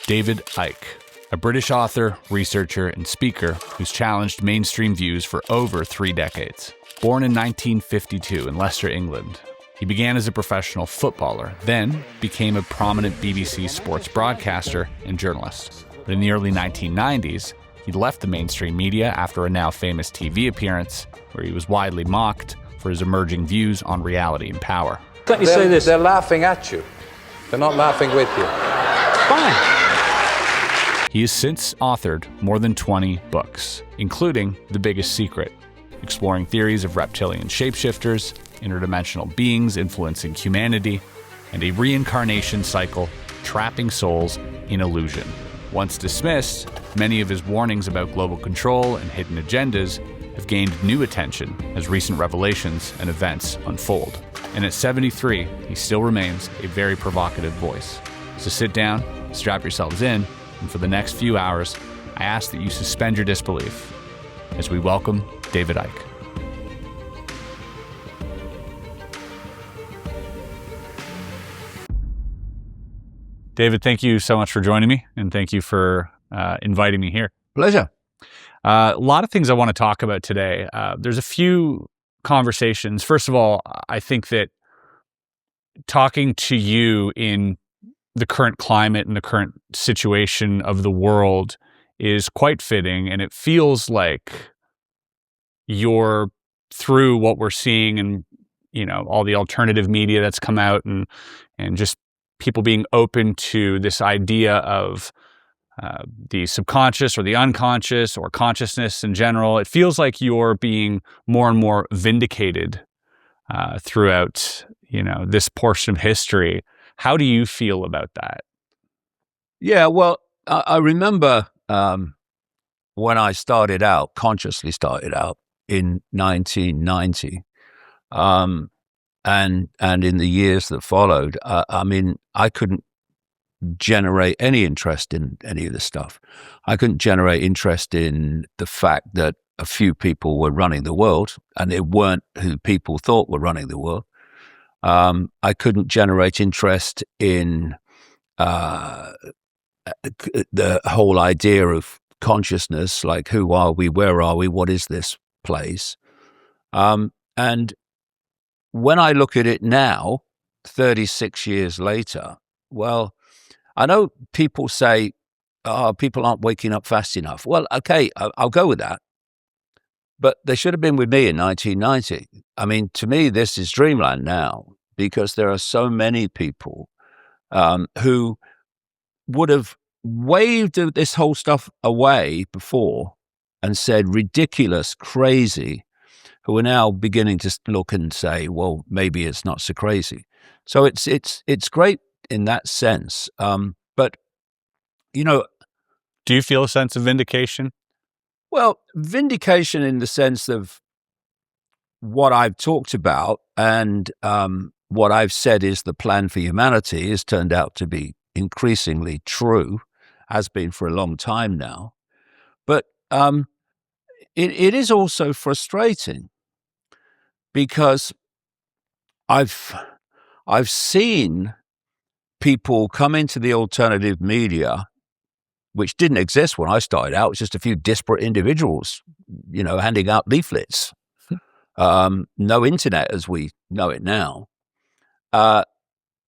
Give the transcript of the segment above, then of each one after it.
David Icke, a British author, researcher, and speaker who's challenged mainstream views for over 3 decades. Born in 1952 in Leicester, England, he began as a professional footballer, then became a prominent BBC sports broadcaster and journalist. But in the early 1990s, he left the mainstream media after a now famous TV appearance where he was widely mocked for his emerging views on reality and power. Let me say this. They're laughing at you. They're not laughing with you. Fine. He has since authored more than 20 books, including The Biggest Secret, exploring theories of reptilian shapeshifters, interdimensional beings influencing humanity, and a reincarnation cycle trapping souls in illusion. Once dismissed, many of his warnings about global control and hidden agendas have gained new attention as recent revelations and events unfold. And at 73, he still remains a very provocative voice. So sit down, strap yourselves in, and for the next few hours, I ask that you suspend your disbelief as we welcome David Icke. David, thank you so much for joining me, and thank you for inviting me here. Pleasure. A lot of things I want to talk about today. There's a few conversations. First of all, I think that talking to you in the current climate and the current situation of the world is quite fitting, and it feels like you're through what we're seeing and, you know, all the alternative media that's come out and just people being open to this idea of the subconscious or the unconscious or consciousness in general. It feels like you're being more and more vindicated throughout, you know, this portion of history. How do you feel about that? Yeah, well, I remember when I started out, consciously started out in 1990, and in the years that followed, I mean, I couldn't generate any interest in any of this stuff. I couldn't generate interest in the fact that a few people were running the world, and it weren't who people thought were running the world. I couldn't generate interest in the whole idea of consciousness, like who are we, where are we, what is this place? And when I look at it now, 36 years later, well, I know people say, oh, people aren't waking up fast enough. Well, okay, I'll go with that. But they should have been with me in 1990. I mean, to me, this is dreamland now, because there are so many people who would have waved this whole stuff away before and said ridiculous, crazy, who are now beginning to look and say, well, maybe it's not so crazy. So it's great in that sense. But, you know... Do you feel a sense of vindication? Well, vindication in the sense of what I've talked about and what I've said is the plan for humanity has turned out to be increasingly true, has been for a long time now. But it is also frustrating because I've seen people come into the alternative media, which didn't exist when I started out. It was just a few disparate individuals, you know, handing out leaflets. No internet as we know it now.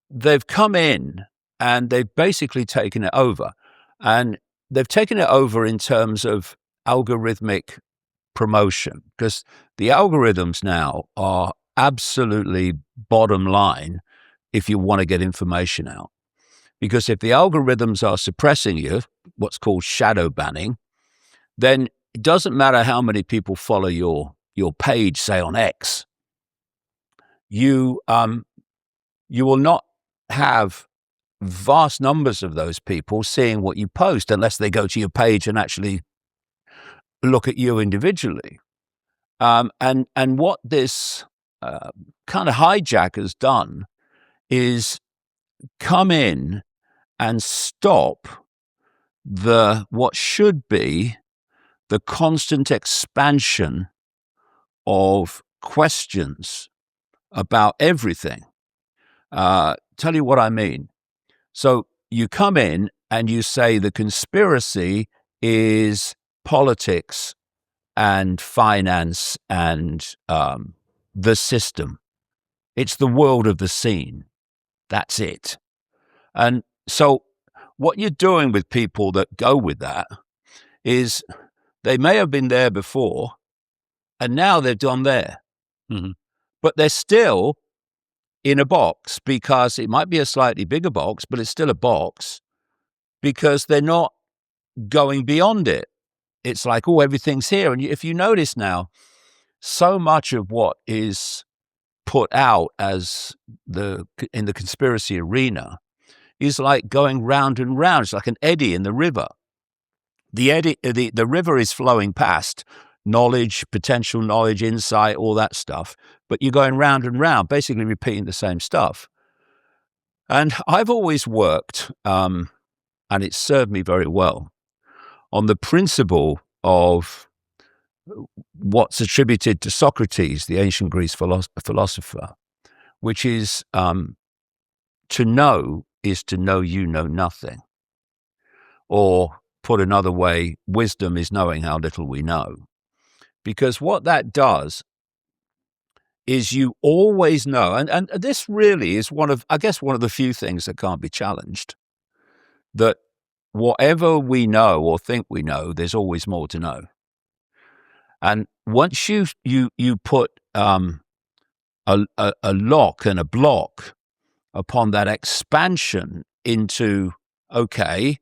They've come in and they've basically taken it over. And they've taken it over in terms of algorithmic promotion, because the algorithms now are absolutely bottom line if you want to get information out. Because if the algorithms are suppressing you, what's called shadow banning, then it doesn't matter how many people follow your page, say on X, you will not have vast numbers of those people seeing what you post unless they go to your page and actually look at you individually. And what this kind of hijack has done is come in and stop what should be the constant expansion of questions about everything. Tell you what I mean. So you come in and you say the conspiracy is politics and finance and the system. It's the world of the scene. That's it. And so what you're doing with people that go with that is they may have been there before, and now they've gone there. Mm-hmm. But they're still in a box, because it might be a slightly bigger box, but it's still a box, because they're not going beyond it. It's like, oh, everything's here. And if you notice now, so much of what is put out as in the conspiracy arena is like going round and round. It's like an eddy in the river. The river is flowing past knowledge, potential knowledge, insight, all that stuff, but you're going round and round, basically repeating the same stuff. And I've always worked, and it's served me very well, on the principle of what's attributed to Socrates, the ancient Greek philosopher, which is to know is to know you know nothing. Or put another way, wisdom is knowing how little we know. Because what that does is you always know, and this really is one of the few things that can't be challenged, that whatever we know or think we know, there's always more to know. And once you put a lock and a block upon that expansion into, okay,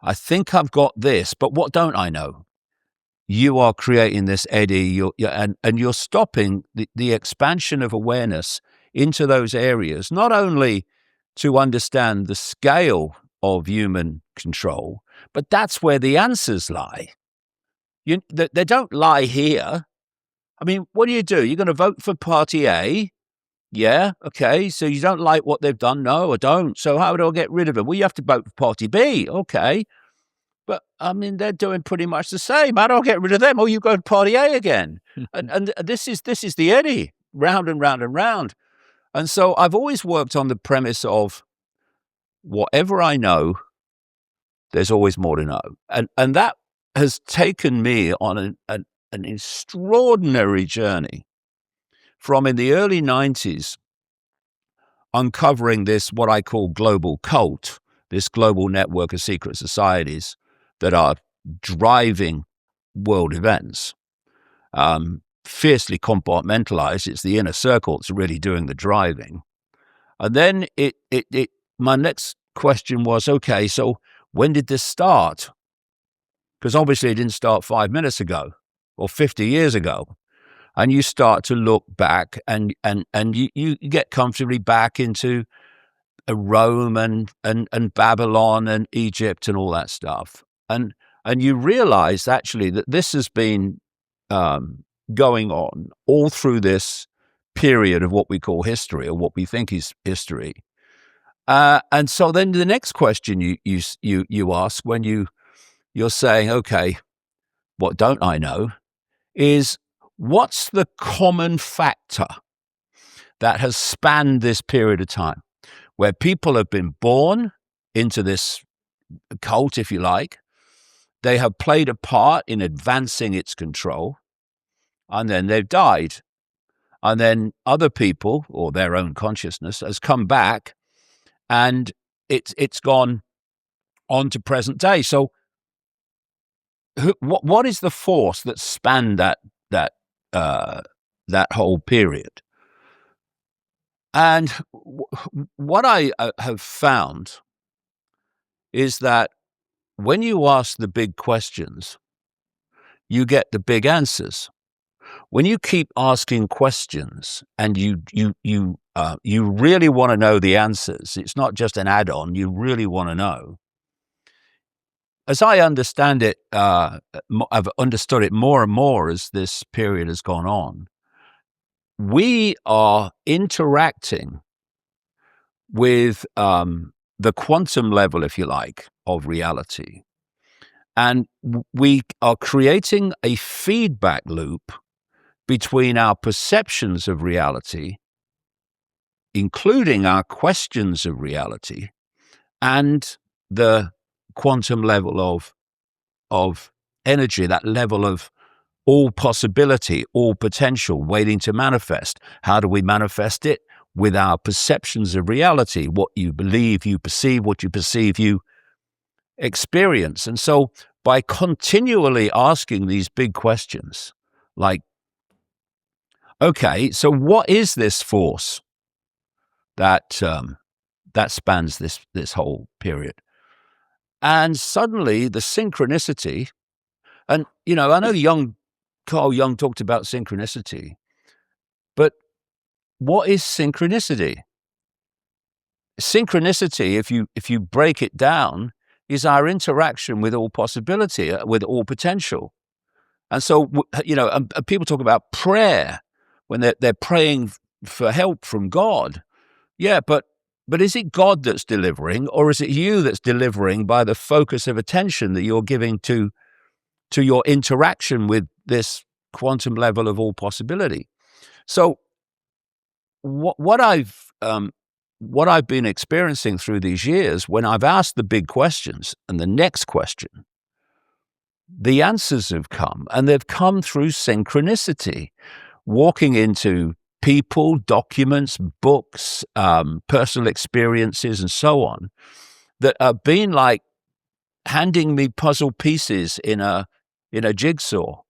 I think I've got this, but what don't I know? You are creating this eddy, and you're stopping the expansion of awareness into those areas, not only to understand the scale of human control, but that's where the answers lie. They don't lie here. I mean, what do? You're going to vote for Party A? Yeah, okay, so you don't like what they've done? No, I don't. So how do I get rid of them? Well, you have to vote for Party B. Okay. But, I mean, they're doing pretty much the same. How do I get rid of them? Oh, you go to Party A again. and this is the eddy, round and round and round. And so I've always worked on the premise of whatever I know, there's always more to know. And that has taken me on an extraordinary journey from in the early 90s, uncovering this, what I call global cult, this global network of secret societies that are driving world events, fiercely compartmentalized. It's the inner circle that's really doing the driving. And then my next question was, okay, so when did this start? Because obviously it didn't start 5 minutes ago or 50 years ago. And you start to look back and you get comfortably back into Rome and Babylon and Egypt and all that stuff. And you realize actually that this has been going on all through this period of what we call history, or what we think is history. And so then the next question you ask when you're saying, okay, what don't I know, is what's the common factor that has spanned this period of time, where people have been born into this cult, if you like, they have played a part in advancing its control, and then they've died. And then other people, or their own consciousness, has come back, and it's gone on to present day. So what is the force that spanned that whole period? And what I have found is that when you ask the big questions, you get the big answers. When you keep asking questions and you really want to know the answers, it's not just an add-on, you really want to know. As I understand it, I've understood it more and more as this period has gone on. We are interacting with the quantum level, if you like, of reality. And we are creating a feedback loop between our perceptions of reality, including our questions of reality, and the quantum level of energy, that level of all possibility, all potential, waiting to manifest. How do we manifest it? With our perceptions of reality, what you believe, you perceive, what you perceive, you experience. And so by continually asking these big questions, like, okay, so what is this force that that spans this whole period? And suddenly the synchronicity, and I know Carl Jung talked about synchronicity, but what is synchronicity? Synchronicity, if you break it down, is our interaction with all possibility, with all potential. And so, and people talk about prayer when they're praying for help from God. Yeah, but is it God that's delivering, or is it you that's delivering by the focus of attention that you're giving to your interaction with this quantum level of all possibility? So what I've been experiencing through these years, when I've asked the big questions and the next question, the answers have come, and they've come through synchronicity, walking into people, documents, books, personal experiences, and so on, that have been like handing me puzzle pieces in a jigsaw.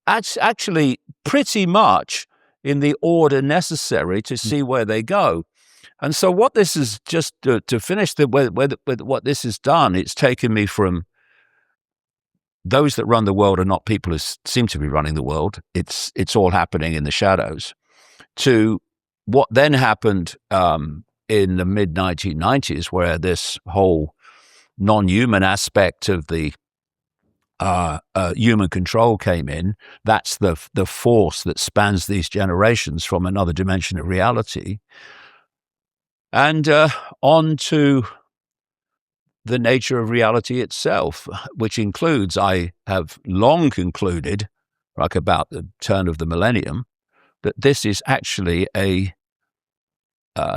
Actually, pretty much in the order necessary to see where they go. And so what this is, just to finish with what this has done, it's taken me from those that run the world are not people who seem to be running the world. It's all happening in the shadows, to what then happened in the mid-1990s, where this whole non-human aspect of the human control came in. That's the force that spans these generations from another dimension of reality. And on to the nature of reality itself, which includes, I have long concluded, like about the turn of the millennium, that this is actually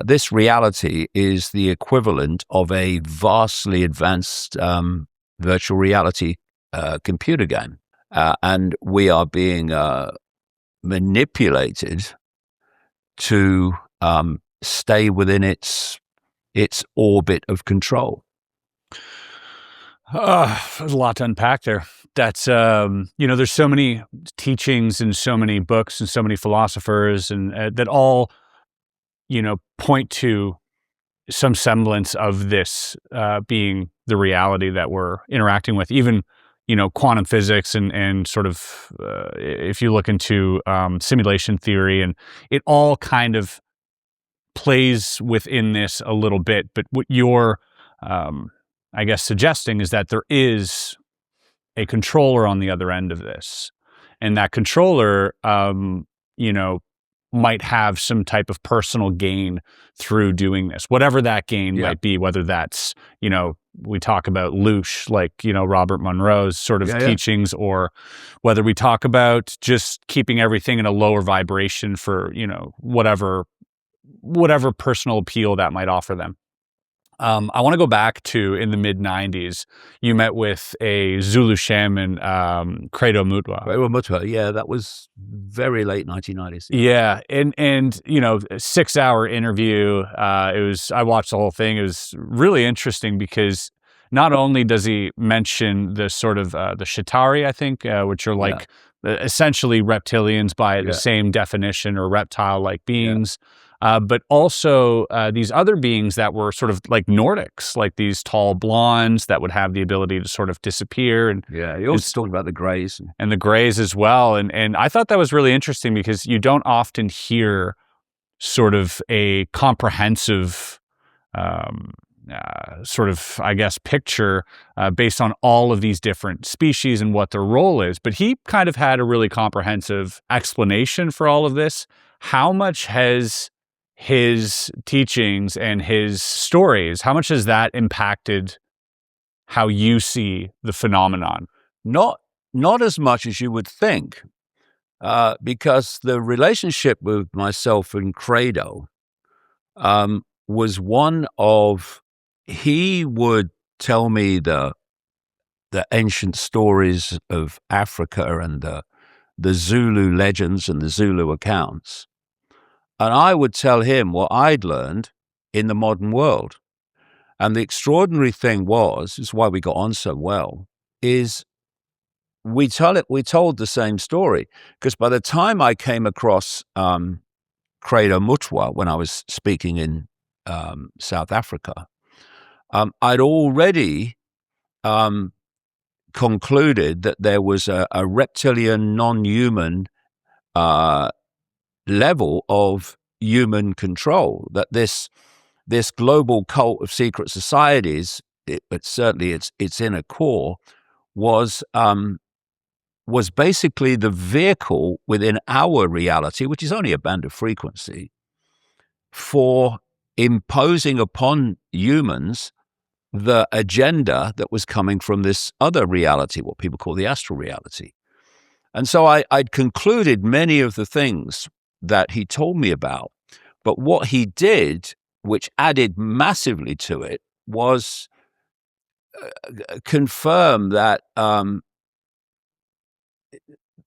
this reality is the equivalent of a vastly advanced virtual reality computer game. And we are being manipulated to stay within its orbit of control. There's a lot to unpack there. That's, there's so many teachings and so many books and so many philosophers and that all, point to some semblance of this being the reality that we're interacting with. Even, quantum physics and sort of, if you look into simulation theory, and it all kind of plays within this a little bit. But what you're, I guess, suggesting is that there is a controller on the other end of this, and that controller, might have some type of personal gain through doing this, whatever that gain might be, whether that's, we talk about Loosh, like, Robert Monroe's sort of teachings, or whether we talk about just keeping everything in a lower vibration for, whatever personal appeal that might offer them. I want to go back to, in the mid-90s, you met with a Zulu shaman, Credo Mutwa. Credo Mutwa, yeah, that was very late 1990s. Yeah, and a 6-hour interview. I watched the whole thing. It was really interesting because not only does he mention the sort of the Shatari, I think, which are like essentially reptilians by the same definition, or reptile-like beings. But also these other beings that were sort of like Nordics, like these tall blondes that would have the ability to sort of disappear. And he also talked about the Greys. And the Greys as well. And I thought that was really interesting because you don't often hear sort of a comprehensive sort of, I guess, picture based on all of these different species and what their role is. But he kind of had a really comprehensive explanation for all of this. How much has his teachings and his stories, how much has that impacted how you see the phenomenon? Not as much as you would think, because the relationship with myself and Credo was one of, he would tell me the the ancient stories of Africa and the Zulu legends and the Zulu accounts. And I would tell him what I'd learned in the modern world. And the extraordinary thing is why we got on so well, is we told the same story. Because by the time I came across Credo Mutwa when I was speaking in South Africa, I'd already concluded that there was a reptilian, non-human level of human control, that this global cult of secret societies, but certainly its inner core, was basically the vehicle within our reality, which is only a band of frequency, for imposing upon humans the agenda that was coming from this other reality, what people call the astral reality. And so I'd concluded many of the things that he told me about, but what he did, which added massively to it, was confirm that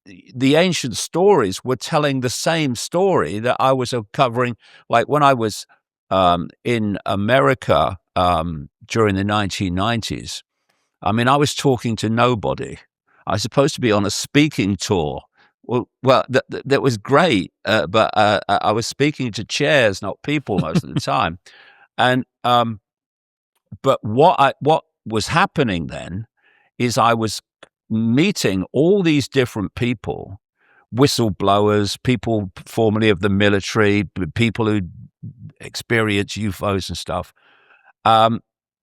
the ancient stories were telling the same story that I was uncovering. Like when I was in America during the 1990s, I mean, I was talking to nobody. I was supposed to be on a speaking tour. Well, that was great, but I was speaking to chairs, not people, most of the time. And but what was happening then is I was meeting all these different people, whistleblowers, people formerly of the military, people who experience UFOs and stuff.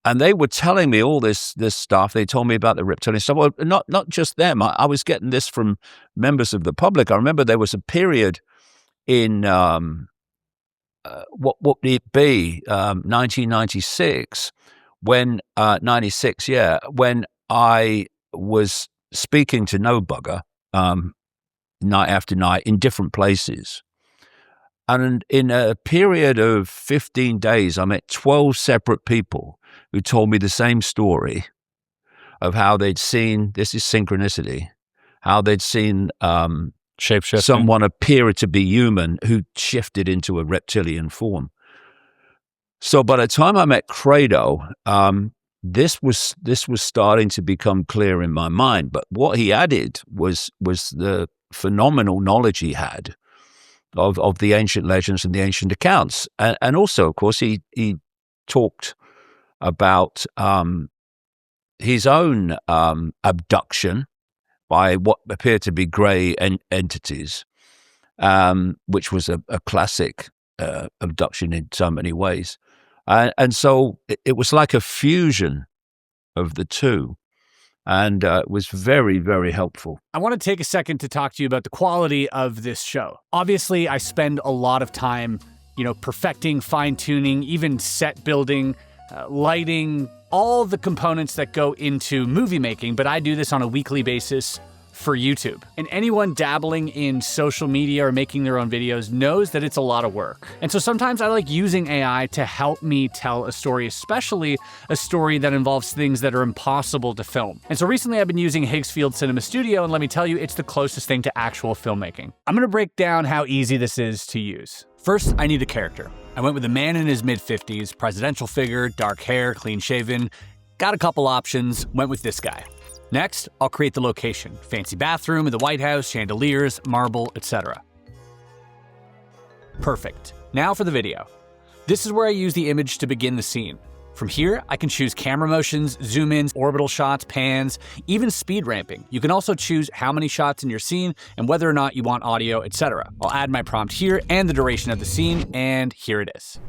And they were telling me all this stuff. They told me about the reptilian stuff. Well, not just them. I was getting this from members of the public. I remember there was a period in what would it be, 1996, when 96, when I was speaking to no bugger night after night in different places. And in a period of 15 days, I met 12 separate people who told me the same story of how they'd seen, this is synchronicity, how they'd seen Shape-shifting. someone appear to be human who shifted into a reptilian form. So by the time I met Credo, this was starting to become clear in my mind. But what he added was the phenomenal knowledge he had of the ancient legends and the ancient accounts. And also, of course, he talked about his own abduction by what appeared to be grey entities, which was a classic abduction in so many ways. And so it was like a fusion of the two. And it was very, very helpful. I want to take a second to talk to you about the quality of this show. Obviously, I spend a lot of time, perfecting, fine-tuning, even set building, lighting, all the components that go into movie making, but I do this on a weekly basis for YouTube. And anyone dabbling in social media or making their own videos knows that it's a lot of work. And so sometimes I like using AI to help me tell a story, especially a story that involves things that are impossible to film. And so recently I've been using Higgs Field Cinema Studio, and let me tell you, it's the closest thing to actual filmmaking. I'm gonna break down how easy this is to use. First, I need a character. I went with a man in his mid-50s, presidential figure, dark hair, clean shaven. Got a couple options, went with this guy. Next, I'll create the location. Fancy bathroom in the White House, chandeliers, marble, etc. Perfect. Now for the video. This is where I use the image to begin the scene. From here, I can choose camera motions, zoom ins, orbital shots, pans, even speed ramping. You can also choose how many shots in your scene and whether or not you want audio, etc. I'll add my prompt here and the duration of the scene, and here it is.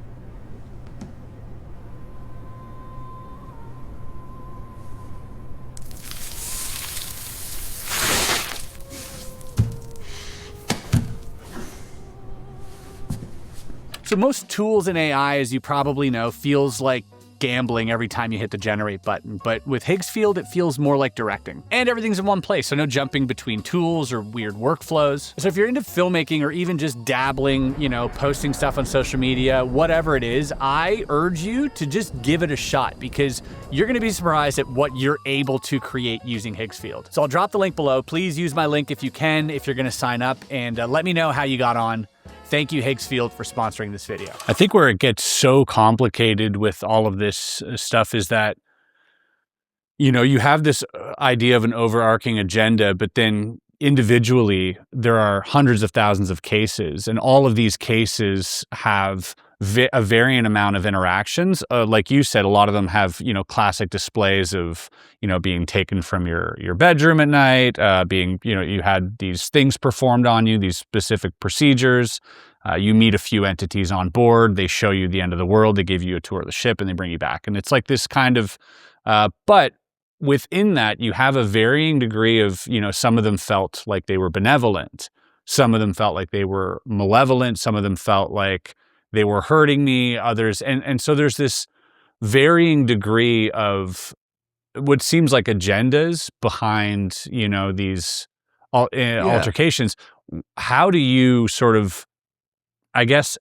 So most tools in AI, as you probably know, feels like gambling every time you hit the generate button. But with Higgs field, it feels more like directing. And everything's in one place, so no jumping between tools or weird workflows. So if you're into filmmaking or even just dabbling, posting stuff on social media, whatever it is, I urge you to just give it a shot, because you're gonna be surprised at what you're able to create using Higgs field. So I'll drop the link below. Please use my link if you can, if you're gonna sign up, and let me know how you got on. Thank you, Higgs field, for sponsoring this video. I think where it gets so complicated with all of this stuff is that, you have this idea of an overarching agenda, but then individually, there are hundreds of thousands of cases, and all of these cases have a varying amount of interactions. Like you said, a lot of them have, classic displays of, being taken from your bedroom at night, you had these things performed on you, these specific procedures. You meet a few entities on board. They show you the end of the world. They give you a tour of the ship and they bring you back. And it's like this kind of, but within that, you have a varying degree of, some of them felt like they were benevolent. Some of them felt like they were malevolent. Some of them felt like they were hurting me, others. And so there's this varying degree of what seems like agendas behind, these altercations. How do you sort of, I guess,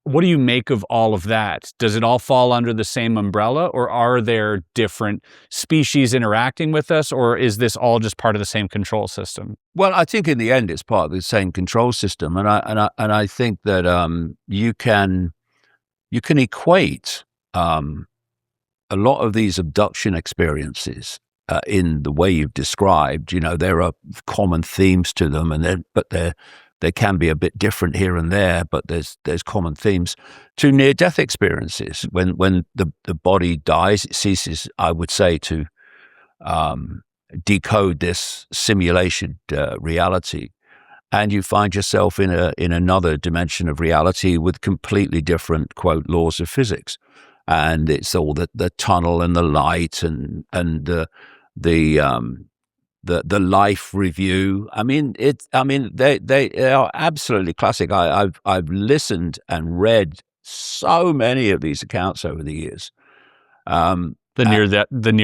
what do you make of all of that? Does it all fall under the same umbrella, or are there different species interacting with us, or is this all just part of the same control system? Well, I think in the end it's part of the same control system, and I think that you can equate a lot of these abduction experiences in the way you've described. There are common themes to them, but they can be a bit different here and there, but there's common themes to near-death experiences. When the body dies, it ceases, I would say, to decode this simulation reality, and you find yourself in another dimension of reality with completely different, quote, laws of physics. And it's all the tunnel and the light and the life review. They are absolutely classic. I've listened and read so many of these accounts over the years. The near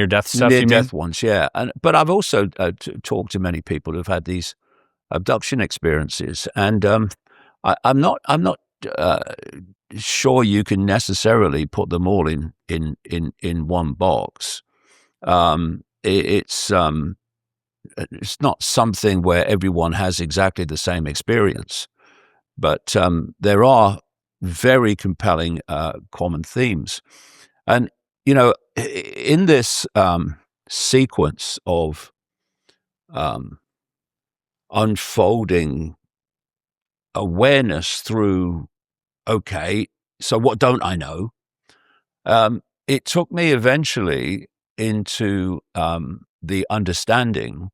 death stuff. Near death ones, yeah. But I've also talked to many people who've had these abduction experiences, and I'm not sure you can necessarily put them all in one box. It's not something where everyone has exactly the same experience, but there are very compelling common themes. And, in this sequence of unfolding awareness through, okay, so what don't I know? It took me eventually into the understanding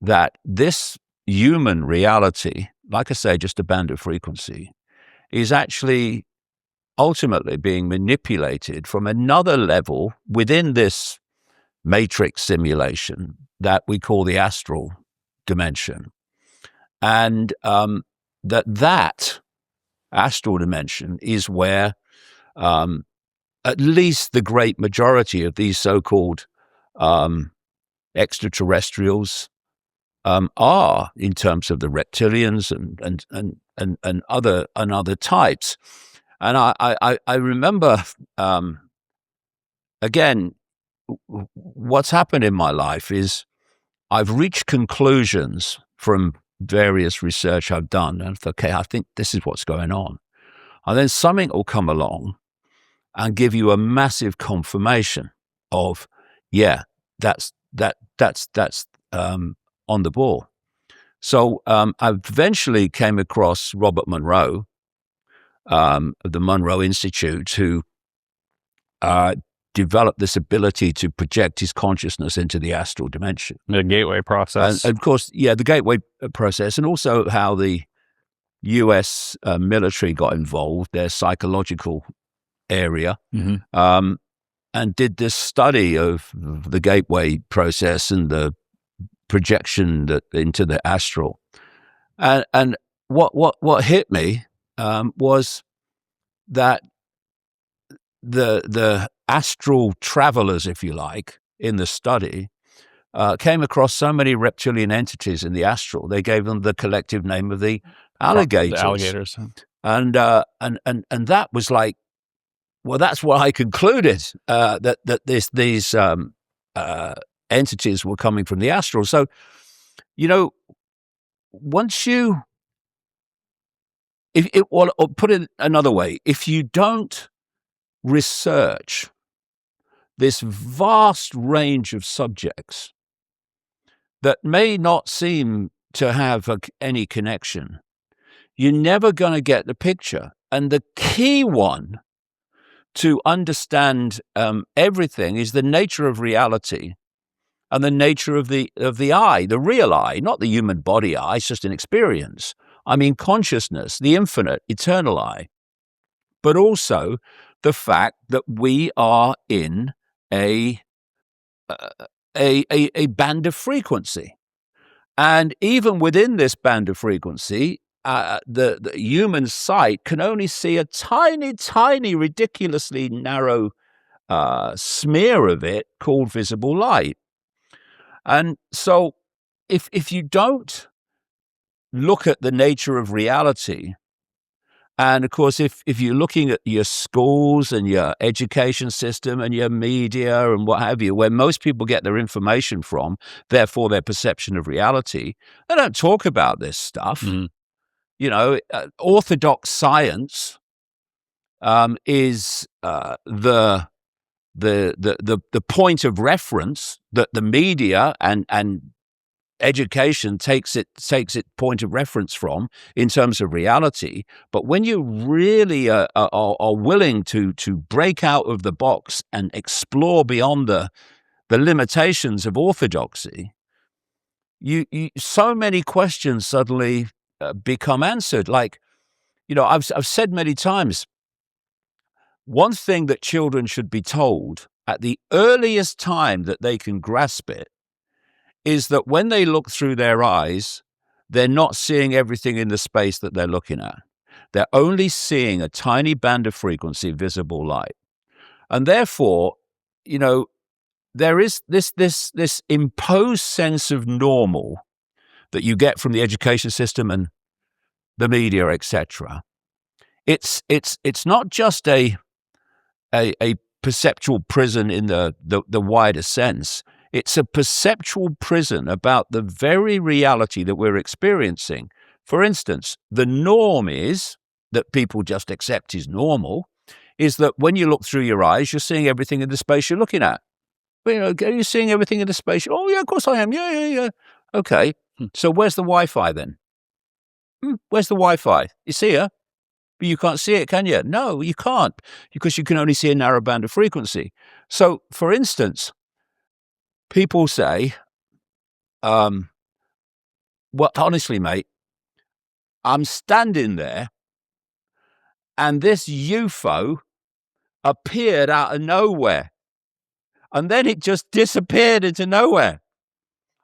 that this human reality, like I say, just a band of frequency, is actually ultimately being manipulated from another level within this matrix simulation that we call the astral dimension. And that astral dimension is where at least the great majority of these so-called extraterrestrials are, in terms of the reptilians and other types. And I remember again, what's happened in my life is I've reached conclusions from various research I've done, and okay, I think this is what's going on. And then something will come along and give you a massive confirmation of, yeah, that's on the ball. So I eventually came across Robert Monroe of the Monroe Institute, who developed this ability to project his consciousness into the astral dimension. The gateway process. And of course, yeah, the gateway process, and also how the U.S. Military got involved, their psychological area, and did this study of the gateway process and the projection into the astral. And what hit me was that the astral travelers, if you like, in the study, came across so many reptilian entities in the astral, they gave them the collective name of the alligators. The alligators. And that was like, well, that's what I concluded, that these entities were coming from the astral. So, once you, or put it another way, if you don't research this vast range of subjects that may not seem to have any connection, you're never going to get the picture. And the key one to understand everything is the nature of reality and the nature of the I, the real I, not the human body I, it's just an experience. I mean consciousness, the infinite, eternal I, but also the fact that we are in a band of frequency. And even within this band of frequency, the human sight can only see a tiny, tiny, ridiculously narrow smear of it called visible light. And so if you don't look at the nature of reality, and of course, if you're looking at your schools and your education system and your media and what have you, where most people get their information from, therefore their perception of reality, they don't talk about this stuff. Mm-hmm. Orthodox science is the point of reference that the media and education takes it point of reference from in terms of reality. But when you really are willing to break out of the box and explore beyond the limitations of orthodoxy, you so many questions suddenly become answered. Like, I've said many times, one thing that children should be told at the earliest time that they can grasp it is that when they look through their eyes, they're not seeing everything in the space that they're looking at. They're only seeing a tiny band of frequency, visible light. And therefore, there is this imposed sense of normal that you get from the education system and the media, etc. It's not just a perceptual prison in the wider sense. It's a perceptual prison about the very reality that we're experiencing. For instance, the norm is that people just accept is normal, is that when you look through your eyes, you're seeing everything in the space you're looking at. Are you seeing everything in the space? Oh, yeah, of course I am. Yeah. Okay. So where's the Wi-Fi then? Where's the Wi-Fi? You see her? But you can't see it, can you? No, you can't, because you can only see a narrow band of frequency. So, for instance, people say, well, honestly, mate, I'm standing there and this UFO appeared out of nowhere and then it just disappeared into nowhere.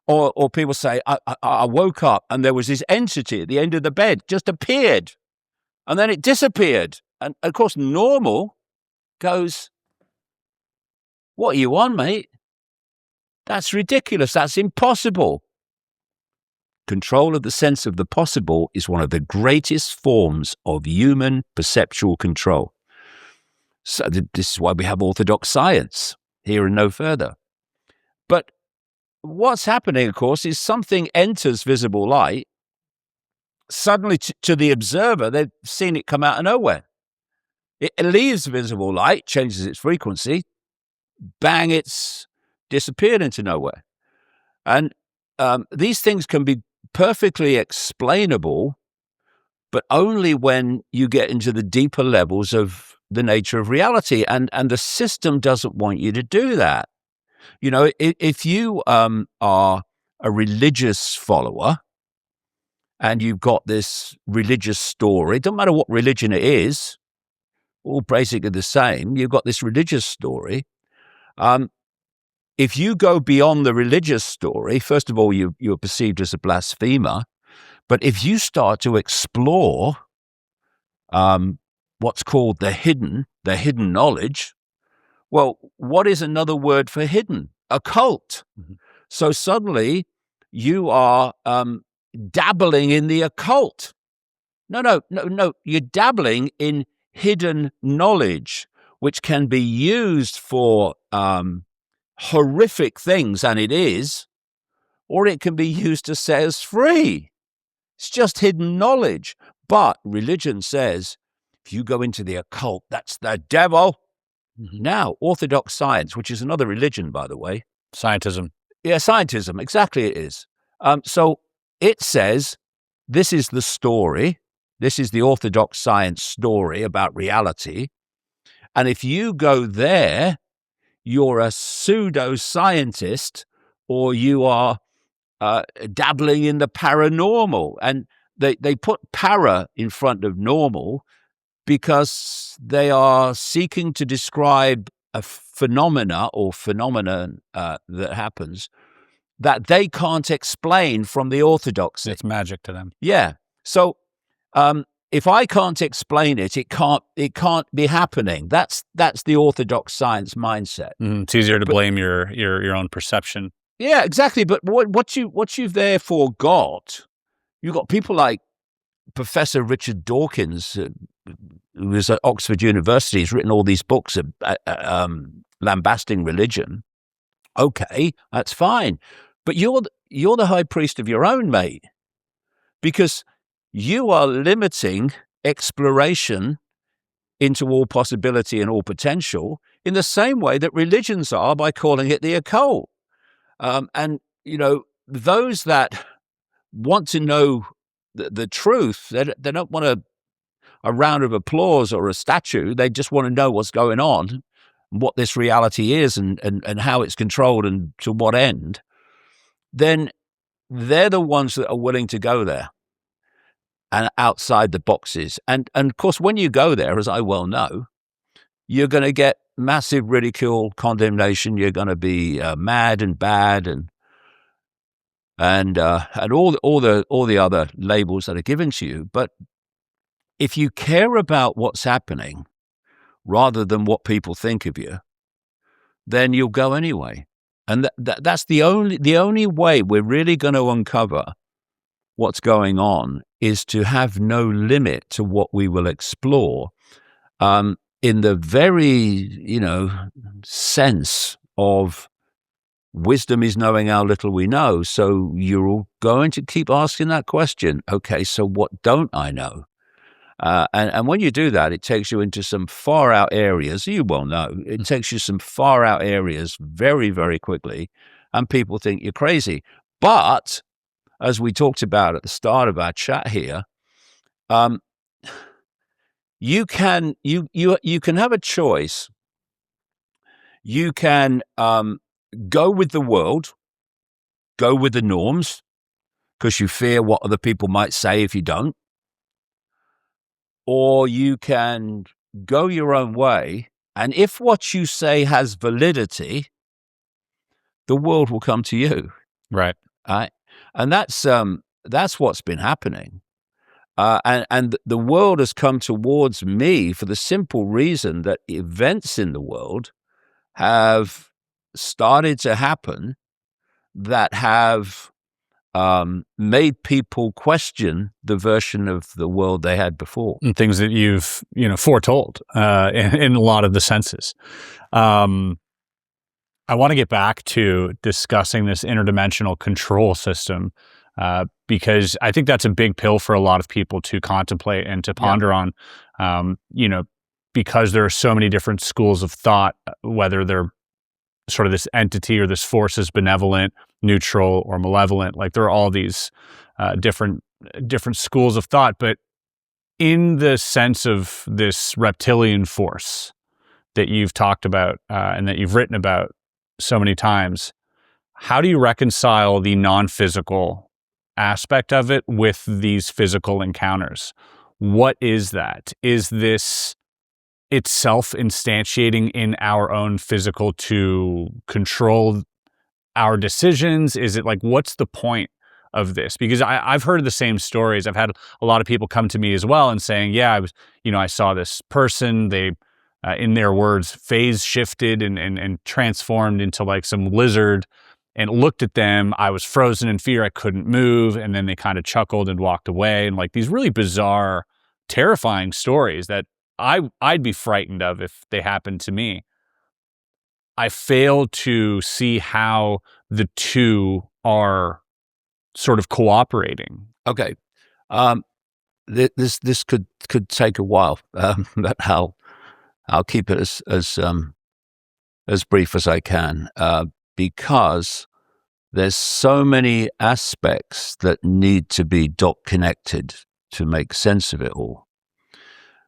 Or people say, I woke up and there was this entity at the end of the bed, just appeared and then it disappeared. And of course, normal goes, what are you on, mate? That's ridiculous. That's impossible. Control of the sense of the possible is one of the greatest forms of human perceptual control. So this is why we have orthodox science, here and no further. But what's happening, of course, is something enters visible light. Suddenly, to the observer, they've seen it come out of nowhere. It leaves visible light, changes its frequency, bang, it's disappeared into nowhere. And these things can be perfectly explainable, but only when you get into the deeper levels of the nature of reality. And the system doesn't want you to do that. If you are a religious follower and you've got this religious story, it doesn't matter what religion it is, all basically the same, you've got this religious story. If you go beyond the religious story, first of all, you're perceived as a blasphemer. But if you start to explore what's called the hidden knowledge, Well, what is another word for hidden? Occult. Mm-hmm. So suddenly you are dabbling in the occult. No. You're dabbling in hidden knowledge, which can be used for horrific things, and it is, or it can be used to set us free. It's just hidden knowledge. But religion says, if you go into the occult, that's the devil. Mm-hmm. Now, orthodox science, which is another religion, by the way. Scientism. Yeah, scientism. Exactly, it is. So it says, this is the story. This is the orthodox science story about reality. And if you go there, you're a pseudo-scientist, or you are dabbling in the paranormal. And they put para in front of normal because they are seeking to describe a phenomena or phenomenon that happens that they can't explain from the orthodoxy. It's magic to them. Yeah. So if I can't explain it, it can't be happening. That's the orthodox science mindset. Mm-hmm. It's easier to blame your own perception. Yeah, exactly. But what you've therefore got, you've got people like Professor Richard Dawkins, who is at Oxford University. He's written all these books lambasting religion. Okay, that's fine. But you're the high priest of your own, mate, because you are limiting exploration into all possibility and all potential in the same way that religions are by calling it the occult. And, those that want to know the truth, they don't want a round of applause or a statue. They just want to know what's going on, what this reality is and how it's controlled and to what end. Then they're the ones that are willing to go there and outside the boxes. And of course, when you go there, as I well know, you're going to get massive ridicule, condemnation. You're going to be mad and bad and all the other labels that are given to you. But if you care about what's happening rather than what people think of you, then you'll go anyway. And that's the only way we're really going to uncover what's going on is to have no limit to what we will explore, in the very, sense of wisdom is knowing how little we know. So you're all going to keep asking that question. Okay, so what don't I know? And when you do that, it takes you into some far out areas. You well know it takes you some far out areas very, very quickly, and people think you're crazy. But as we talked about at the start of our chat here, you can have a choice. You can go with the world, go with the norms, because you fear what other people might say if you don't. Or you can go your own way, and if what you say has validity, the world will come to you. Right. And that's what's been happening. And the world has come towards me for the simple reason that events in the world have started to happen that have made people question the version of the world they had before. And things that you've, foretold in a lot of the senses. I want to get back to discussing this interdimensional control system because I think that's a big pill for a lot of people to contemplate and to ponder on, because there are so many different schools of thought, whether they're sort of this entity or this force is benevolent, neutral, or malevolent. Like there are all these different schools of thought, but in the sense of this reptilian force that you've talked about and that you've written about so many times, how do you reconcile the non-physical aspect of it with these physical encounters? What is that? Is this itself instantiating in our own physical to control our decisions? Is it like, what's the point of this? Because I've heard the same stories. I've had a lot of people come to me as well and saying, I saw this person, they in their words, phase shifted and transformed into like some lizard and looked at them. I was frozen in fear. I couldn't move. And then they kind of chuckled and walked away. And like these really bizarre, terrifying stories that I'd be frightened of if they happened to me. I fail to see how the two are sort of cooperating. Okay. This could take a while, but I'll keep it as brief as I can, because there's so many aspects that need to be dot connected to make sense of it all.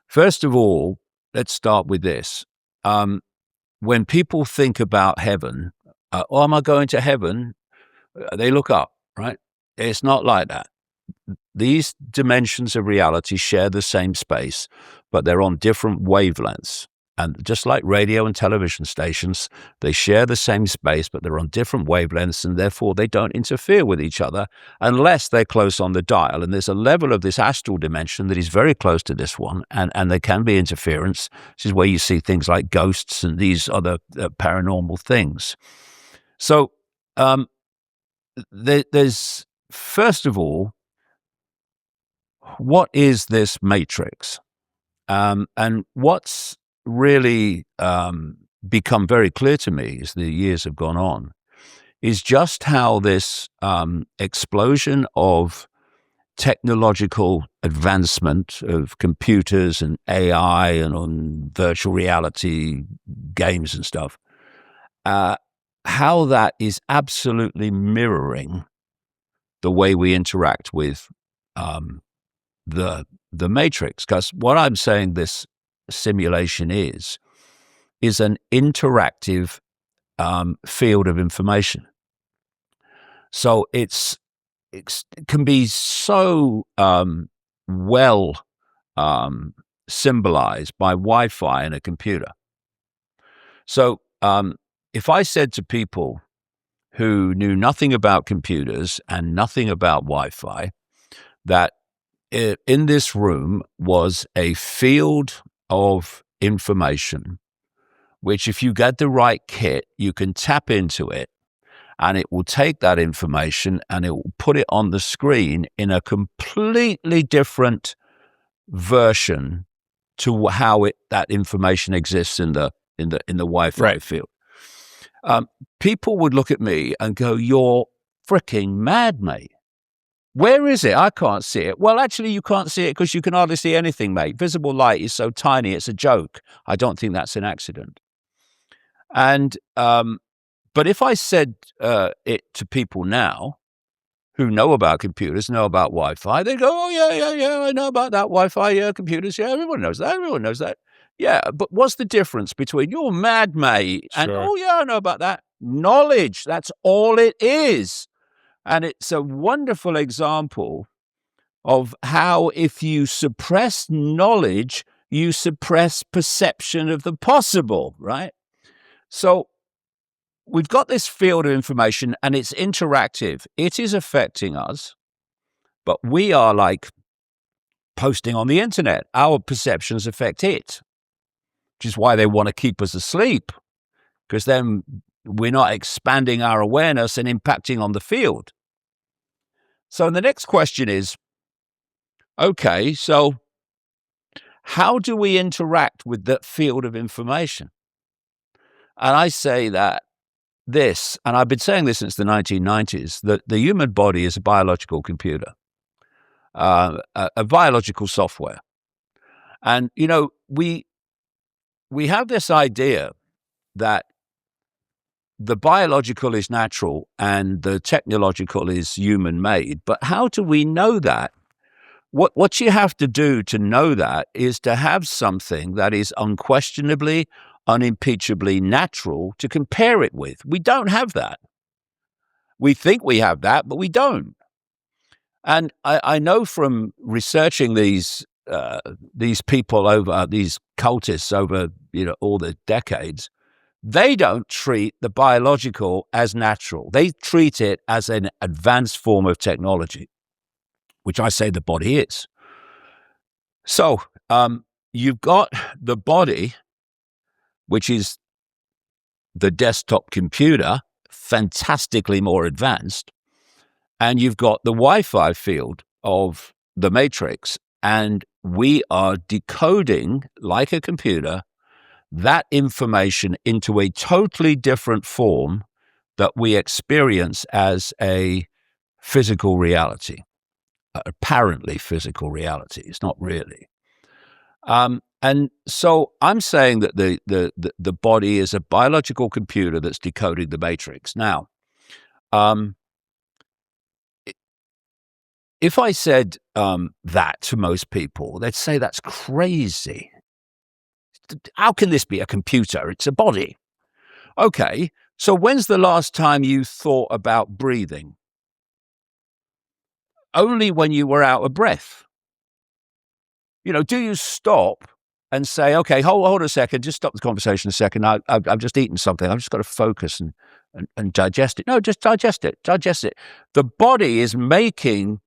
First of all, let's start with this. When people think about heaven, oh, am I going to heaven? They look up, right? It's not like that. These dimensions of reality share the same space, but they're on different wavelengths. And just like radio and television stations, they share the same space, but they're on different wavelengths, and therefore they don't interfere with each other unless they're close on the dial. And there's a level of this astral dimension that is very close to this one, and there can be interference. This is where you see things like ghosts and these other paranormal things. So there's, first of all, what is this matrix? And what's really become very clear to me as the years have gone on is just how this explosion of technological advancement of computers and AI and on virtual reality games and stuff, how that is absolutely mirroring the way we interact with the matrix. Because what I'm saying this simulation is an interactive field of information. So it can be so well symbolized by Wi-Fi in a computer. So if I said to people who knew nothing about computers and nothing about Wi-Fi that in this room was a field of information, which if you get the right kit, you can tap into it and it will take that information and it will put it on the screen in a completely different version to how that information exists in the Wi-Fi field. People would look at me and go, "You're freaking mad, mate. Where is it? I can't see it." Well, actually, you can't see it because you can hardly see anything, mate. Visible light is so tiny, it's a joke. I don't think that's an accident. And but if I said it to people now who know about computers, know about Wi-Fi, they go, "Oh, yeah, I know about that Wi-Fi, yeah, computers, yeah, everyone knows that. Yeah, but what's the difference between "you're mad, mate" and Sure. "oh, yeah, I know about that"? Knowledge, that's all it is. And it's a wonderful example of how if you suppress knowledge, you suppress perception of the possible, right? So we've got this field of information and it's interactive. It is affecting us, but we are like posting on the internet. Our perceptions affect it, which is why they want to keep us asleep, because then we're not expanding our awareness and impacting on the field. So the next question is, okay, so how do we interact with that field of information? And I say that and I've been saying this since the 1990s, that the human body is a biological computer, a biological software. And, you know, we have this idea that the biological is natural and the technological is human-made. But how do we know that? What you have to do to know that is to have something that is unquestionably, unimpeachably natural to compare it with. We don't have that. We think we have that, but we don't. And I know from researching these people over, these cultists over, all the decades, they don't treat the biological as natural. They treat it as an advanced form of technology, which I say the body is. So you've got the body which is the desktop computer, fantastically more advanced, and you've got the Wi-Fi field of the matrix, and we are decoding, like a computer, that information into a totally different form that we experience as a physical reality, apparently physical reality. It's not really. And so I'm saying that the body is a biological computer that's decoding the matrix. Now, if I said that to most people, they'd say that's crazy. How can this be a computer? It's a body. Okay, so when's the last time you thought about breathing? Only when you were out of breath. Do you stop and say, okay, hold a second, just stop the conversation a second. I've just eaten something. I've just got to focus and digest it. No, just digest it. The body is making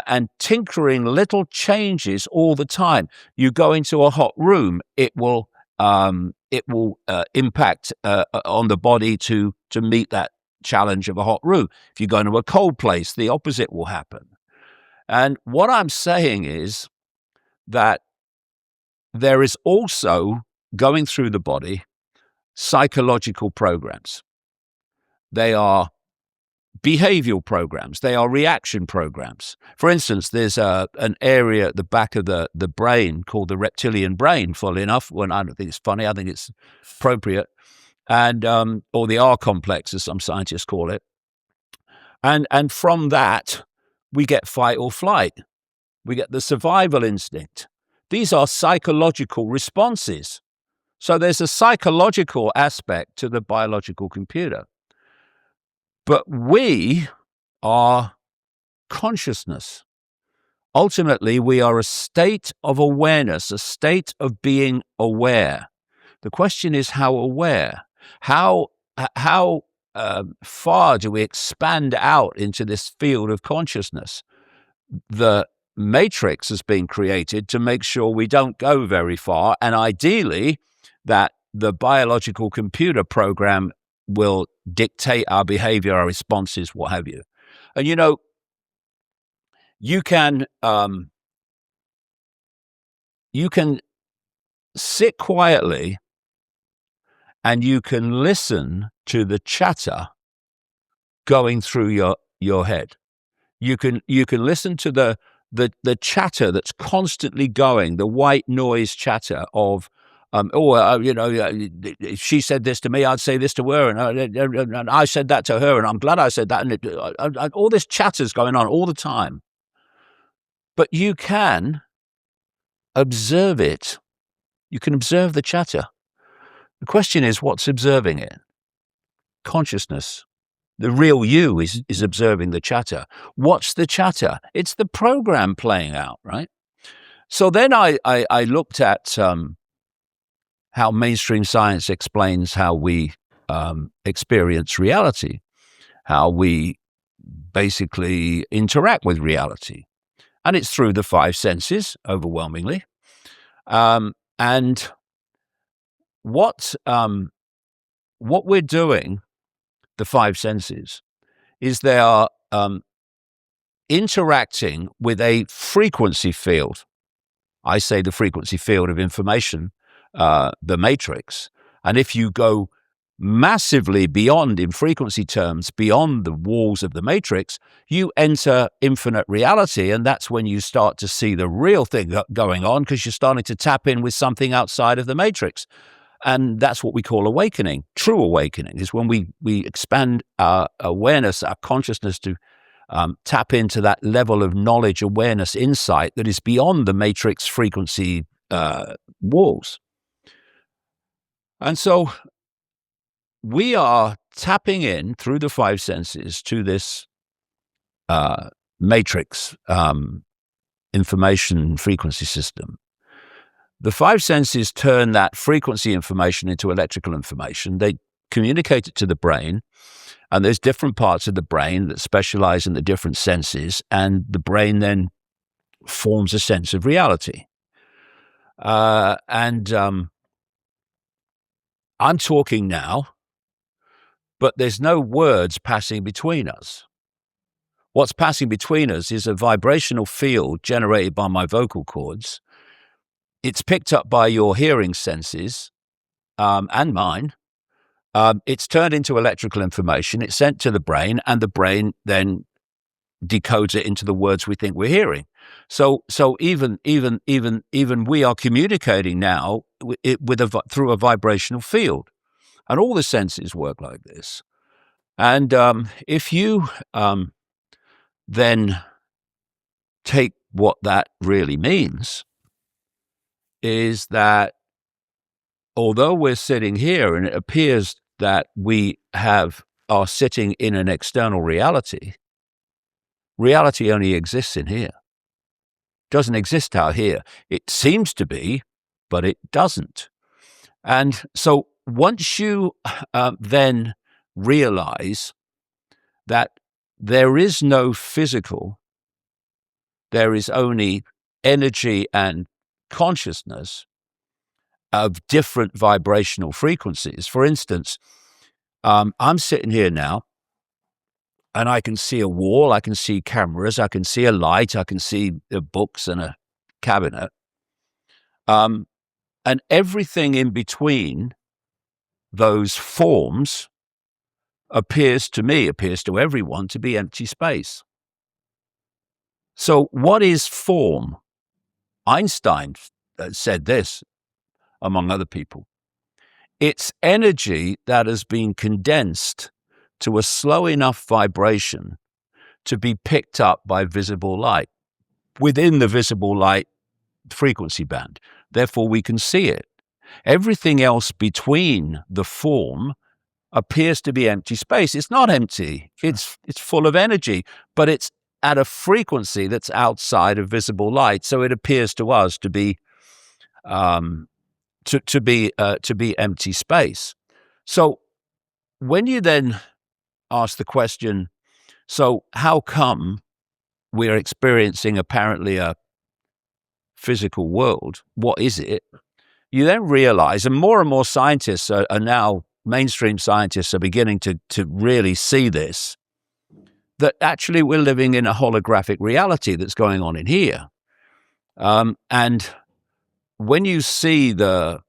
and tinkering little changes all the time. You go into a hot room, it will impact on the body to meet that challenge of a hot room. If you go into a cold place, the opposite will happen. And what I'm saying is that there is also, going through the body, psychological programs. They are behavioral programs. They are reaction programs. For instance, there's an area at the back of the brain called the reptilian brain, funnily enough. Well, I don't think it's funny. I think it's appropriate. And or the R complex, as some scientists call it. And from that, we get fight or flight. We get the survival instinct. These are psychological responses. So there's a psychological aspect to the biological computer. But we are consciousness. Ultimately, we are a state of awareness, a state of being aware. The question is how aware? How far do we expand out into this field of consciousness? The matrix has been created to make sure we don't go very far, and ideally that the biological computer program will dictate our behavior, our responses, what have you. And you can sit quietly and you can listen to the chatter going through your head. You can listen to the chatter that's constantly going, the white noise chatter of, if she said this to me, I'd say this to her, and I said that to her, and I'm glad I said that, and all this chatter's going on all the time. But you can observe it. You can observe the chatter. The question is, what's observing it? Consciousness. The real you is observing the chatter. What's the chatter? It's the program playing out, right? So then I looked at how mainstream science explains how we experience reality, how we basically interact with reality. And it's through the five senses, overwhelmingly. And what we're doing, the five senses, is they are interacting with a frequency field. I say the frequency field of information, the matrix. And if you go massively beyond, in frequency terms, beyond the walls of the matrix, you enter infinite reality. And that's when you start to see the real thing going on, because you're starting to tap in with something outside of the matrix. And that's what we call awakening. True awakening is when we expand our awareness, our consciousness, to tap into that level of knowledge, awareness, insight that is beyond the matrix frequency walls. And so we are tapping in through the five senses to this matrix information frequency system. The five senses turn that frequency information into electrical information. They communicate it to the brain, and there's different parts of the brain that specialize in the different senses, and the brain then forms a sense of reality. And I'm talking now, but there's no words passing between us. What's passing between us is a vibrational field generated by my vocal cords. It's picked up by your hearing senses and mine. It's turned into electrical information. It's sent to the brain, and the brain then decodes it into the words we think we're hearing. So even we are communicating now through a vibrational field, and all the senses work like this. And if you then take what that really means, is that although we're sitting here and it appears that we are sitting in an external reality, reality only exists in here. Doesn't exist out here. It seems to be, but it doesn't. And so once you then realize that there is no physical, there is only energy and consciousness of different vibrational frequencies. For instance, I'm sitting here now, and I can see a wall, I can see cameras, I can see a light, I can see books and a cabinet. And everything in between those forms appears to me, appears to everyone, to be empty space. So what is form? Einstein said this, among other people. It's energy that has been condensed to a slow enough vibration to be picked up by visible light within the visible light frequency band. Therefore, we can see it. Everything else between the form appears to be empty space. It's not empty. Sure. It's full of energy, but it's at a frequency that's outside of visible light. So it appears to us to be to be empty space. So when you then ask the question, so how come we're experiencing apparently a physical world? What is it? You then realize, and more scientists are now, mainstream scientists are beginning to really see this, that actually we're living in a holographic reality that's going on in here. And when you see the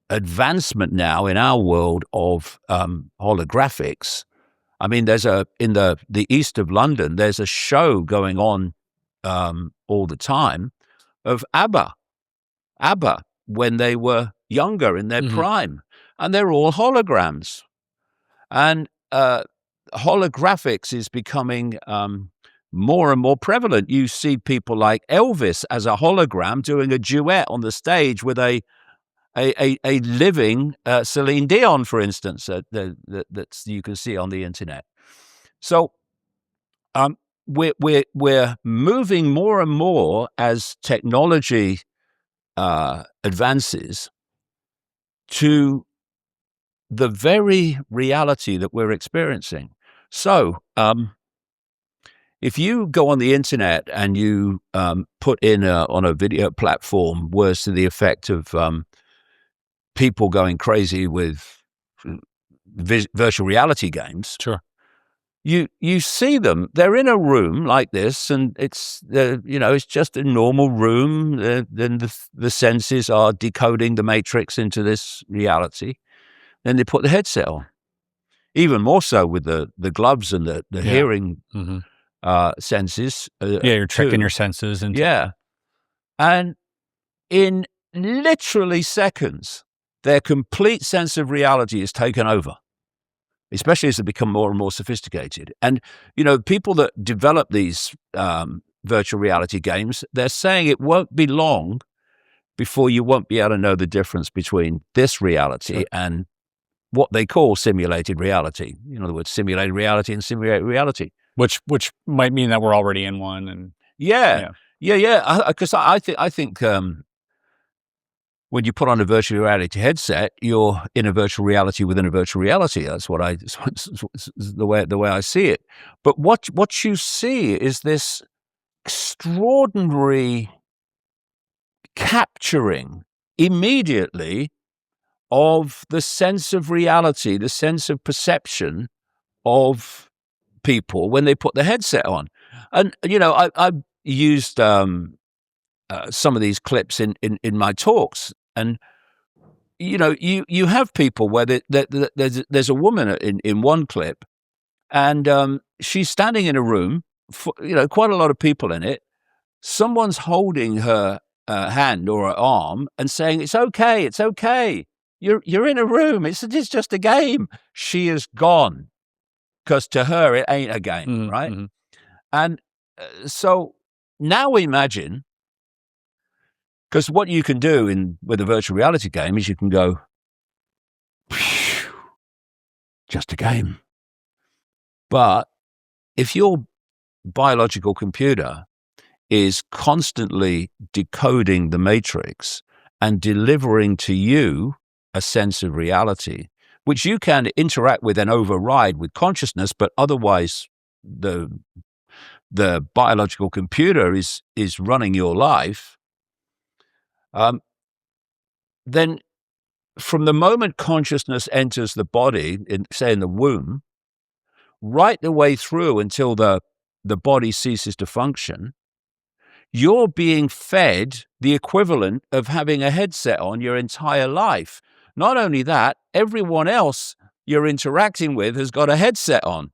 advancement now in our world of holographics, I mean, there's in the east of London, there's a show going on all the time of ABBA when they were younger in their prime, and they're all holograms. And holographics is becoming more and more prevalent. You see people like Elvis as a hologram doing a duet on the stage with a living Celine Dion, for instance, that you can see on the internet. So we're moving more and more as technology advances to the very reality that we're experiencing. So if you go on the internet and you put in on a video platform words to the effect of people going crazy with virtual reality games, sure, you see them. They're in a room like this, and it's it's just a normal room. Then the senses are decoding the matrix into this reality. Then they put the headset on. Even more so with the gloves and the hearing senses. You're tricking your senses into and in literally seconds, their complete sense of reality is taken over, especially as they become more and more sophisticated. And, people that develop these virtual reality games, they're saying it won't be long before you won't be able to know the difference between this reality and what they call simulated reality. In other words, simulated reality and simulated reality. Which might mean that we're already in one. And because I think when you put on a virtual reality headset, you're in a virtual reality within a virtual reality. That's the way I see it. But what you see is this extraordinary capturing immediately of the sense of reality, the sense of perception of people when they put the headset on. And, I used some of these clips in my talks. And, you have people where there's a woman in one clip, and she's standing in a room, quite a lot of people in it. Someone's holding her hand or her arm and saying, "It's okay, it's okay. You're in a room. It's just a game." She is gone because to her it ain't a game, right? Mm-hmm. And so now imagine, because what you can do with a virtual reality game is you can go, just a game. But if your biological computer is constantly decoding the matrix and delivering to you a sense of reality, which you can interact with and override with consciousness, but otherwise the biological computer is running your life, then from the moment consciousness enters the body, say in the womb, right the way through until the body ceases to function, you're being fed the equivalent of having a headset on your entire life. Not only that, everyone else you're interacting with has got a headset on.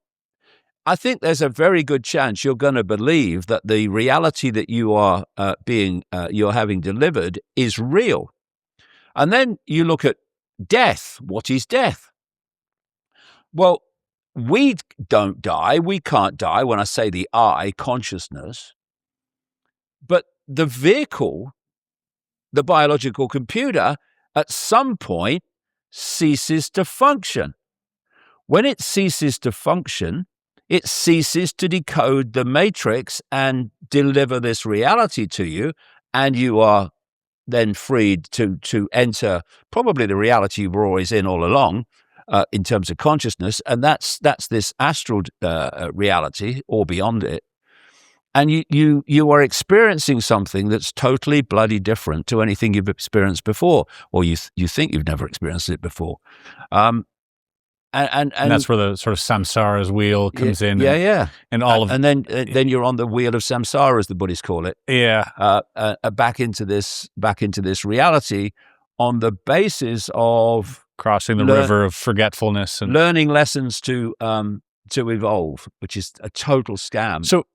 I think there's a very good chance you're going to believe that the reality that you are you're having delivered is real. And then you look at death. What is death? Well, we don't die. We can't die when I say the I, consciousness. But the vehicle, the biological computer, at some point ceases to function. When it ceases to function, it ceases to decode the matrix and deliver this reality to you, and you are then freed to enter probably the reality you were always in all along, in terms of consciousness, and that's this astral reality or beyond it. And you are experiencing something that's totally bloody different to anything you've experienced before, or you think you've never experienced it before. And that's where the sort of samsara's wheel comes in. And all of, and then you're on the wheel of samsara, as the Buddhists call it. Back into this reality on the basis of crossing the river of forgetfulness and learning lessons to evolve, which is a total scam. So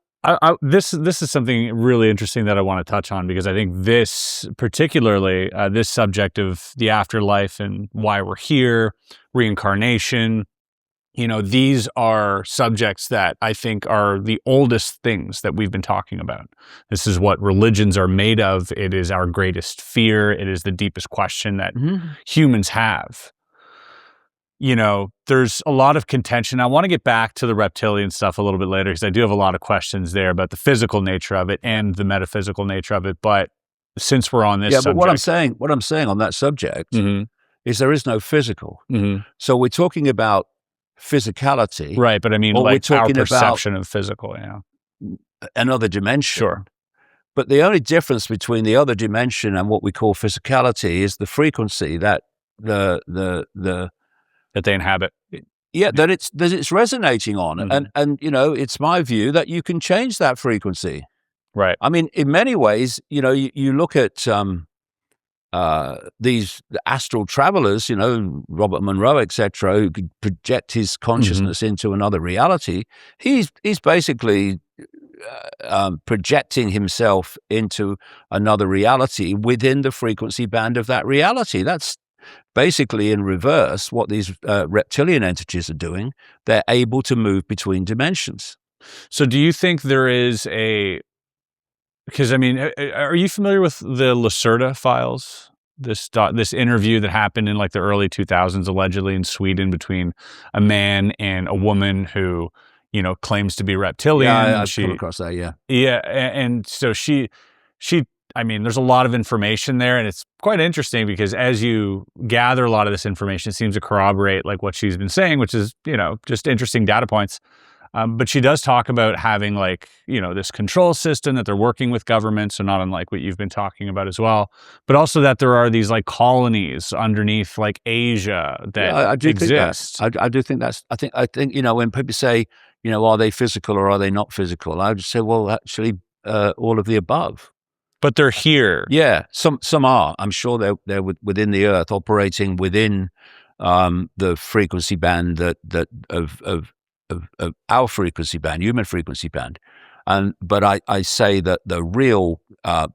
this is something really interesting that I want to touch on, because I think this particularly this subject of the afterlife and why we're here, reincarnation, these are subjects that I think are the oldest things that we've been talking about. This is what religions are made of. It is our greatest fear. It is the deepest question that humans have. There's a lot of contention. I want to get back to the reptilian stuff a little bit later, because I do have a lot of questions there about the physical nature of it and the metaphysical nature of it. But since we're on this subject, but what I'm saying on that subject is there is no physical. So we're talking about physicality, right? But I mean, like our perception of physical, another dimension. Sure. But the only difference between the other dimension and what we call physicality is the frequency that that they inhabit. That it's resonating on. And it's my view that you can change that frequency. Right. I mean, in many ways, you look at these astral travelers, Robert Monroe, etc., who could project his consciousness into another reality. He's basically projecting himself into another reality within the frequency band of that reality. That's basically in reverse what these reptilian entities are doing. They're able to move between dimensions. So do you think there is because I mean, are you familiar with the Lacerda files? This interview that happened in like the early 2000s, allegedly in Sweden, between a man and a woman who, claims to be reptilian. Yeah, I've come across that. Yeah. And so she, I mean, there's a lot of information there, and it's quite interesting because as you gather a lot of this information, it seems to corroborate like what she's been saying, which is, just interesting data points. But she does talk about having like, this control system that they're working with governments, so not unlike what you've been talking about as well, but also that there are these like colonies underneath like Asia that I do exist. think that. I do think that's, I think, when people say, are they physical or are they not physical? I would say, well, actually, all of the above. But they're here. Yeah, some are. I'm sure they're within the Earth, operating within the frequency band that of our frequency band, human frequency band. But I say that the real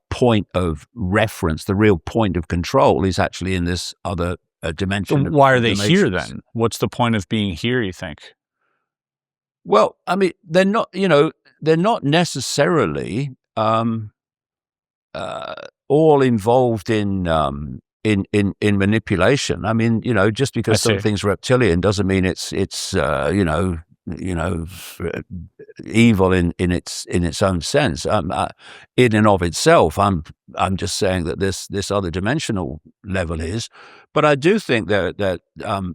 point of reference, the real point of control, is actually in this other dimension. So why are they here then? What's the point of being here, you think? Well, I mean, they're not necessarily all involved in manipulation. I mean, just because something's reptilian doesn't mean it's evil in its own sense. In and of itself, I'm just saying that this other dimensional level is. But I do think that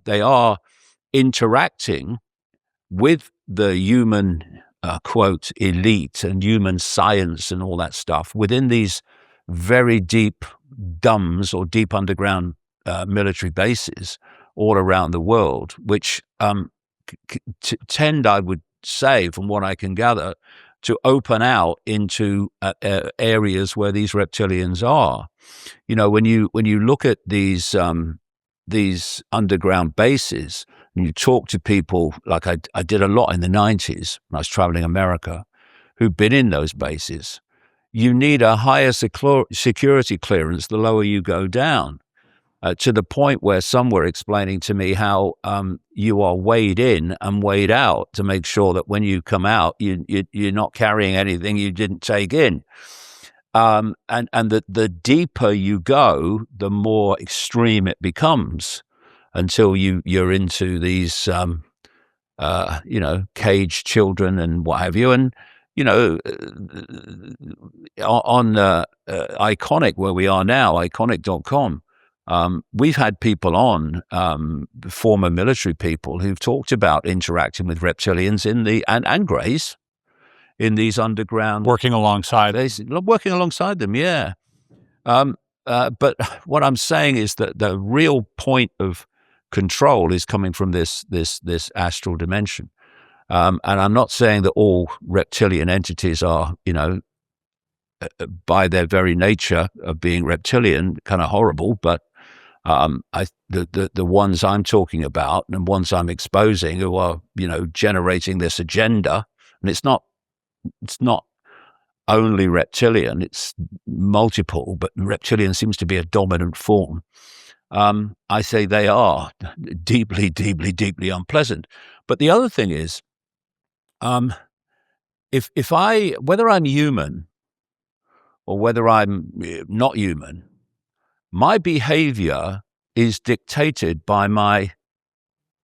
they are interacting with the human quote elite and human science and all that stuff within these very deep DUMBs or deep underground military bases all around the world, which tend, I would say, from what I can gather, to open out into areas where these reptilians are. When you look at these underground bases, and you talk to people, like I did a lot in the 90s when I was traveling America, who've been in those bases, you need a higher security clearance the lower you go down, to the point where some were explaining to me how you are weighed in and weighed out to make sure that when you come out, you're not carrying anything you didn't take in. And the deeper you go, the more extreme it becomes, until you're into these, caged children and what have you. And, on Iconic, where we are now, iconic.com, we've had people on, former military people, who've talked about interacting with reptilians and greys in these underground, working alongside them. Yeah. But what I'm saying is that the real point of control is coming from this astral dimension. And I'm not saying that all reptilian entities are, by their very nature of being reptilian, kind of horrible. But the ones I'm talking about and ones I'm exposing, who are, generating this agenda, and it's not only reptilian, it's multiple, but reptilian seems to be a dominant form. I say they are deeply, deeply, deeply unpleasant. But the other thing is, whether I'm human or whether I'm not human, my behavior is dictated by my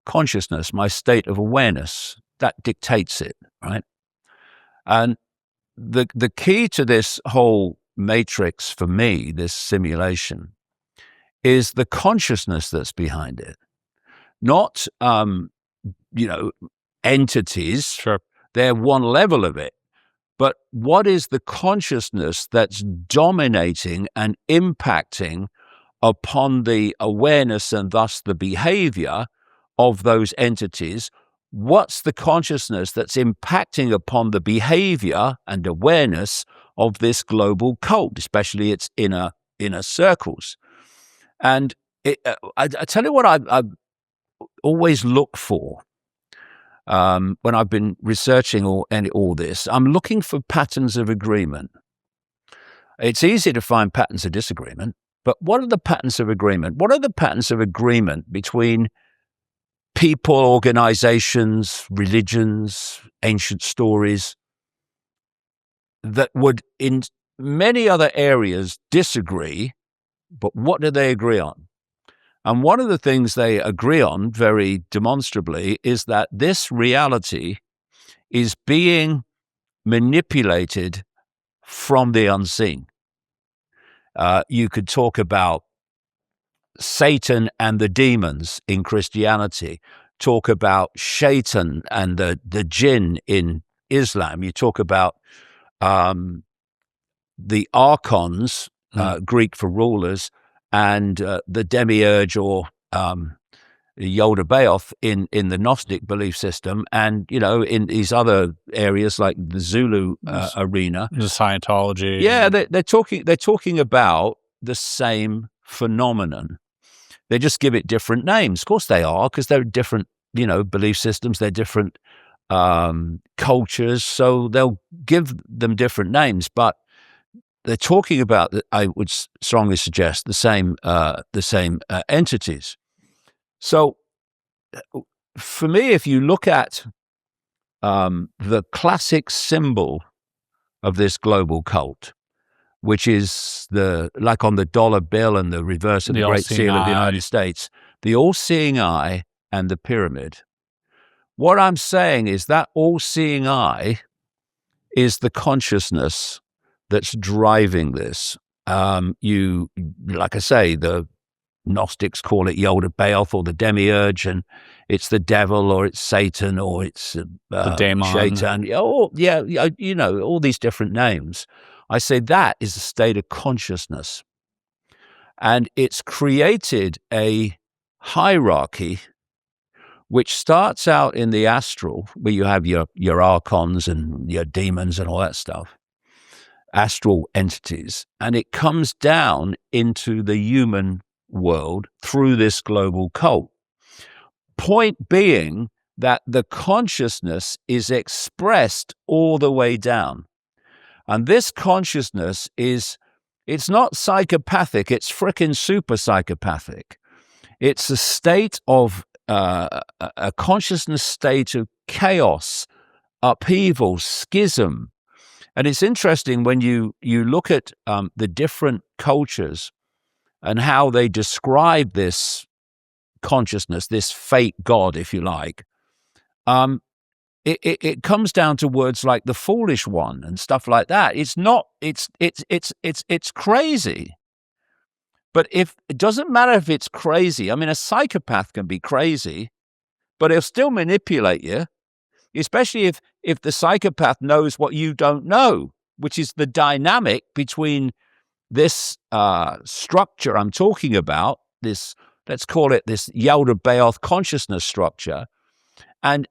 consciousness, my state of awareness. That dictates it, right? And the key to this whole matrix for me, this simulation, is the consciousness that's behind it, not entities. Sure. They're one level of it, but what is the consciousness that's dominating and impacting upon the awareness and thus the behavior of those entities? What's the consciousness that's impacting upon the behavior and awareness of this global cult, especially its inner circles? And I tell you what I always look for when I've been researching all this. I'm looking for patterns of agreement. It's easy to find patterns of disagreement, but what are the patterns of agreement? What are the patterns of agreement between people, organizations, religions, ancient stories that would in many other areas disagree, but what do they agree on? And one of the things they agree on very demonstrably is that this reality is being manipulated from the unseen. You could talk about Satan and the demons in Christianity, talk about shaitan and the jinn in Islam. You talk about the archons, Greek for rulers, and the demiurge or Yaldabaoth in the Gnostic belief system, and in these other areas like the Zulu arena, The Scientology. Yeah, they're talking about the same phenomenon. They just give it different names. Of course, they are, because they're different, belief systems. They're different cultures, so they'll give them different names, but they're talking about, I would strongly suggest, the same entities. So, for me, if you look at the classic symbol of this global cult, which is like on the dollar bill and the reverse of the Great Seal of the United States, the all-seeing eye and the pyramid. What I'm saying is that all-seeing eye is the consciousness that's driving this. Like I say, the Gnostics call it Yaldabaoth or the Demiurge, and it's the devil or it's Satan or it's the daemon. Shaitan. All these different names. I say that is a state of consciousness, and it's created a hierarchy which starts out in the astral, where you have your archons and your demons and all that stuff, astral entities, and it comes down into the human world through this global cult. Point being that the consciousness is expressed all the way down. And this consciousness it's not psychopathic, it's frickin' super-psychopathic. It's a state of a consciousness state of chaos, upheaval, schism. And it's interesting when you look at the different cultures and how they describe this consciousness, this fake God, if you like. It comes down to words like the foolish one and stuff like that. It's crazy. But it doesn't matter if it's crazy. I mean, a psychopath can be crazy, but he'll still manipulate you, especially if the psychopath knows what you don't know, which is the dynamic between this structure I'm talking about, this, let's call it this Yaldabaoth consciousness structure, and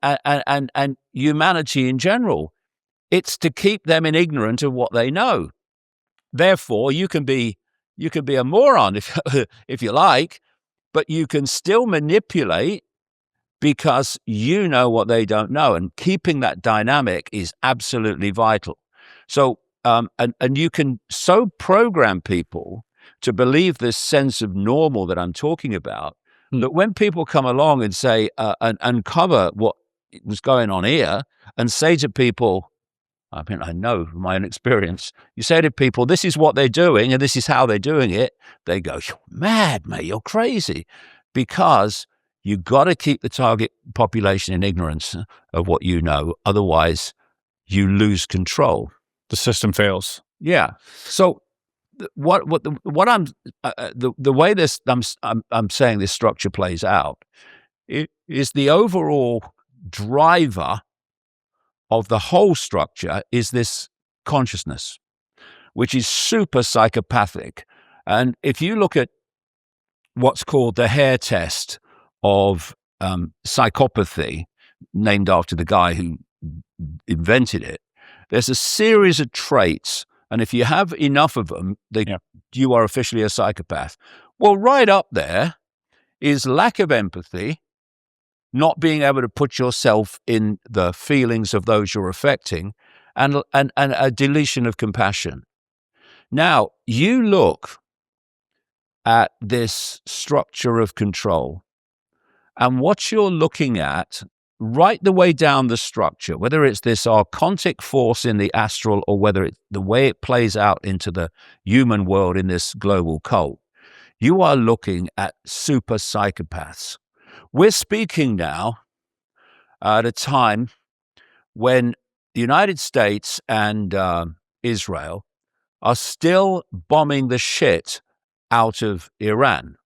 humanity in general. It's to keep them in ignorance of what they know. Therefore, you can be a moron if you like, but you can still manipulate because you know what they don't know, and keeping that dynamic is absolutely vital. So, and you can so program people to believe this sense of normal that I'm talking about, that when people come along and say, and uncover what was going on here, and say to people, I mean, I know from my own experience, you say to people, this is what they're doing and this is how they're doing it, they go, you're mad, mate, you're crazy. Because you got to keep the target population in ignorance of what you know. Otherwise, you lose control. The system fails. Yeah. So what I'm the way this I'm saying this structure plays out is the overall driver of the whole structure is this consciousness, which is super psychopathic. And if you look at what's called the hair test of psychopathy, named after the guy who invented it, there's a series of traits. And if you have enough of them, you are officially a psychopath. Well, right up there is lack of empathy, not being able to put yourself in the feelings of those you're affecting, and a deletion of compassion. Now, you look at this structure of control, and what you're looking at right the way down the structure, whether it's this archontic force in the astral or whether it's the way it plays out into the human world in this global cult, you are looking at super psychopaths. We're speaking now at a time when the United States and Israel are still bombing the shit out of Iran.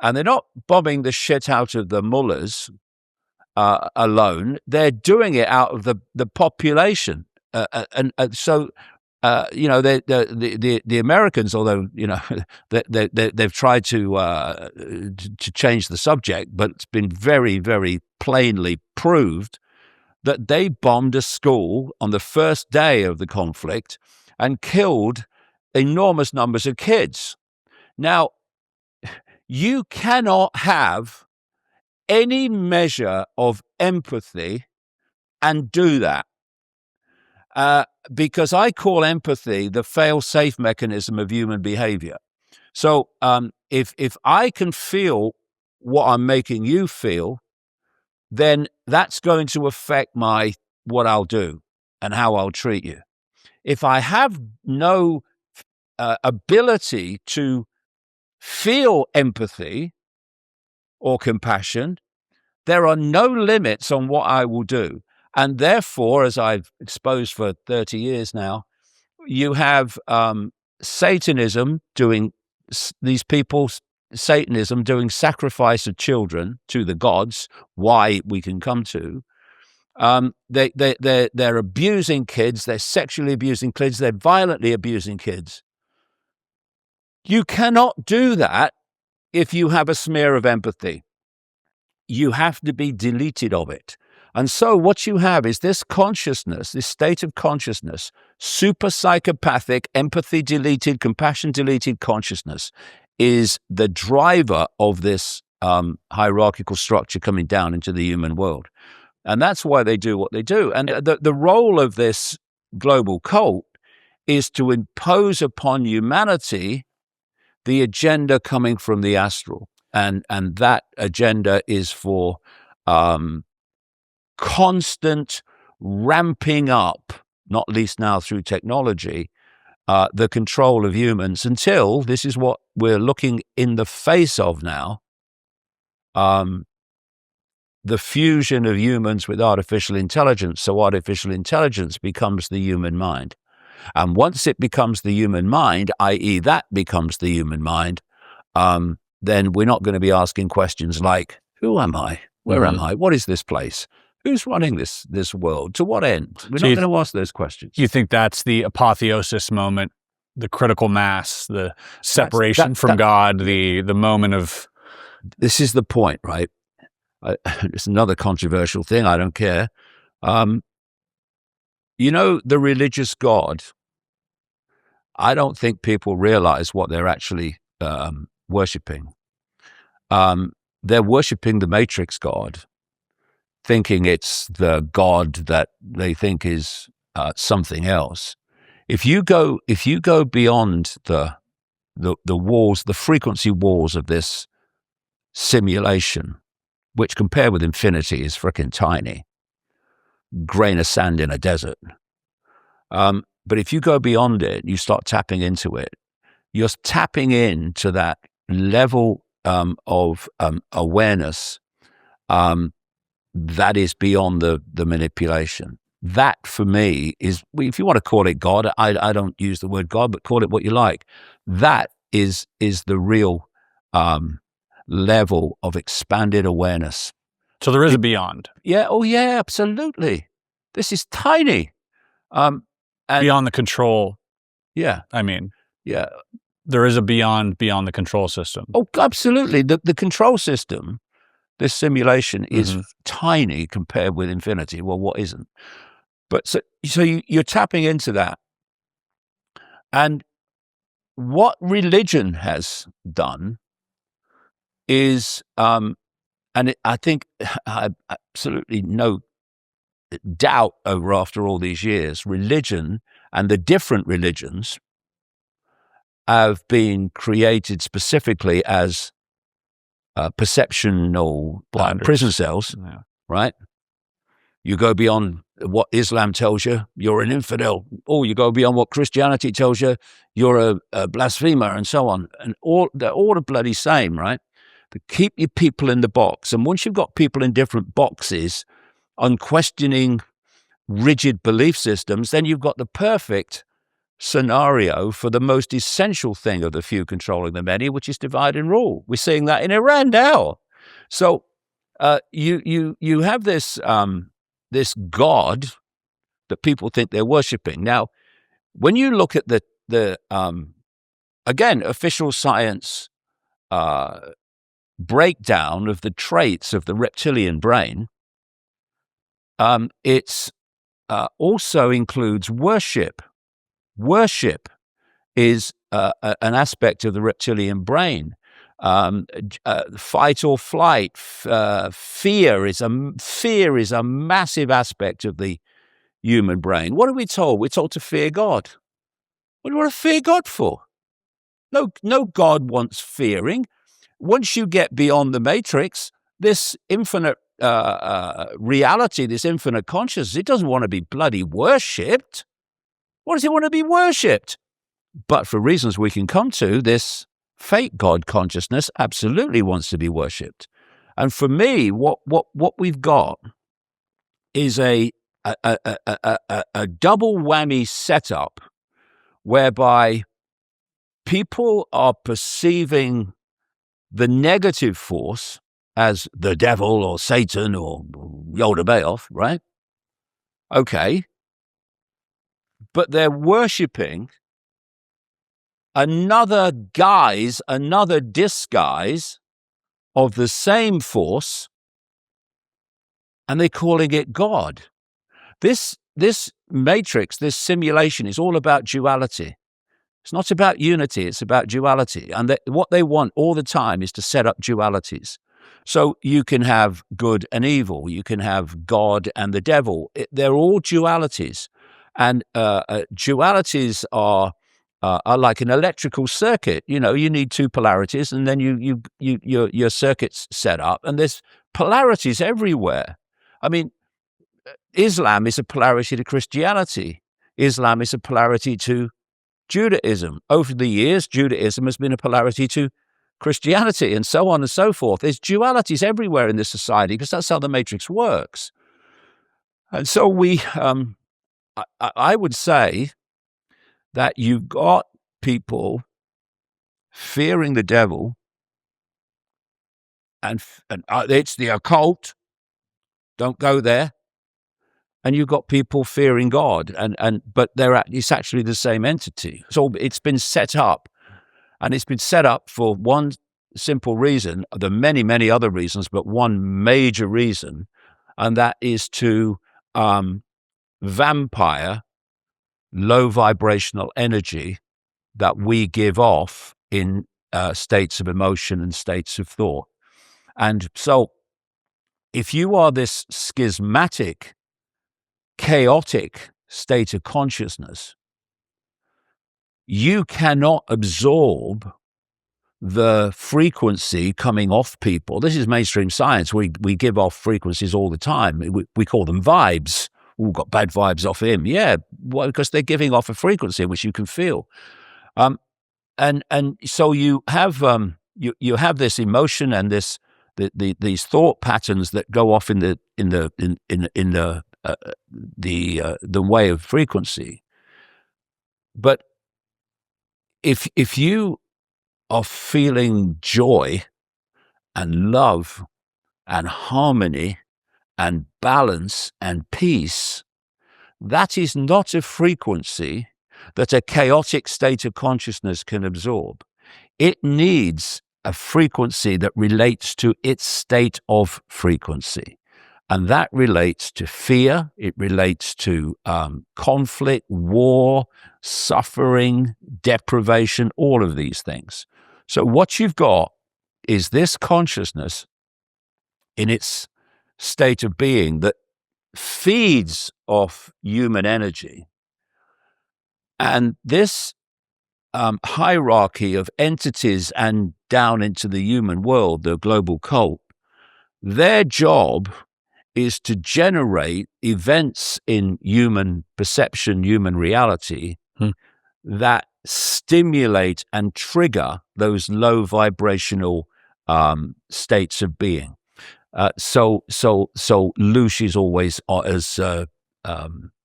And they're not bombing the shit out of the mullahs alone. They're doing it out of the population, and so. The Americans, although they've tried to change the subject, but it's been very, very plainly proved that they bombed a school on the first day of the conflict and killed enormous numbers of kids. Now, you cannot have any measure of empathy and do that. Because I call empathy the fail-safe mechanism of human behavior. So if I can feel what I'm making you feel, then that's going to affect what I'll do and how I'll treat you. If I have no ability to feel empathy or compassion, there are no limits on what I will do. And therefore, as I've exposed for 30 years now, you have Satanism doing Satanism doing sacrifice of children to the gods. Why we can come to. They're abusing kids. They're sexually abusing kids. They're violently abusing kids. You cannot do that if you have a smear of empathy. You have to be deleted of it. And so what you have is this consciousness, this state of consciousness, super-psychopathic, empathy-deleted, compassion-deleted consciousness is the driver of this hierarchical structure coming down into the human world. And that's why they do what they do. And the role of this global cult is to impose upon humanity the agenda coming from the astral. And that agenda is for constant ramping up, not least now through technology, the control of humans until, this is what we're looking in the face of now, the fusion of humans with artificial intelligence. So artificial intelligence becomes the human mind. And once it becomes the human mind, i.e. that becomes the human mind, then we're not going to be asking questions like, who am I? Where am I? What is this place? Who's running this world? To what end? We're not going to ask those questions. You think that's the apotheosis moment, the critical mass, the separation from God, the moment of... This is the point, right? It's another controversial thing. I don't care. The religious God, I don't think people realize what they're actually worshipping. They're worshipping the Matrix God, thinking it's the God that they think is something else. If you go beyond the walls, the frequency walls of this simulation, which compared with infinity is freaking tiny, grain of sand in a desert. But if you go beyond it, you start tapping into it. You're tapping into that level of awareness that is beyond the manipulation. That, for me, is, if you want to call it God, I don't use the word God, but call it what you like. That is the real level of expanded awareness. So there is a beyond. Yeah. Oh, yeah, absolutely. This is tiny. And beyond the control. Yeah. I mean. Yeah. There is a beyond the control system. Oh, absolutely. The control system, this simulation, is tiny compared with infinity. Well, what isn't? But so you're tapping into that. And what religion has done is, I think I have absolutely no doubt after all these years, religion and the different religions have been created specifically as perceptional prison cells, right? You go beyond what Islam tells you, you're an infidel. Or you go beyond what Christianity tells you, you're a blasphemer, and so on. And they're all the bloody same, right? To keep your people in the box. And once you've got people in different boxes, unquestioning, rigid belief systems, then you've got the perfect scenario for the most essential thing of the few controlling the many, which is divide and rule. We're seeing that in Iran now. So you have this this God that people think they're worshiping. Now, when you look at the again, official science breakdown of the traits of the reptilian brain, it's also includes worship. Worship is an aspect of the reptilian brain. Fight or flight, fear is a massive aspect of the human brain. What are we told? We're told to fear God. What do you want to fear God for? No God wants fearing. Once you get beyond the matrix, this infinite reality, this infinite consciousness, it doesn't want to be bloody worshipped. What does it want to be worshipped? But for reasons we can come to, this fake God consciousness absolutely wants to be worshipped. And for me, what we've got is a double whammy setup whereby people are perceiving the negative force as the devil or Satan or Yoda Bayoff, right? Okay. But they're worshipping another disguise of the same force, and they're calling it God. This matrix, this simulation is all about duality. It's not about unity, it's about duality. And what they want all the time is to set up dualities. So you can have good and evil, you can have God and the devil. They're all dualities. And dualities are like an electrical circuit. You know, you need two polarities, and then your circuit's set up, and there's polarities everywhere. I mean, Islam is a polarity to Christianity. Islam is a polarity to Judaism. Over the years, Judaism has been a polarity to Christianity, and so on and so forth. There's dualities everywhere in this society because that's how the matrix works. And so I would say that you've got people fearing the devil, and it's the occult. Don't go there. And you've got people fearing God, but it's actually the same entity. So it's been set up, and it's been set up for one simple reason. There are many, many other reasons, but one major reason, and that is to vampire low vibrational energy that we give off in states of emotion and states of thought. And so if you are this schismatic, chaotic state of consciousness, you cannot absorb the frequency coming off people. This is mainstream science. We give off frequencies all the time. We call them vibes. We've got bad vibes off him. Yeah, well, because they're giving off a frequency which you can feel. And so you have this emotion and these thought patterns that go off in the way of frequency. But if you are feeling joy and love and harmony and balance and peace, that is not a frequency that a chaotic state of consciousness can absorb. It needs a frequency that relates to its state of frequency. And that relates to fear, it relates to conflict, war, suffering, deprivation, all of these things. So what you've got is this consciousness in its state of being that feeds off human energy. And this hierarchy of entities and down into the human world, the global cult, their job is to generate events in human perception, human reality, that stimulate and trigger those low vibrational states of being. So Loosh is always, as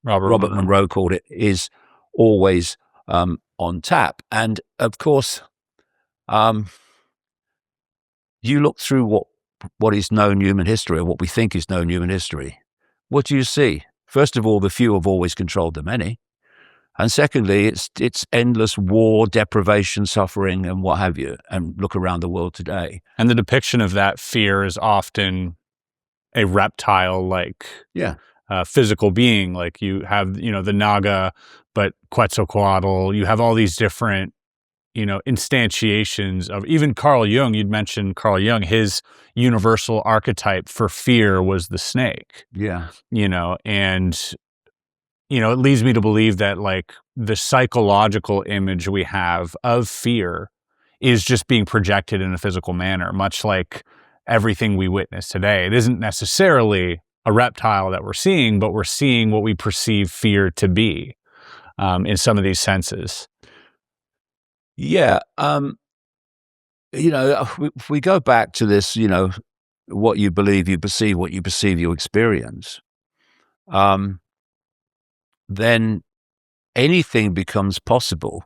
Robert Monroe called it, is always on tap. And of course, you look through what what is known human history, or what we think is known human history, what do you see? First of all, the few have always controlled the many. And secondly, it's endless war, deprivation, suffering, and what have you. And look around the world today. And the depiction of that fear is often a reptile-like physical being. Like you have, the Naga, but Quetzalcoatl. You have all these different, instantiations of even Carl Jung. You'd mentioned Carl Jung. His universal archetype for fear was the snake. Yeah. And it leads me to believe that like the psychological image we have of fear is just being projected in a physical manner, much like everything we witness today. It isn't necessarily a reptile that we're seeing, but we're seeing what we perceive fear to be in some of these senses. Yeah. If we go back to this, what you believe, you perceive, what you perceive, you experience. Then anything becomes possible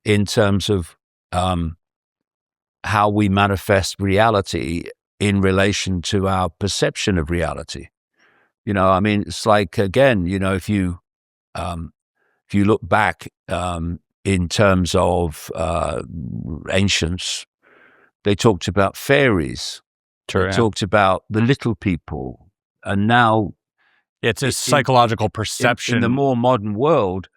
in terms of how we manifest reality in relation to our perception of reality. It's like, again, if you look back in terms of ancients, they talked about fairies, they talked about the little people, and now it's a psychological perception. In the more modern world,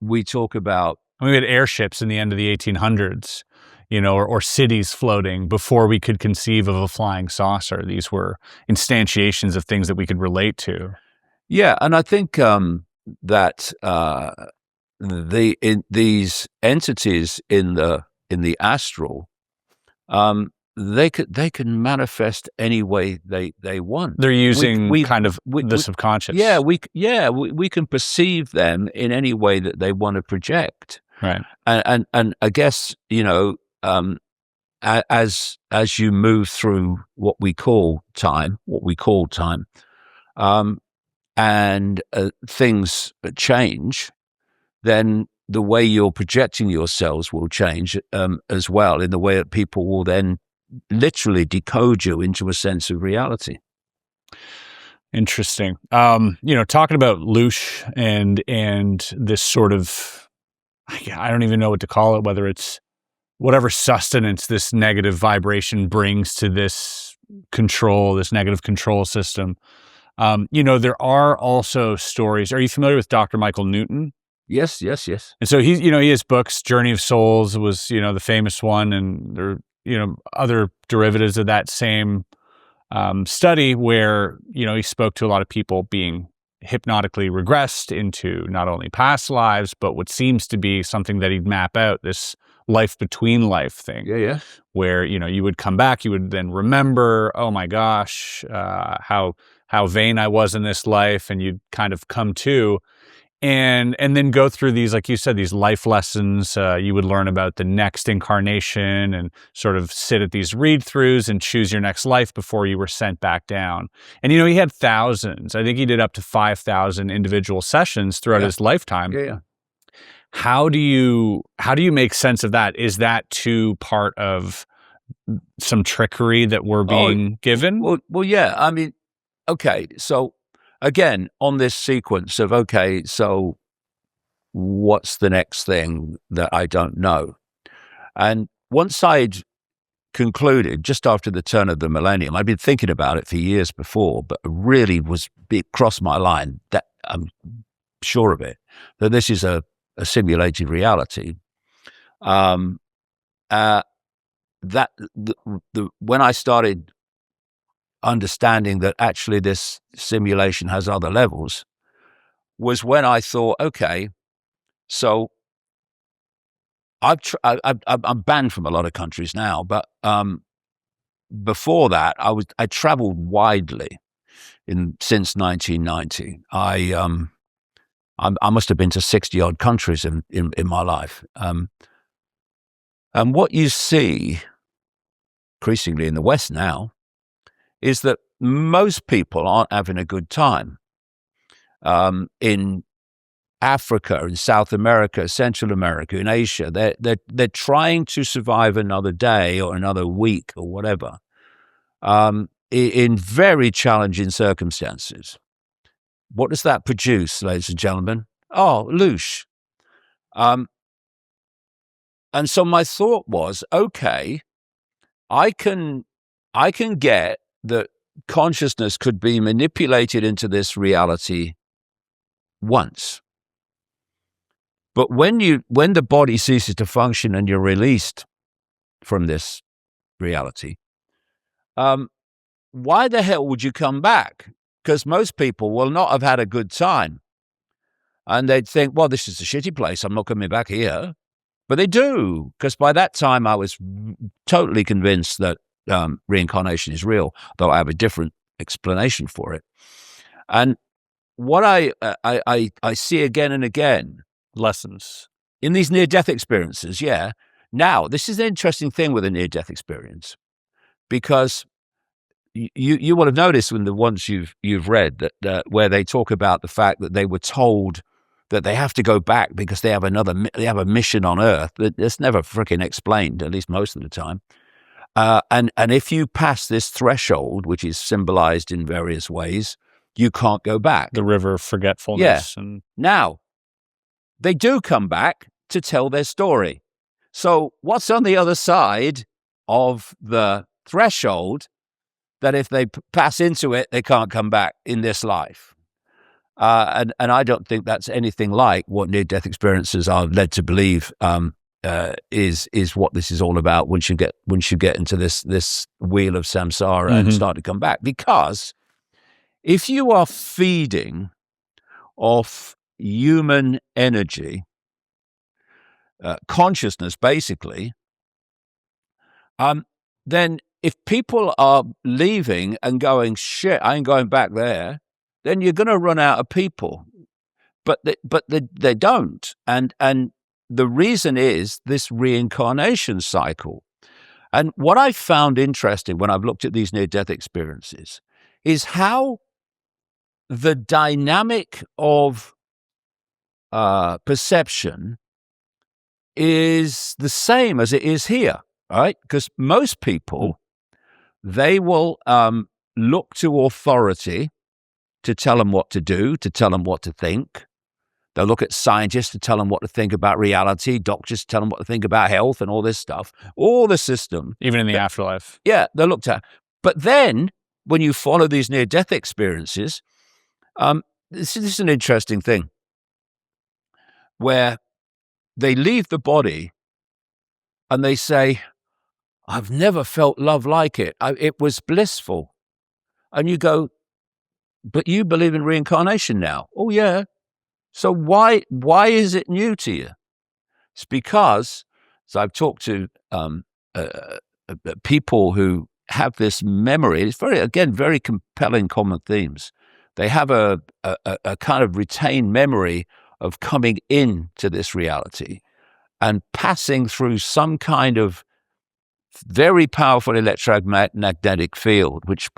we talk about... We had airships in the end of the 1800s, or cities floating before we could conceive of a flying saucer. These were instantiations of things that we could relate to. Yeah, and I think that these entities in the astral, they can manifest any way they want. They're using the subconscious. We can perceive them in any way that they want to project. Right. And I guess, as you move through what we call time, and things change, then the way you're projecting yourselves will change as well, in the way that people will then literally decode you into a sense of reality. Interesting. Talking about Loosh and this sort of, I don't even know what to call it, whether it's whatever sustenance this negative vibration brings to this control, this negative control system. There are also stories. Are you familiar with Dr. Michael Newton? Yes. And so he has books. Journey of Souls was, the famous one, and there other derivatives of that same study where, he spoke to a lot of people being hypnotically regressed into not only past lives, but what seems to be something that he'd map out, this life between life thing. Yeah. Where, you would come back, you would then remember, oh my gosh, how vain I was in this life, and you'd kind of come to. And then go through these, like you said, these life lessons. You would learn about the next incarnation and sort of sit at these read-throughs and choose your next life before you were sent back down. And, he had thousands. I think he did up to 5,000 individual sessions throughout his lifetime. Yeah. How do you make sense of that? Is that too part of some trickery that we're being given? Well, yeah. Okay, so... Again, on this sequence of, so what's the next thing that I don't know? And once I'd concluded, just after the turn of the millennium, I'd been thinking about it for years before, but really it crossed my line, that I'm sure of it, that this is a simulated reality. When I started understanding that actually this simulation has other levels, was when I thought, okay, so I'm banned from a lot of countries now, but before that, I traveled widely since 1990. I must have been to 60 odd countries in my life, and what you see increasingly in the West now is that most people aren't having a good time. In Africa, in South America, Central America, in Asia, they're trying to survive another day or another week or whatever. in very challenging circumstances. What does that produce, ladies and gentlemen? Oh, Loosh. And so my thought was, okay, I can get that consciousness could be manipulated into this reality once. But when the body ceases to function and you're released from this reality, why the hell would you come back? Because most people will not have had a good time. And they'd think, well, this is a shitty place. I'm not coming back here. But they do, because by that time I was totally convinced that reincarnation is real, though I have a different explanation for it. And what I see again and again, lessons in these near-death experiences, yeah. Now, this is an interesting thing with a near-death experience, because you will have noticed when the ones you've read that where they talk about the fact that they were told that they have to go back because they have a mission on Earth. That's never freaking explained, at least most of the time. And if you pass this threshold, which is symbolized in various ways, you can't go back. The river of forgetfulness. Yeah. Now, they do come back to tell their story. So what's on the other side of the threshold that if they pass into it, they can't come back in this life? And I don't think that's anything like what near-death experiences are led to believe is what this is all about once you get into this wheel of samsara and start to come back. Because if you are feeding off human energy, consciousness, basically, then if people are leaving and going, shit, I ain't going back there, then you're going to run out of people. But they don't. And the reason is this reincarnation cycle. And what I found interesting when I've looked at these near-death experiences is how the dynamic of perception is the same as it is here, right? Because most people, they will look to authority to tell them what to do, to tell them what to think. They'll look at scientists to tell them what to think about reality, doctors to tell them what to think about health and all this stuff, all the system. Even in the afterlife. Yeah, they're looked at. But then when you follow these near-death experiences, this is an interesting thing where they leave the body and they say, I've never felt love like it. It was blissful. And you go, but you believe in reincarnation now. Oh, yeah. So why is it new to you? It's because, so I've talked to people who have this memory. It's very compelling common themes. They have a kind of retained memory of coming into this reality and passing through some kind of very powerful electromagnetic field, which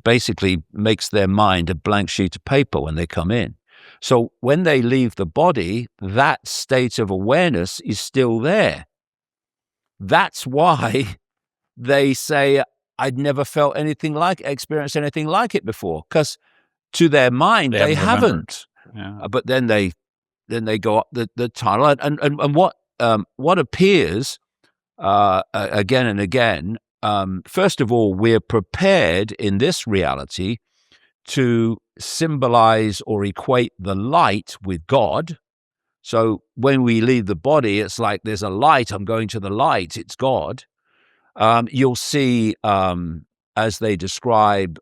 basically makes their mind a blank sheet of paper when they come in. So when they leave the body, that state of awareness is still there. That's why they say, I'd never felt experienced anything like it before, because to their mind, they haven't. Yeah. But then they go up the tunnel, and what appears again and again, first of all, we're prepared in this reality to symbolize or equate the light with God. So when we leave the body, it's like there's a light, I'm going to the light, it's God. You'll see, as they describe,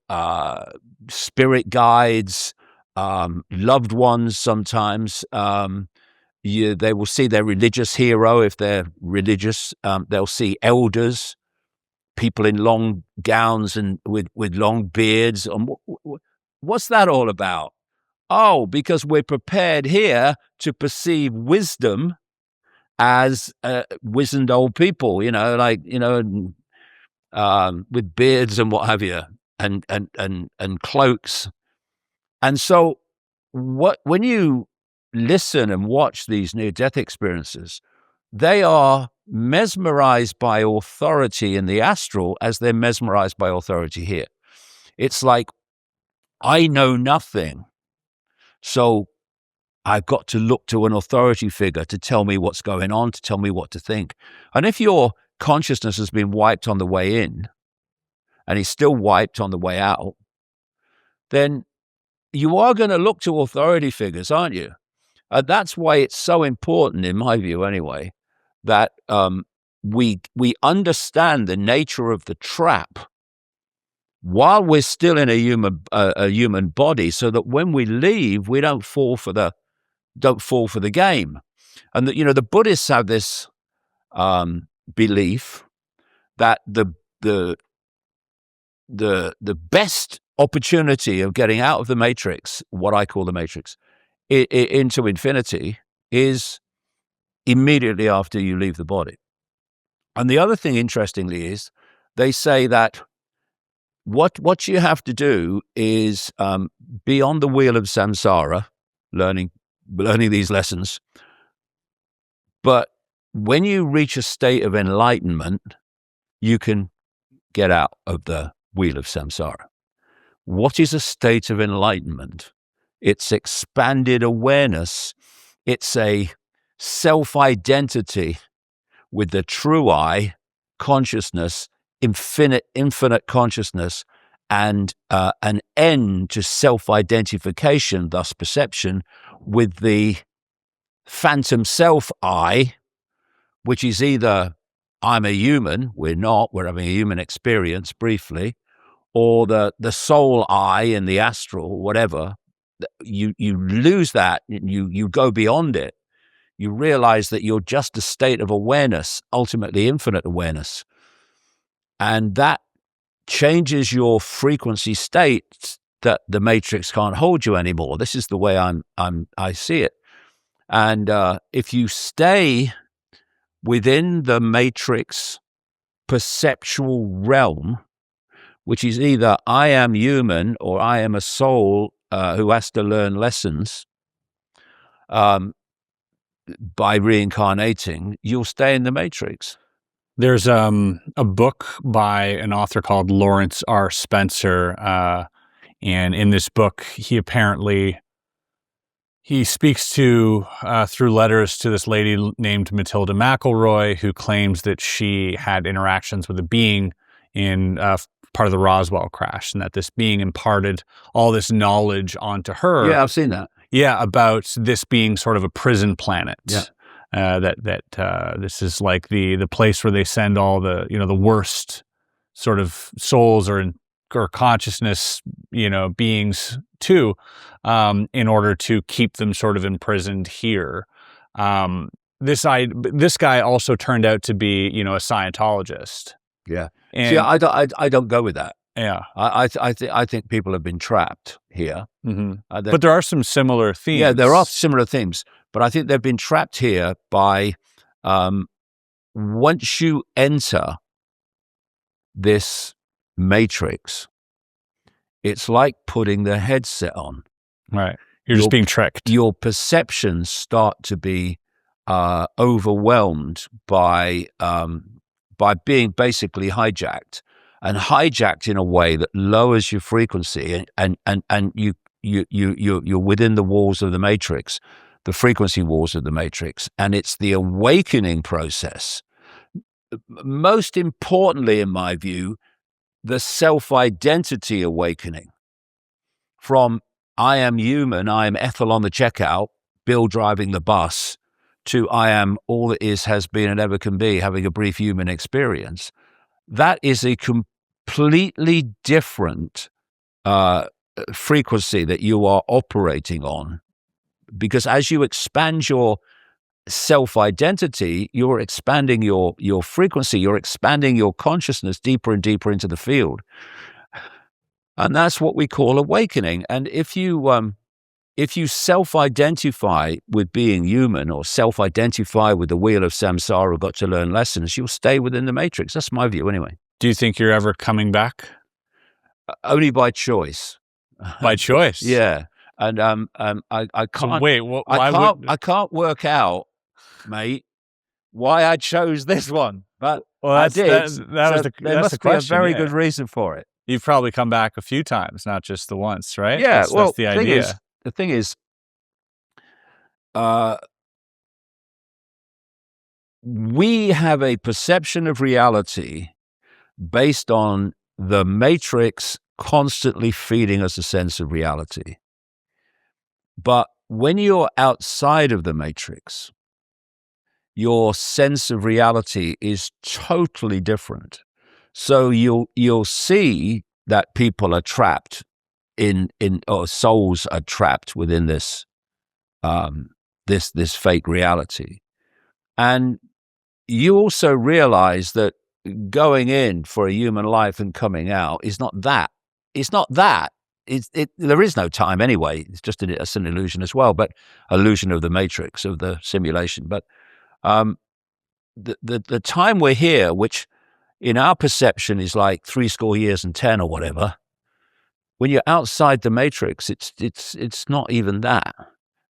spirit guides, loved ones sometimes. They will see their religious hero if they're religious. They'll see elders, people in long gowns and with long beards. What's that all about? Oh, because we're prepared here to perceive wisdom as wizened old people, with beards and what have you, and cloaks. And so when you listen and watch these near-death experiences, they are mesmerized by authority in the astral as they're mesmerized by authority here. It's like, I know nothing, so I've got to look to an authority figure to tell me what's going on, to tell me what to think. And if your consciousness has been wiped on the way in, and is still wiped on the way out, then you are going to look to authority figures, aren't you? And that's why it's so important, in my view anyway, that we understand the nature of the trap while we're still in a human body, so that when we leave, we don't fall for the game. And that, the Buddhists have this belief that the best opportunity of getting out of the matrix, what I call the matrix, into infinity, is immediately after you leave the body. And the other thing, interestingly, is they say that what you have to do is be on the wheel of samsara, learning these lessons. But when you reach a state of enlightenment, you can get out of the wheel of samsara. What is a state of enlightenment? It's expanded awareness. It's a self-identity with the true I, consciousness, infinite consciousness, and an end to self-identification, thus perception, with the phantom self I, which is either I'm a human, we're not, we're having a human experience briefly, or the soul I in the astral, whatever. You lose that, you go beyond it. You realize that you're just a state of awareness, ultimately infinite awareness. And that changes your frequency state, that the matrix can't hold you anymore. This is the way I see it. And if you stay within the matrix perceptual realm, which is either I am human or I am a soul who has to learn lessons by reincarnating, you'll stay in the matrix. There's a book by an author called Lawrence R. Spencer, and in this book, he speaks to, through letters to this lady named Matilda McElroy, who claims that she had interactions with a being in part of the Roswell crash, and that this being imparted all this knowledge onto her. Yeah, I've seen that. Yeah, about this being sort of a prison planet. Yeah. That this is like the place where they send all the the worst sort of souls or consciousness beings to, in order to keep them sort of imprisoned here. This guy also turned out to be a Scientologist. Yeah. And, see, I don't go with that. Yeah. I think people have been trapped here. Mm-hmm. But there are some similar themes. Yeah, there are similar themes. But I think they've been trapped here by once you enter this matrix, it's like putting the headset on. Right. You're just being tricked. Your perceptions start to be overwhelmed by being basically hijacked. And hijacked in a way that lowers your frequency, and you're within the walls of the matrix, the frequency walls of the matrix, and it's the awakening process. Most importantly, in my view, the self-identity awakening from I am human, I am Ethel on the checkout, Bill driving the bus, to I am all that is, has been, and ever can be, having a brief human experience. That is a completely different frequency that you are operating on, because as you expand your self-identity, you're expanding your frequency, you're expanding your consciousness deeper and deeper into the field. And that's what we call awakening. And if you self-identify with being human, or self-identify with the wheel of samsara, got to learn lessons, you'll stay within the matrix. That's my view anyway. Do you think you're ever coming back? Only by choice. By choice? Yeah. And I can't. So wait, I can't work out, mate, why I chose this one, but Well, I did. There must be a very yeah. good reason for it. You've probably come back a few times, not just the once, right? Yeah, That's the idea. The thing is, we have a perception of reality based on the matrix constantly feeding us a sense of reality. But when you're outside of the matrix, your sense of reality is totally different. So you'll see that people are trapped or souls are trapped within this this fake reality. And you also realize that going in for a human life and coming out is not that. It's not that. There is no time anyway. It's just it's an illusion as well, but illusion of the matrix, of the simulation. But the time we're here, which in our perception is like 70 years and 10 or whatever, when you're outside the matrix, it's not even that.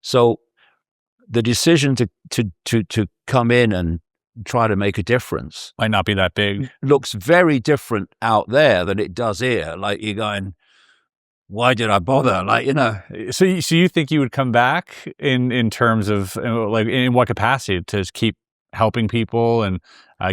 So the decision to come in and try to make a difference might not be that big. Looks very different out there than it does here. Like you're going, why did I bother? Like, So you think you would come back in terms of like in what capacity to keep helping people and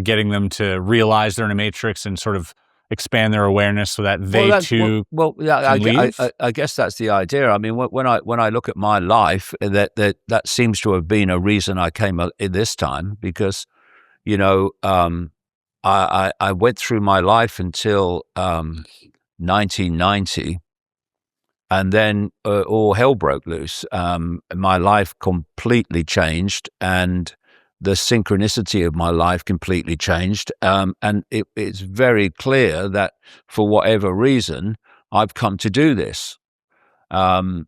getting them to realize they're in a matrix and sort of expand their awareness so that they too can leave? I guess that's the idea. I mean, when I look at my life, that seems to have been a reason I came in this time, because I went through my life until 1990, and then all hell broke loose. My life completely changed, and the synchronicity of my life completely changed. And it's very clear that for whatever reason, I've come to do this. And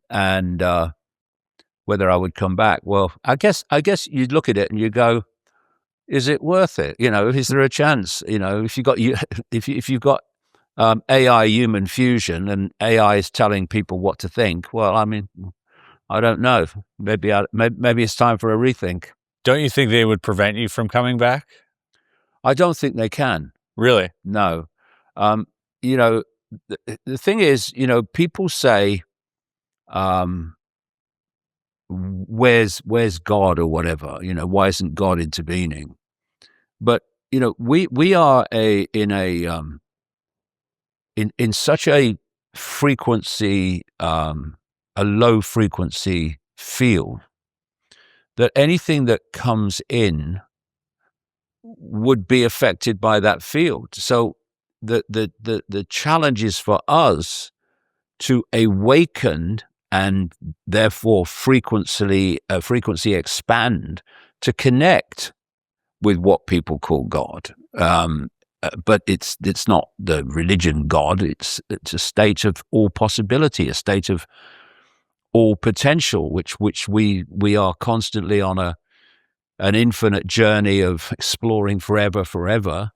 whether I would come back, well, I guess you'd look at it and you go, is it worth it? Is there a chance? If you've got AI human fusion and AI is telling people what to think, well, I mean, I don't know. Maybe it's time for a rethink. Don't you think they would prevent you from coming back? I don't think they can. Really? No. The thing is, people say, where's God or whatever? Why isn't God intervening? But we are in such a frequency, a low frequency field, that anything that comes in would be affected by that field. So the challenge is for us to awaken and therefore frequency expand to connect with what people call God. But it's not the religion God. It's a state of all possibility, a state of all potential, which we are constantly on an infinite journey of exploring forever,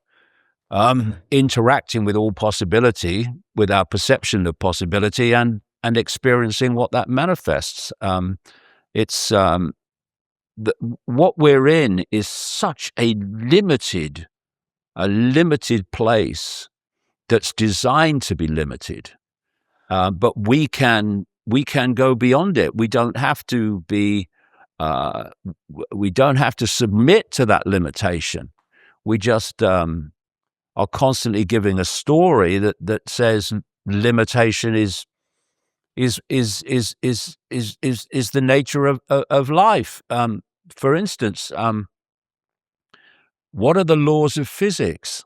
interacting with all possibility, with our perception of possibility, and experiencing what that manifests. What we're in is such a limited place that's designed to be limited, but we can go beyond it. We don't have to be. We don't have to submit to that limitation. We just are constantly giving a story that says limitation is the nature of life. For instance, what are the laws of physics?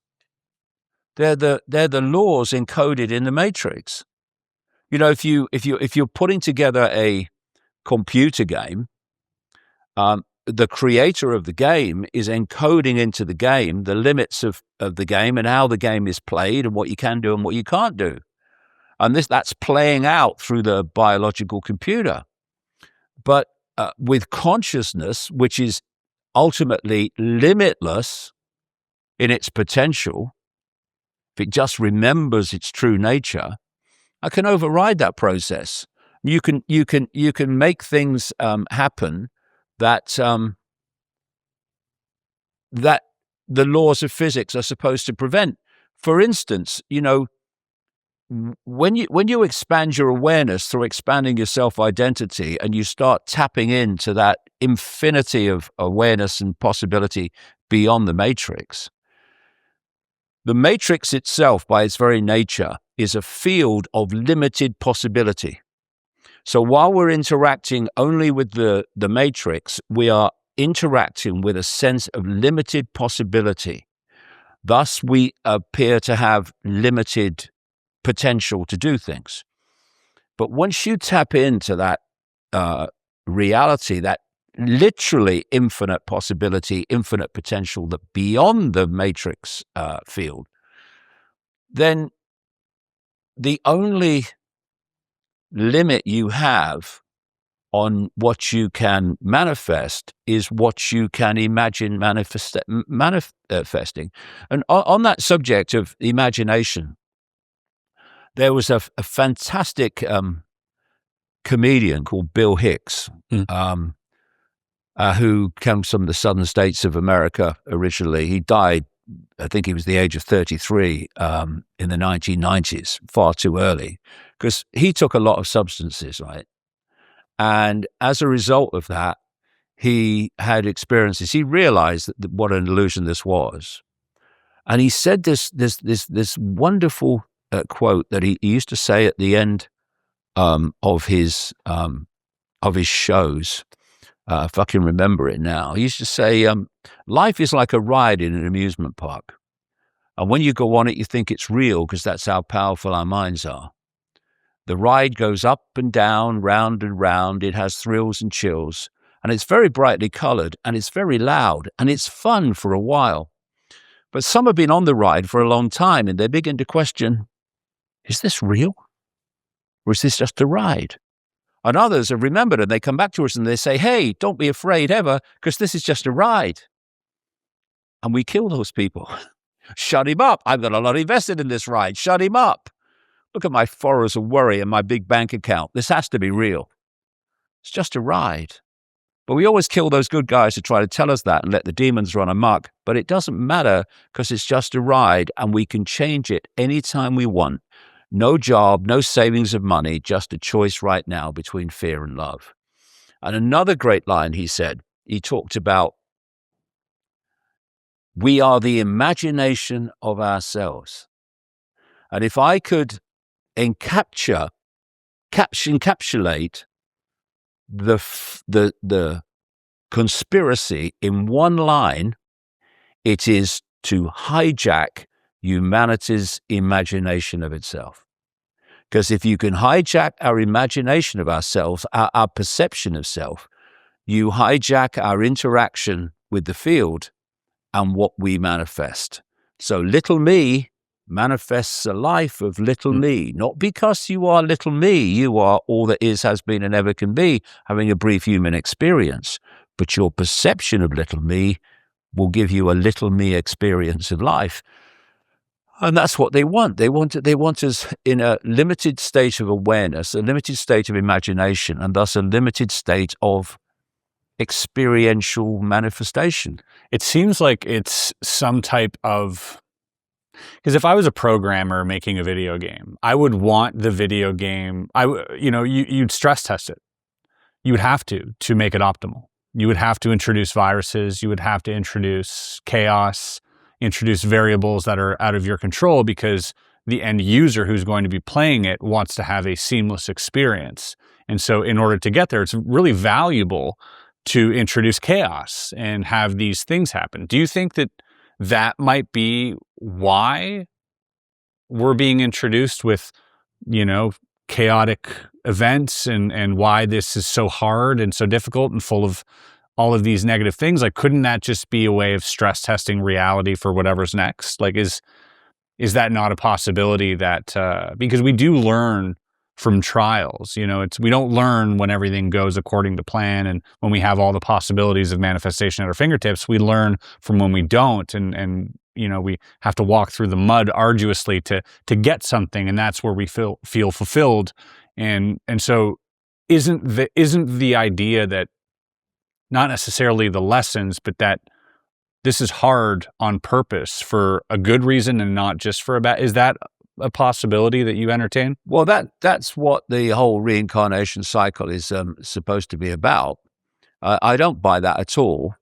They're the laws encoded in the matrix. If you're putting together a computer game, the creator of the game is encoding into the game the limits of the game and how the game is played and what you can do and what you can't do. And that's playing out through the biological computer. But with consciousness, which is ultimately limitless in its potential, if it just remembers its true nature, I can override that process. You can make things happen that that the laws of physics are supposed to prevent. For instance, when you expand your awareness through expanding your self-identity and you start tapping into that infinity of awareness and possibility beyond the matrix itself, by its very nature, is a field of limited possibility. So while we're interacting only with the matrix, we are interacting with a sense of limited possibility. Thus, we appear to have limited potential to do things. But once you tap into that reality, that literally infinite possibility, infinite potential, that beyond the matrix field, then the only limit you have on what you can manifest is what you can imagine manifesting. And on that subject of imagination, there was a fantastic comedian called Bill Hicks, who comes from the southern states of America originally. He died, I think he was the age of 33 in the 1990s, far too early, because he took a lot of substances, right? And as a result of that, he had experiences. He realized that what an illusion this was. And he said this wonderful quote that he used to say at the end of his shows. If I can remember it now, he used to say, life is like a ride in an amusement park. And when you go on it, you think it's real because that's how powerful our minds are. The ride goes up and down, round and round. It has thrills and chills. And it's very brightly colored and it's very loud and it's fun for a while. But some have been on the ride for a long time and they begin to question, is this real? Or is this just a ride? And others have remembered and they come back to us and they say, hey, don't be afraid ever because this is just a ride. And we kill those people. Shut him up. I've got a lot invested in this ride. Shut him up. Look at my furrows of worry and my big bank account. This has to be real. It's just a ride. But we always kill those good guys who try to tell us that and let the demons run amok. But it doesn't matter because it's just a ride and we can change it anytime we want. No job, no savings of money, just a choice right now between fear and love. And another great line he said, he talked about, we are the imagination of ourselves. And if I could encapsulate the conspiracy in one line, it is to hijack humanity's imagination of itself. Because if you can hijack our imagination of ourselves, our perception of self, you hijack our interaction with the field and what we manifest. So little me manifests a life of little me, not because you are little me, you are all that is, has been, and ever can be, having a brief human experience. But your perception of little me will give you a little me experience of life. And that's what they want. They want us in a limited state of awareness, a limited state of imagination, and thus a limited state of experiential manifestation. It seems like it's some type of, because if I was a programmer making a video game, I would want the video game, you'd stress test it. You would have to make it optimal. You would have to introduce viruses. You would have to introduce chaos, introduce variables that are out of your control, because the end user who's going to be playing it wants to have a seamless experience. And so in order to get there, it's really valuable to introduce chaos and have these things happen. Do you think that that might be why we're being introduced with, chaotic events and why this is so hard and so difficult and full of all of these negative things? Like, couldn't that just be a way of stress testing reality for whatever's next? Like, is that not a possibility that, because we do learn from trials, we don't learn when everything goes according to plan and when we have all the possibilities of manifestation at our fingertips. We learn from when we don't, and we have to walk through the mud arduously to get something, and that's where we feel fulfilled. And so isn't the idea that not necessarily the lessons, but that this is hard on purpose for a good reason and not just for a bad. Is that a possibility that you entertain? Well, that's what the whole reincarnation cycle is supposed to be about. I don't buy that at all.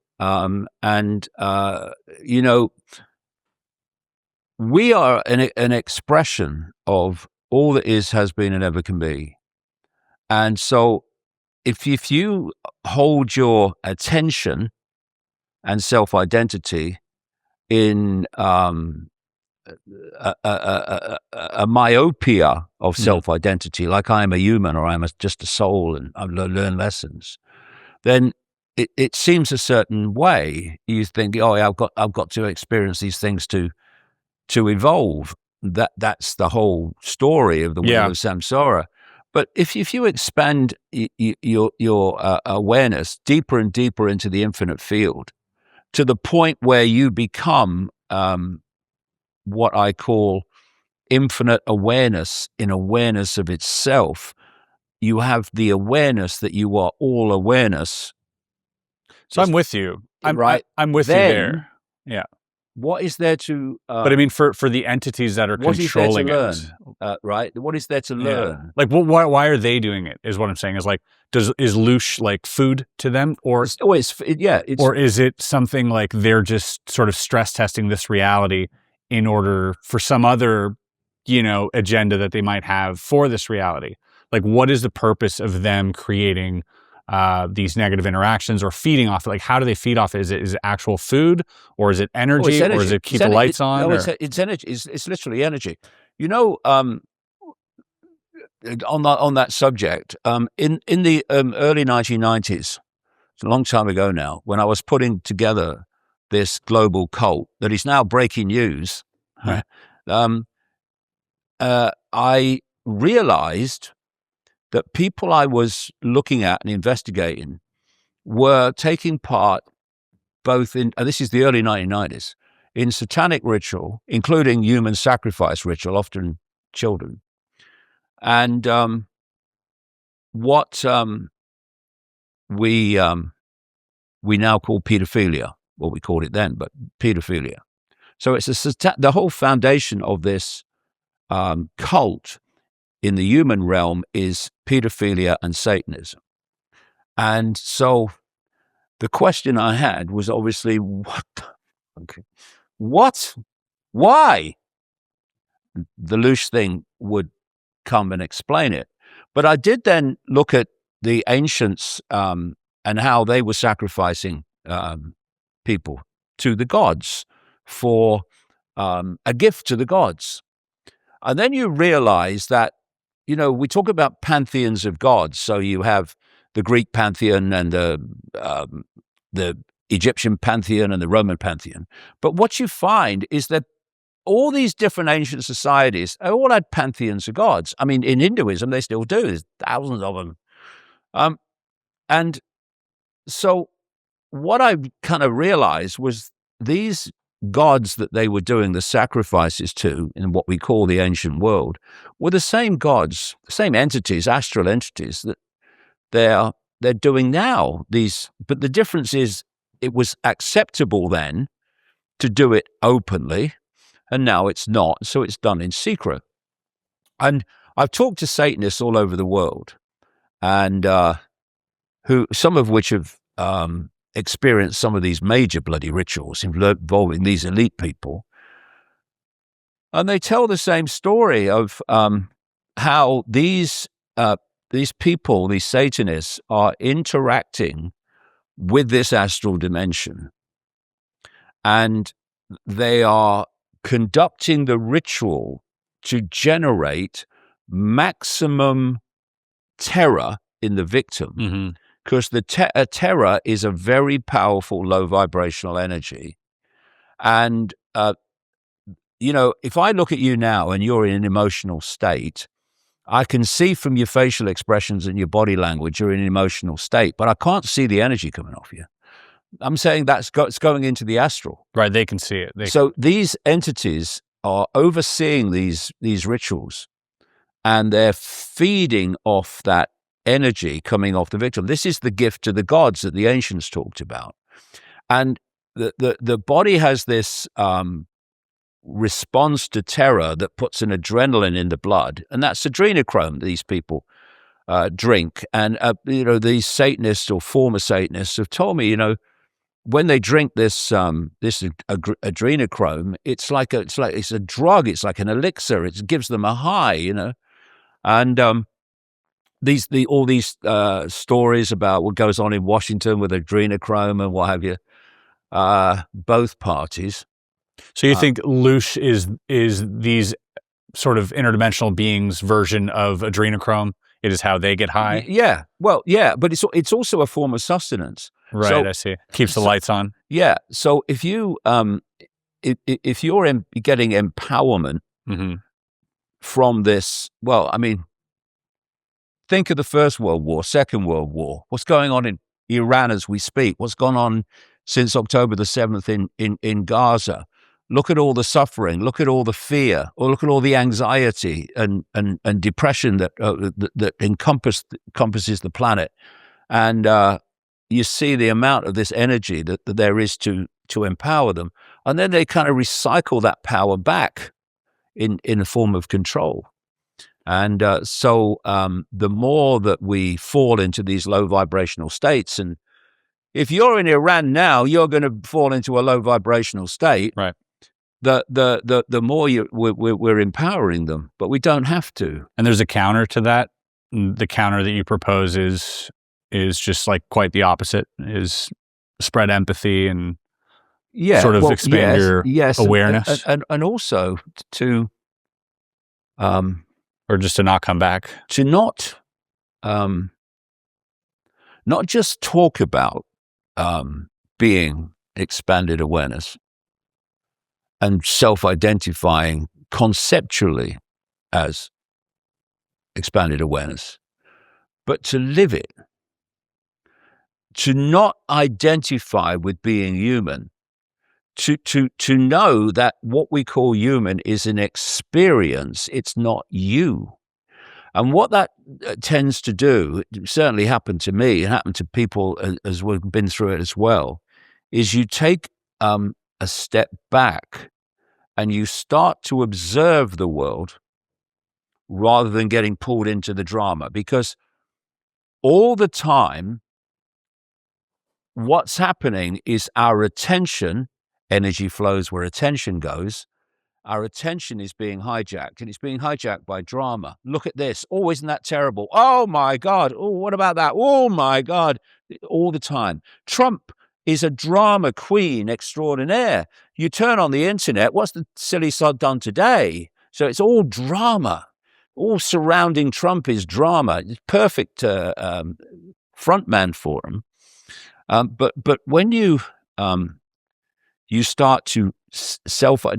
We are an expression of all that is, has been, and ever can be. And so if you hold your attention and self-identity in a myopia of self-identity, like I am a human or I'm just a soul and I learn lessons, then it seems a certain way. You think, oh, yeah, I've got to experience these things to evolve. That's the whole story of the wheel of samsara. But if you expand your awareness deeper and deeper into the infinite field, to the point where you become what I call infinite awareness in awareness of itself, you have the awareness that you are all awareness. So I'm with you. I'm with you there. Yeah. What is there to? But I mean, for the entities that are controlling it, right? What is there to learn? Like, why are they doing it? Is what I'm saying. Is like, is Loosh like food to them, or or is it something like they're just sort of stress testing this reality in order for some other, agenda that they might have for this reality? Like, what is the purpose of them creating these negative interactions or feeding off it? Like, how do they feed off it? Is it actual food, or is it energy, or is it keep the lights on? No, it's energy. It's literally energy. On that subject, in the early 1990s, it's a long time ago now, when I was putting together this global cult that is now breaking news, right. I realized that people I was looking at and investigating were taking part both in, and this is the early 1990s, in satanic ritual, including human sacrifice ritual, often children, and what we now call pedophilia. Well, we called it then, but pedophilia. So it's the whole foundation of this cult in the human realm is pedophilia and Satanism. And so the question I had was obviously, what? Why? The Loosh thing would come and explain it. But I did then look at the ancients and how they were sacrificing people to the gods for a gift to the gods. And then you realize that, we talk about pantheons of gods. So you have the Greek pantheon and the Egyptian pantheon and the Roman pantheon. But what you find is that all these different ancient societies all had pantheons of gods. I mean, in Hinduism, they still do. There's thousands of them. And so what I kind of realized was these gods that they were doing the sacrifices to in what we call the ancient world were the same gods, the same entities, astral entities that they're doing now. But the difference is it was acceptable then to do it openly, and now it's not, so it's done in secret. And I've talked to Satanists all over the world, and some of which have experienced some of these major bloody rituals involving these elite people. And they tell the same story of how these people, these Satanists, are interacting with this astral dimension. And they are conducting the ritual to generate maximum terror in the victim, because the terror is a very powerful low vibrational energy. And, if I look at you now and you're in an emotional state, I can see from your facial expressions and your body language you're in an emotional state, but I can't see the energy coming off you. I'm saying it's going into the astral. Right, they can see it. So these entities are overseeing these rituals, and they're feeding off that energy coming off the victim. This is the gift to the gods that the ancients talked about. And the body has this response to terror that puts an adrenaline in the blood, and that's adrenochrome these people drink. And these Satanists or former Satanists have told me, when they drink this adrenochrome, it's a drug. It's like an elixir. It gives them a high, and all these stories about what goes on in Washington with adrenochrome and what have you. Both parties. So you think Loosh is these sort of interdimensional beings' version of adrenochrome? It is how they get high? Yeah. Well, yeah, but it's also a form of sustenance. Right, so, I see. Keeps the lights on. Yeah. So if you if you're getting empowerment from this, well, I mean, think of the First World War, Second World War. What's going on in Iran as we speak? What's gone on since October the 7th in Gaza? Look at all the suffering. Look at all the fear. Or look at all the anxiety and depression that encompasses the planet. And you see the amount of this energy that there is to empower them. And then they kind of recycle that power back in a form of control. And so the more that we fall into these low vibrational states, and if you're in Iran now, you're going to fall into a low vibrational state. Right. The more we're empowering them, but we don't have to. And there's a counter to that. The counter that you propose is just like quite the opposite. Is spread empathy and sort of expand your awareness, and also to or just to not come back, to not just talk about being expanded awareness and self-identifying conceptually as expanded awareness, but to live it, to not identify with being human, to know that what we call human is an experience, it's not you. And what that tends to do, it certainly happened to me, it happened to people as we've been through it as well, is you take a step back and you start to observe the world rather than getting pulled into the drama. Because all the time, what's happening is our attention, energy flows where attention goes, our attention is being hijacked, and it's being hijacked by drama. Look at this. Oh, isn't that terrible? Oh, my God. Oh, what about that? Oh, my God. All the time. Trump is a drama queen extraordinaire. You turn on the internet, what's the silly sod done today? So it's all drama. All surrounding Trump is drama. It's perfect frontman for him. But when you start to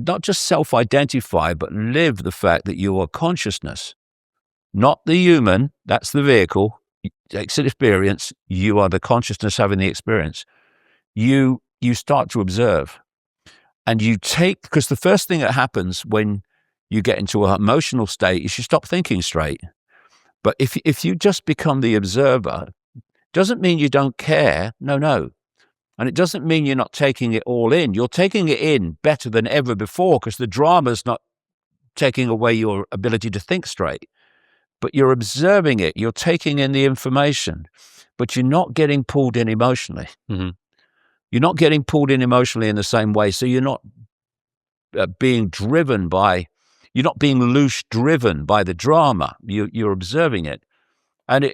not just self-identify, but live the fact that you are consciousness, not the human, that's the vehicle, exit experience, you are the consciousness having the experience. You start to observe, and you take, because the first thing that happens when you get into an emotional state is you stop thinking straight. But if you just become the observer, doesn't mean you don't care. No. And it doesn't mean you're not taking it all in. You're taking it in better than ever before, because the drama's not taking away your ability to think straight. But you're observing it. You're taking in the information, but you're not getting pulled in emotionally. Mm-hmm. You're not getting pulled in emotionally in the same way. So you're not being driven by, you're not being Loosh driven by the drama. You're observing it. And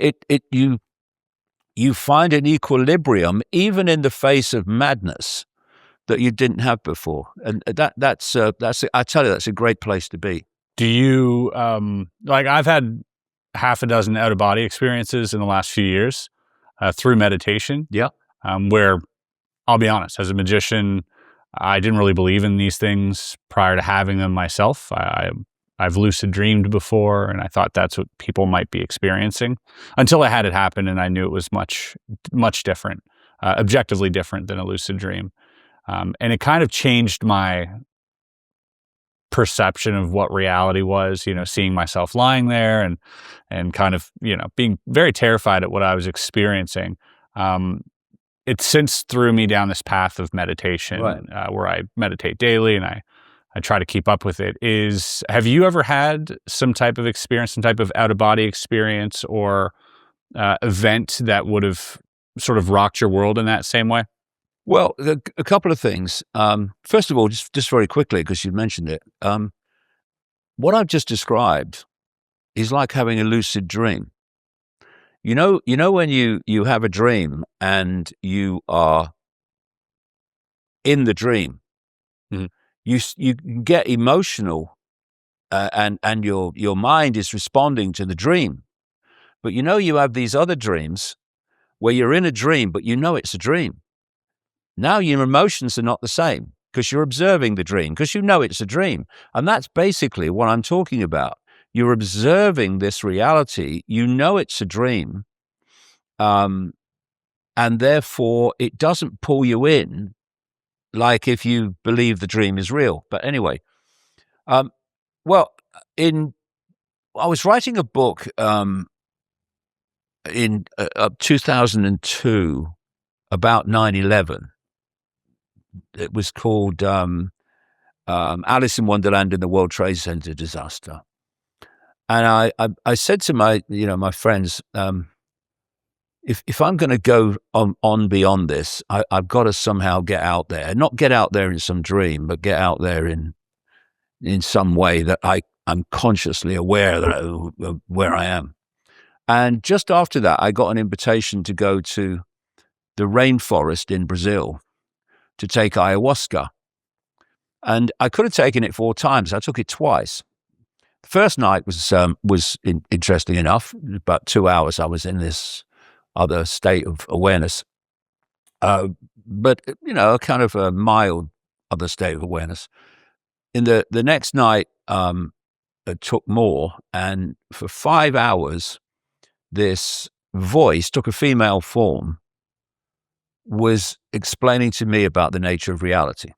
you find an equilibrium even in the face of madness that you didn't have before. And that's I tell you, that's a great place to be. Do you, I've had half a dozen out-of-body experiences in the last few years through meditation. Yeah. Where, I'll be honest, as a magician, I didn't really believe in these things prior to having them myself. I've lucid dreamed before, and I thought that's what people might be experiencing until I had it happen, and I knew it was much, much different, objectively different than a lucid dream. And it kind of changed my perception of what reality was, seeing myself lying there and kind of, being very terrified at what I was experiencing. it since threw me down this path of meditation, Right. where I meditate daily and I try to keep up with it. Have you ever had some type of experience, some type of out-of-body experience or event that would have sort of rocked your world in that same way? Well, a couple of things. First of all, just very quickly, because you mentioned it, what I've just described is like having a lucid dream. You know when you have a dream and you are in the dream, Mhm. you get emotional, and your mind is responding to the dream. But you have these other dreams where you're in a dream, but it's a dream. Now your emotions are not the same because you're observing the dream, because it's a dream. And that's basically what I'm talking about. You're observing this reality. It's a dream. And therefore it doesn't pull you in like if you believe the dream is real. But anyway, well, I was writing a book in 2002 about 9/11. It was called Alice in Wonderland in the World Trade Center disaster. And I said to my friends, if I'm going to go on beyond this, I've got to somehow get out there. Not get out there in some dream, but get out there in some way that I'm consciously aware of where I am. And just after that, I got an invitation to go to the rainforest in Brazil to take ayahuasca. And I could have taken it 4 times. I took it twice. The first night was interesting enough. About 2 hours I was in this other state of awareness. But, a kind of a mild other state of awareness. In the next night, it took more. And for 5 hours, this voice took a female form, was explaining to me about the nature of reality.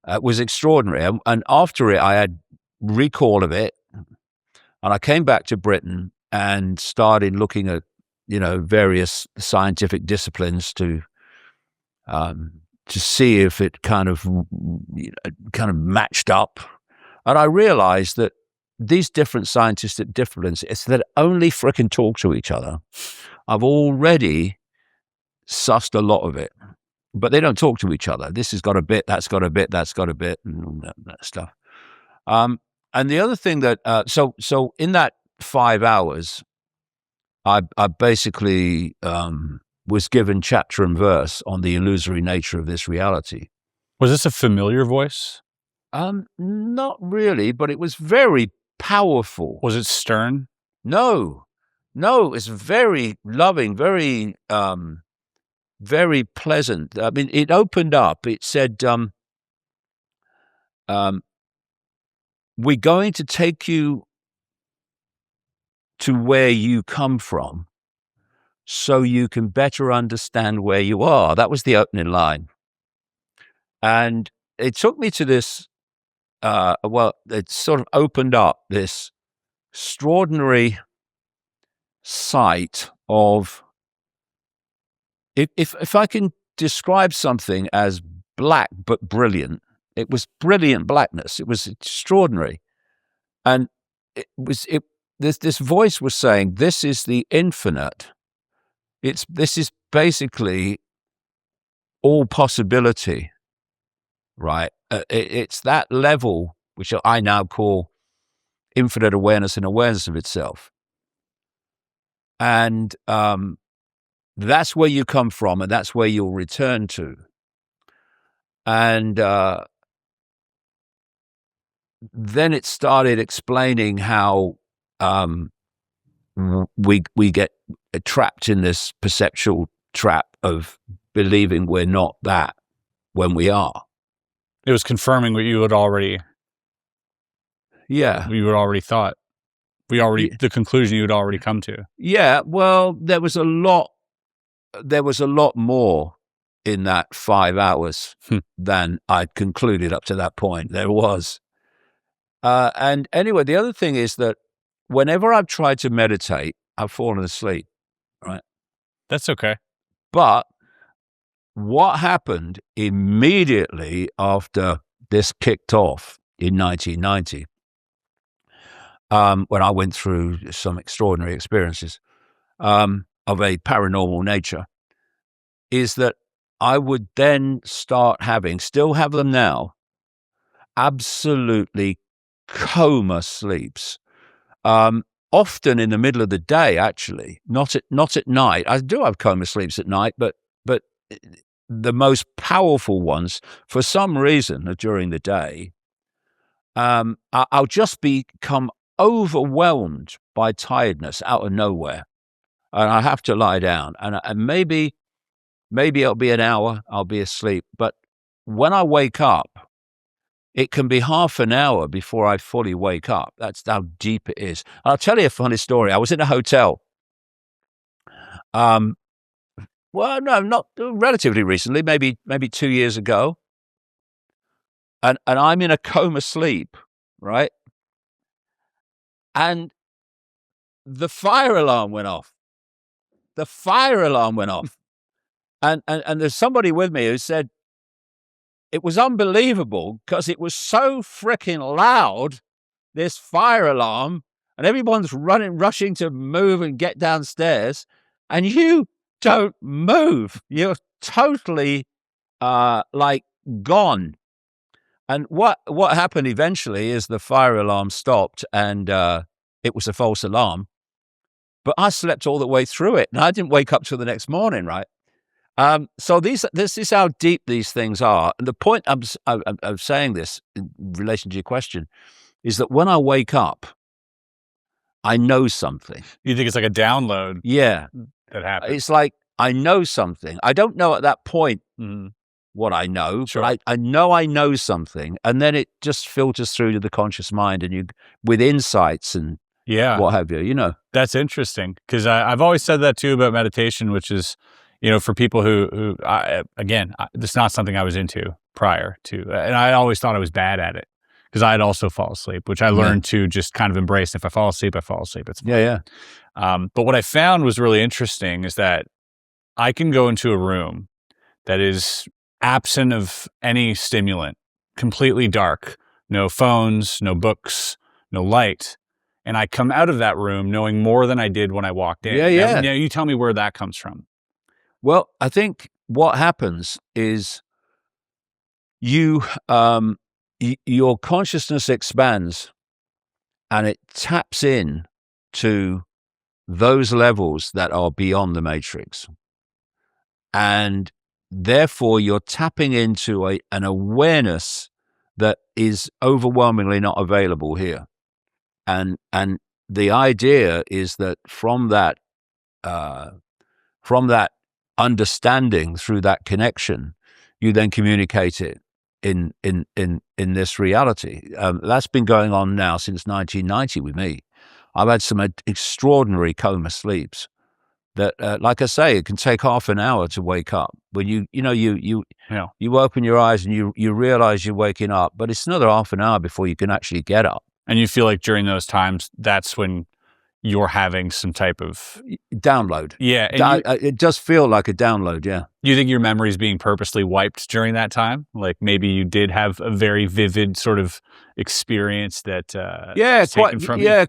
It was extraordinary. And after it, I had recall of it. And I came back to Britain and started looking at, various scientific disciplines to see if it kind of matched up. And I realized that these different scientific disciplines, it's that only frickin' talk to each other. I've already sussed a lot of it, but they don't talk to each other. This has got a bit, that's got a bit, that's got a bit, and all that stuff. And the other thing that, so in that 5 hours, I basically was given chapter and verse on the illusory nature of this reality. Was this a familiar voice? Not really, but it was very powerful. Was it stern? No, it's very loving, very, very pleasant. I mean, it opened up. It said, we're going to take you to where you come from so you can better understand where you are. That was the opening line. And it took me to this, it sort of opened up this extraordinary sight of, if I can describe something as black but brilliant, it was brilliant blackness. It was extraordinary. And this voice was saying, this is the infinite. This is basically all possibility, right? It's that level, which I now call infinite awareness and awareness of itself. And that's where you come from, and that's where you'll return to. And then it started explaining how we get trapped in this perceptual trap of believing we're not that when we are. It was confirming what you had already, Yeah. you had already thought. The conclusion you had already come to. Yeah. Well, there was a lot more in that 5 hours than I'd concluded up to that point. There was. And anyway, the other thing is that whenever I've tried to meditate, I've fallen asleep, right? That's okay. But what happened immediately after this kicked off in 1990, when I went through some extraordinary experiences of a paranormal nature, is that I would then start having, still have them now, absolutely coma sleeps. Often in the middle of the day, actually, not at night. I do have coma sleeps at night, but the most powerful ones, for some reason, are during the day. I'll just become overwhelmed by tiredness out of nowhere, and I have to lie down, and maybe it'll be an hour, I'll be asleep. But when I wake up, it can be half an hour before I fully wake up. That's how deep it is. I'll tell you a funny story. I was in a hotel. Well, no, not relatively recently, maybe 2 years ago. And I'm in a coma sleep, right? And the fire alarm went off. And there's somebody with me who said, it was unbelievable because it was so freaking loud, this fire alarm, and everyone's rushing to move and get downstairs, and you don't move. You're totally like gone. And what happened eventually is the fire alarm stopped, and it was a false alarm. But I slept all the way through it, and I didn't wake up till the next morning, right? So this is how deep these things are. And the point I'm saying this in relation to your question is that when I wake up, I know something. You think it's like a download? Yeah. That happens. It's like I know something. I don't know at that point what I know, Sure. but I know something, and then it just filters through to the conscious mind, and you with insights and what have you. You know, that's interesting, because I've always said that too about meditation, which is, for people who it's not something I was into prior to, and I always thought I was bad at it because I'd also fall asleep, which I learned to just kind of embrace. If I fall asleep, I fall asleep. It's fine. Yeah. But what I found was really interesting is that I can go into a room that is absent of any stimulant, completely dark, no phones, no books, no light. And I come out of that room knowing more than I did when I walked in. Yeah. Now you tell me where that comes from. Well, I think what happens is your consciousness expands, and it taps in to those levels that are beyond the matrix. And therefore, you're tapping into an awareness that is overwhelmingly not available here. And the idea is that from that understanding, through that connection, you then communicate it in this reality. That's been going on now since 1990 with me. I've had some extraordinary coma sleeps that, like I say, it can take half an hour to wake up. When you open your eyes and you realize you're waking up, but it's another half an hour before you can actually get up. And you feel like during those times, that's when you're having some type of download. Yeah. It does feel like a download, yeah. You think your memory is being purposely wiped during that time? Like maybe you did have a very vivid sort of experience that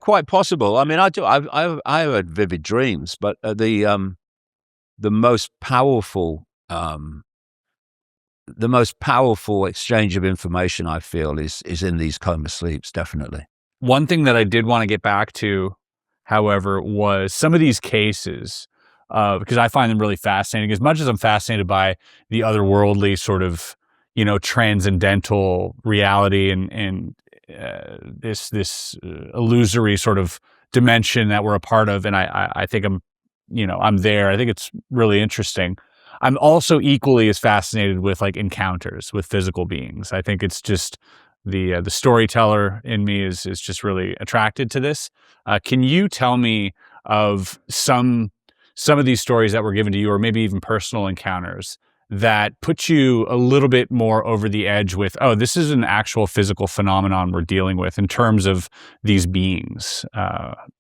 quite possible. I mean, I had vivid dreams, but the most powerful exchange of information I feel is in these coma sleeps, definitely. One thing that I did want to get back to, however, was some of these cases, because I find them really fascinating. As much as I'm fascinated by the otherworldly sort of, transcendental reality and this illusory sort of dimension that we're a part of, and I think I'm there. I think it's really interesting. I'm also equally as fascinated with like encounters with physical beings. I think it's just the storyteller in me is just really attracted to this. Can you tell me of some of these stories that were given to you, or maybe even personal encounters that put you a little bit more over the edge with, oh, this is an actual physical phenomenon we're dealing with in terms of these beings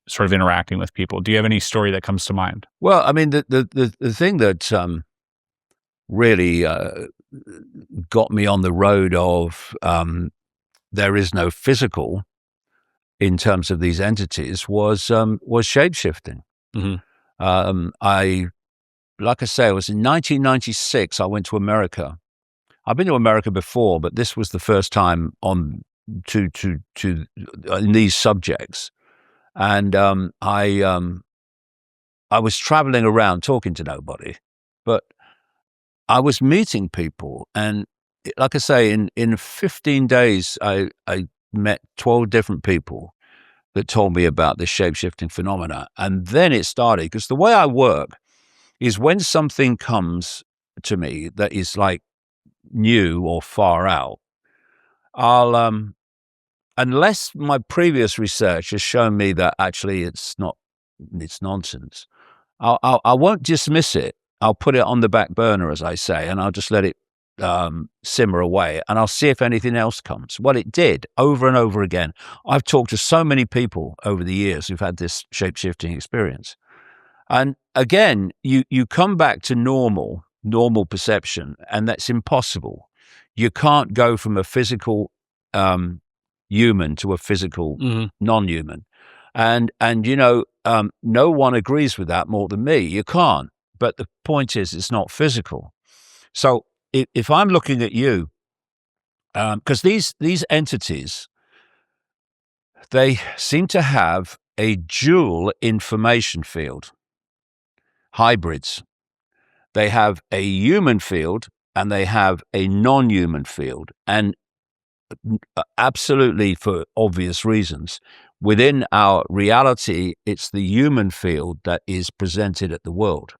sort of interacting with people? Do you have any story that comes to mind? Well, I mean, the thing that really got me on the road of there is no physical in terms of these entities was shape-shifting. Like I say, it was in 1996. I went to America. I've been to America before, but this was the first time on to in these subjects. And I was traveling around talking to nobody, but I was meeting people. And like I say, in 15 days, I met 12 different people that told me about this shape-shifting phenomena. And then it started, because the way I work is when something comes to me that is like new or far out, I'll, unless my previous research has shown me that actually it's nonsense, I won't dismiss it. I'll put it on the back burner, as I say, and I'll just let it simmer away, and I'll see if anything else comes. Well, it did over and over again. I've talked to so many people over the years who've had this shape-shifting experience. And again, you come back to normal perception, and that's impossible. You can't go from a physical human to a physical non-human. And no one agrees with that more than me. You can't. But the point is, it's not physical. So if I'm looking at you, because these entities, they seem to have a dual information field, hybrids. They have a human field and they have a non-human field. And absolutely, for obvious reasons, within our reality, it's the human field that is presented at the world.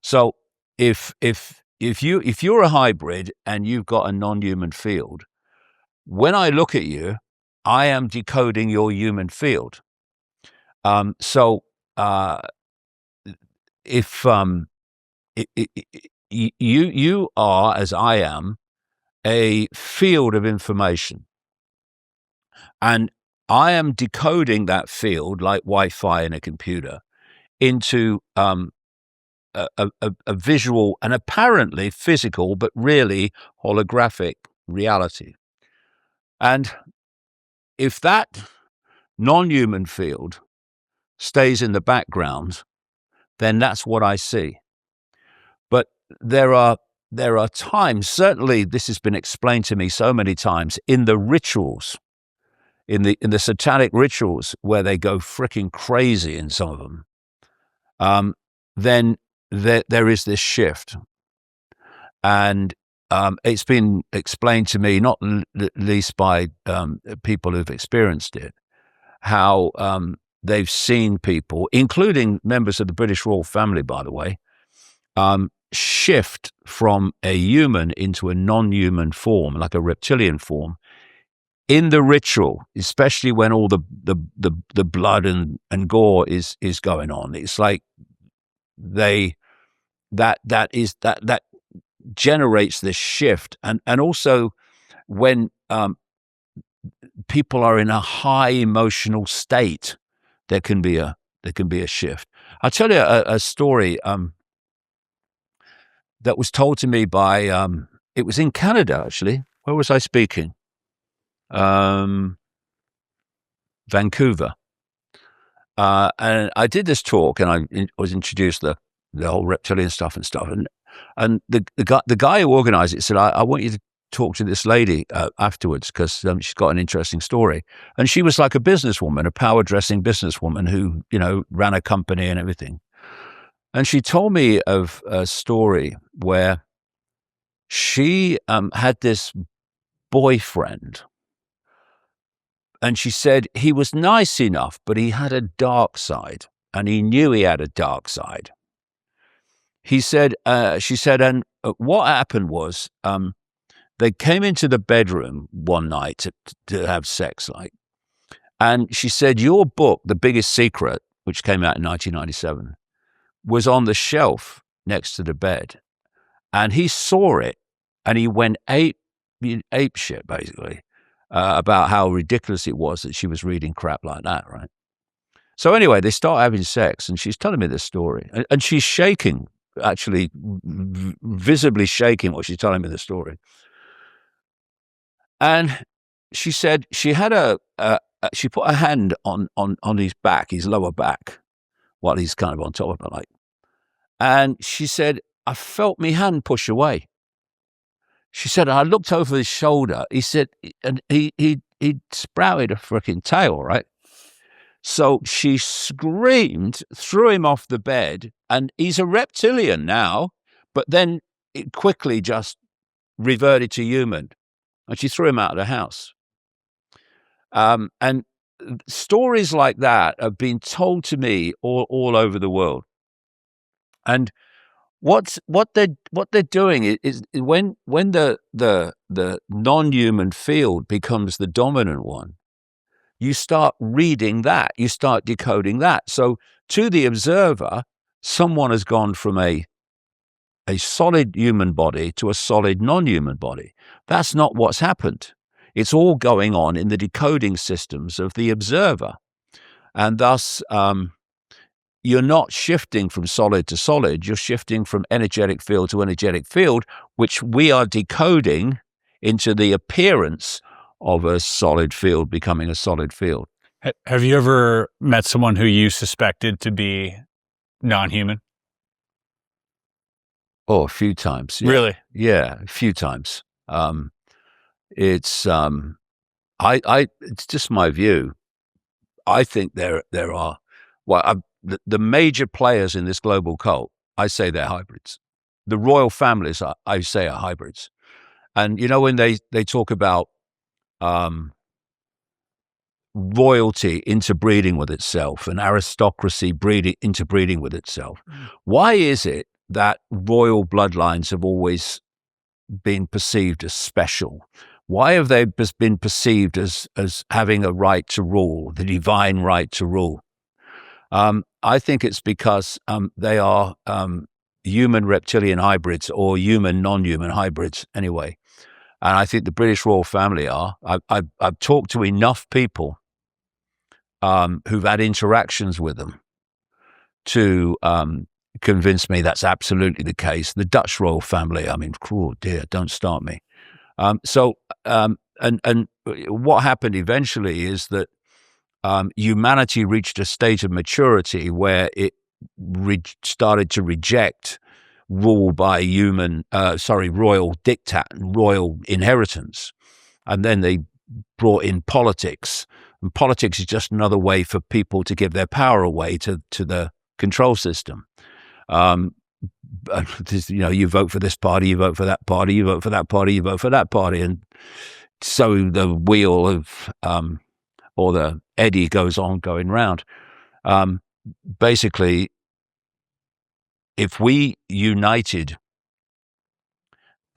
So if you're a hybrid and you've got a non-human field, when I look at you, I am decoding your human field. If you are, as I am, a field of information, and I am decoding that field like Wi-Fi in a computer into a visual and apparently physical, but really holographic reality. And if that non-human field stays in the background, then that's what I see. But there are times, certainly this has been explained to me so many times, in the rituals, in the satanic rituals, where they go freaking crazy in some of them, then there is this shift. And it's been explained to me, not least by people who've experienced it, how they've seen people, including members of the British royal family, by the way, shift from a human into a non-human form, like a reptilian form, in the ritual, especially when all the blood and gore is going on. It's like that generates this shift, and also when people are in a high emotional state, there can be a shift. I'll tell you a story that was told to me by it was in Canada, actually. Where was I speaking? Vancouver. And I did this talk, and I was introduced the whole reptilian stuff, and the guy who organized it said, I want you to talk to this lady afterwards, because she's got an interesting story. And she was like a businesswoman, a power dressing businesswoman who, ran a company and everything. And she told me of a story where she had this boyfriend. And she said he was nice enough, but he had a dark side, and he knew he had a dark side. She said, and what happened was, they came into the bedroom one night to have sex, and she said, your book, The Biggest Secret, which came out in 1997, was on the shelf next to the bed, and he saw it, and he went ape shit, basically. About how ridiculous it was that she was reading crap like that, right? So anyway, they start having sex, and she's telling me this story, and she's shaking actually visibly shaking while she's telling me the story. And she said she had she put her hand on his back, his lower back, while he's kind of on top of her, like. And she said, I felt my hand push away. She said, I looked over his shoulder. He said, and he sprouted a freaking tail, right? So she screamed, threw him off the bed, and he's a reptilian now, but then it quickly just reverted to human, and she threw him out of the house. And stories like that have been told to me all over the world. And what they're doing is when the non-human field becomes the dominant one, you start reading that, you start decoding that. So to the observer, someone has gone from a solid human body to a solid non-human body. That's not what's happened. It's all going on in the decoding systems of the observer. And thus, you're not shifting from solid to solid, you're shifting from energetic field to energetic field, which we are decoding into the appearance of a solid field becoming a solid field. Have you ever met someone who you suspected to be non-human? Oh, a few times. Yeah. Really? Yeah, a few times. It's it's just my view. I think there are the major players in this global cult. I say they're hybrids. The royal families, I say, are hybrids. And you know, when they talk about royalty interbreeding with itself and aristocracy interbreeding with itself, why is it that royal bloodlines have always been perceived as special? Why have they been perceived as having a right to rule, the divine right to rule? I think it's because they are human reptilian hybrids or human non-human hybrids anyway. And I think the British royal family are. I've talked to enough people who've had interactions with them to convince me that's absolutely the case. The Dutch royal family, I mean, oh dear, don't start me. And what happened eventually is that humanity reached a state of maturity where it started to reject rule by royal diktat and royal inheritance. And then they brought in politics. And politics is just another way for people to give their power away to the control system. You vote for this party, you vote for that party, you vote for that party, you vote for that party. And so the wheel of, or the eddy goes on going round. Basically, if we united,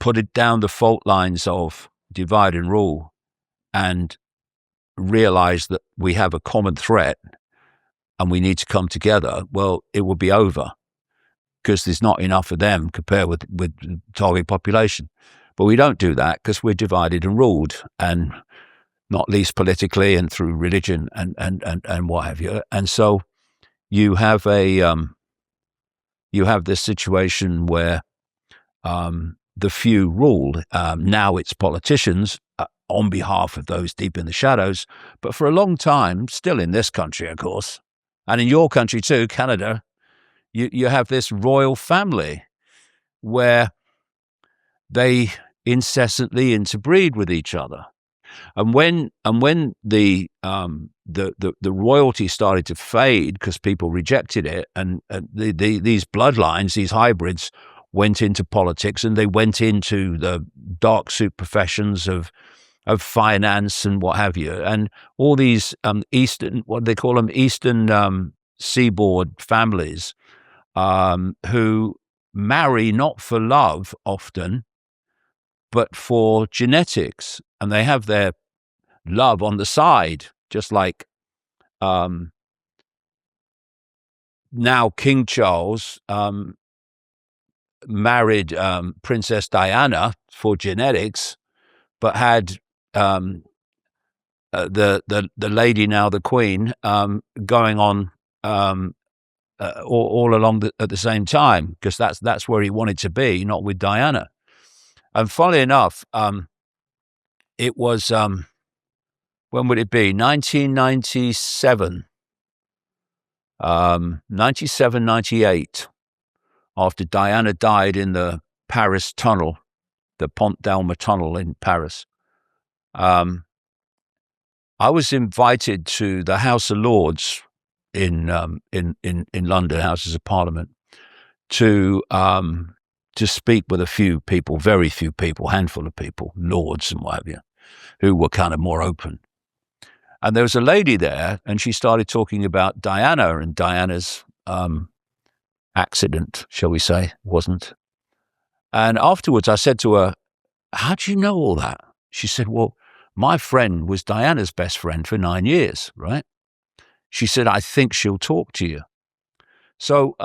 put it down the fault lines of divide and rule, and realize that we have a common threat and we need to come together, well, it will be over because there's not enough of them compared with the target population. But we don't do that because we're divided and ruled, and not least politically and through religion and what have you. And so you have this situation where the few rule. Now it's politicians on behalf of those deep in the shadows. But for a long time, still in this country, of course, and in your country too, Canada, you have this royal family where they incessantly interbreed with each other. And when the royalty started to fade because people rejected it, and these bloodlines, these hybrids, went into politics, and they went into the dark suit professions of finance and what have you, and all these Eastern, what they call them, Eastern seaboard families, who marry not for love often, but for genetics, and they have their love on the side, just like now King Charles married Princess Diana for genetics, but had the lady, now the Queen, going on all along at the same time, because that's where he wanted to be, not with Diana. And funnily enough, it was, when would it be? 1997, 98, after Diana died in the Paris tunnel, the Pont d'Alma tunnel in Paris. I was invited to the House of Lords in London, Houses of Parliament, to speak with a few people, very few people, handful of people, lords and what have you, who were kind of more open. And there was a lady there, and she started talking about Diana and Diana's accident, shall we say, wasn't. And afterwards I said to her, "How do you know all that?" She said, "Well, my friend was Diana's best friend for 9 years, right?" She said, "I think she'll talk to you." So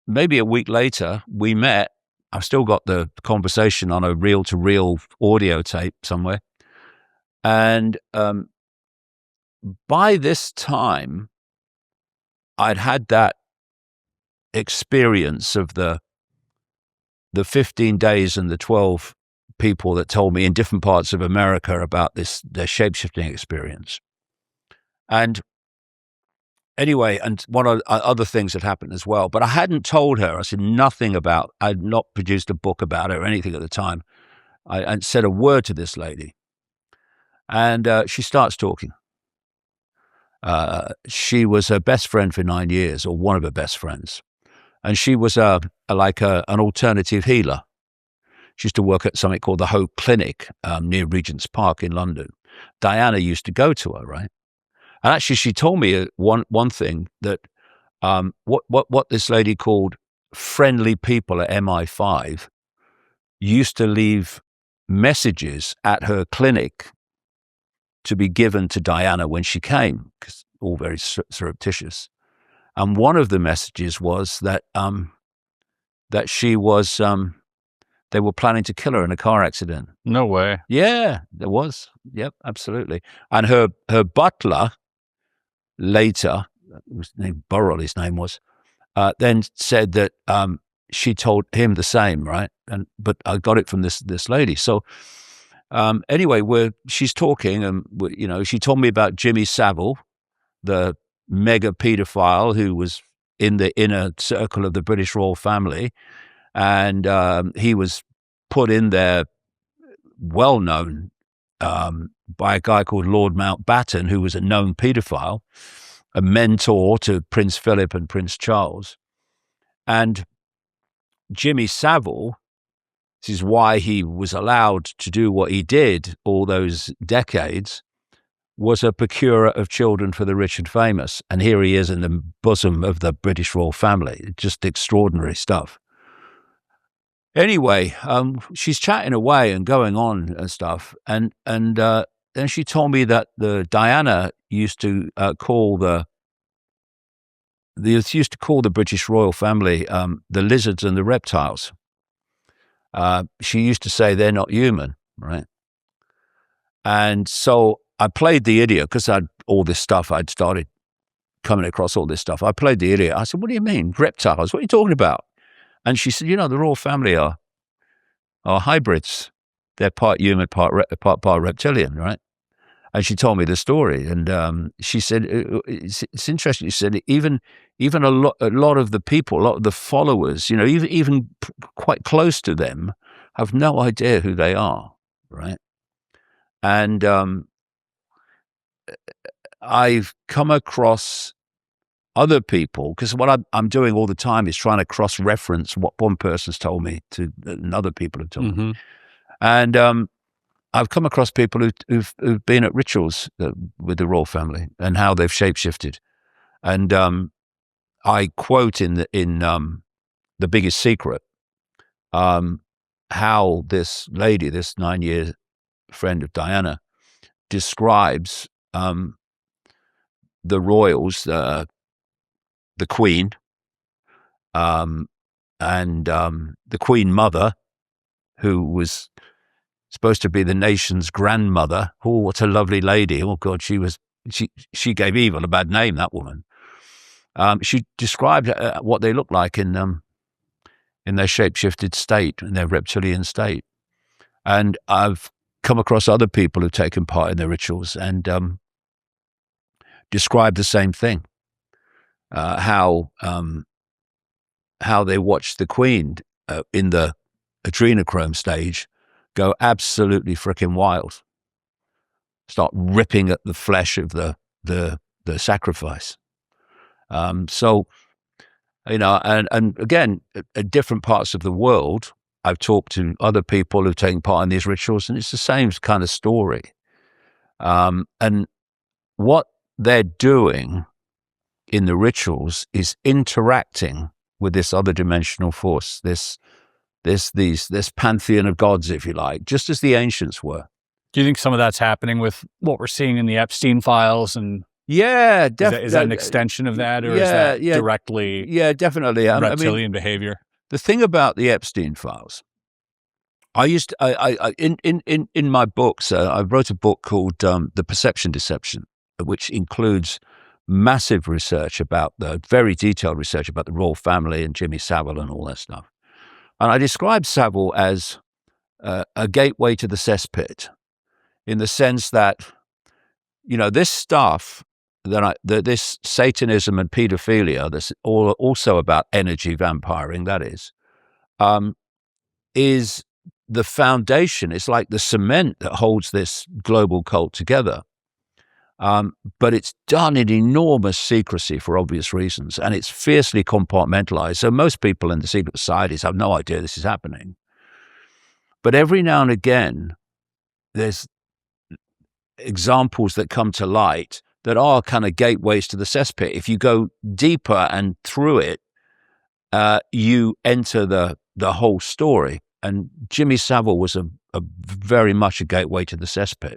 maybe a week later, we met. I've still got the conversation on a reel-to-reel audio tape somewhere. And by this time, I'd had that experience of the 15 days and the 12 people that told me in different parts of America about their shape-shifting experience. And anyway, and one of other things had happened as well, but I hadn't told her. I said nothing about, I'd not produced a book about it or anything at the time. I hadn't said a word to this lady. And she starts talking. She was her best friend for 9 years, or one of her best friends. And she was an alternative healer. She used to work at something called the Hope Clinic near Regent's Park in London. Diana used to go to her, right? And actually, she told me one thing, that what this lady called friendly people at MI5 used to leave messages at her clinic to be given to Diana when she came, because all very surreptitious. And one of the messages was that she was they were planning to kill her in a car accident. No way. Yeah, there was. Yep, absolutely. And her butler later, his name Burrell, his name was, then said that she told him the same, right? But I got it from this lady. So anyway, she's talking, and she told me about Jimmy Savile, the mega pedophile who was in the inner circle of the British royal family, and he was put in there, well known, by a guy called Lord Mountbatten, who was a known pedophile, a mentor to Prince Philip and Prince Charles. And Jimmy Savile, this is why he was allowed to do what he did all those decades, was a procurer of children for the rich and famous. And here he is in the bosom of the British royal family. Just extraordinary stuff. Anyway, she's chatting away and going on and stuff. And then she told me that the Diana used to call the British royal family the lizards and the reptiles. She used to say they're not human, right? And so I played the idiot, because I'd started coming across all this stuff. I played the idiot. I said, "What do you mean, reptiles? What are you talking about?" And she said, "The royal family are hybrids. They're part human, part reptilian, right?" And she told me the story, and she said it's interesting. She said even a lot of the people, a lot of the followers, even quite close to them, have no idea who they are, right? And I've come across other people, because what I'm doing all the time is trying to cross-reference what one person's told me to other people have told me. And I've come across people who've been at rituals with the royal family and how they've shapeshifted. And I quote in The Biggest Secret, how this lady, this 9-year friend of Diana, describes the royals, the Queen, and the Queen Mother, who was supposed to be the nation's grandmother. Oh, what a lovely lady! Oh God, she gave evil a bad name, that woman. She described what they look like in their shape-shifted state, in their reptilian state. And I've come across other people who've taken part in their rituals and described the same thing. How they watched the Queen in the Adrenochrome stage go absolutely freaking wild, start ripping at the flesh of the sacrifice. So, and again, at different parts of the world, I've talked to other people who've taken part in these rituals, and it's the same kind of story. And what they're doing in the rituals is interacting with this other dimensional force, this pantheon of gods, if you like, just as the ancients were. Do you think some of that's happening with what we're seeing in the Epstein files? And yeah, definitely. Is that an extension of that, or is that directly? Yeah, definitely. Reptilian behavior. The thing about the Epstein files, I used to, in my books, I wrote a book called The Perception Deception, which includes massive research very detailed research about the royal family and Jimmy Savile and all that stuff. And I described Savile as a gateway to the cesspit, in the sense that, this stuff, this Satanism and pedophilia, that's also about energy vampiring, that is the foundation. It's like the cement that holds this global cult together. But it's done in enormous secrecy for obvious reasons, and it's fiercely compartmentalized. So most people in the secret societies have no idea this is happening. But every now and again, there's examples that come to light that are kind of gateways to the cesspit. If you go deeper and through it, you enter the whole story. And Jimmy Savile was a very much a gateway to the cesspit.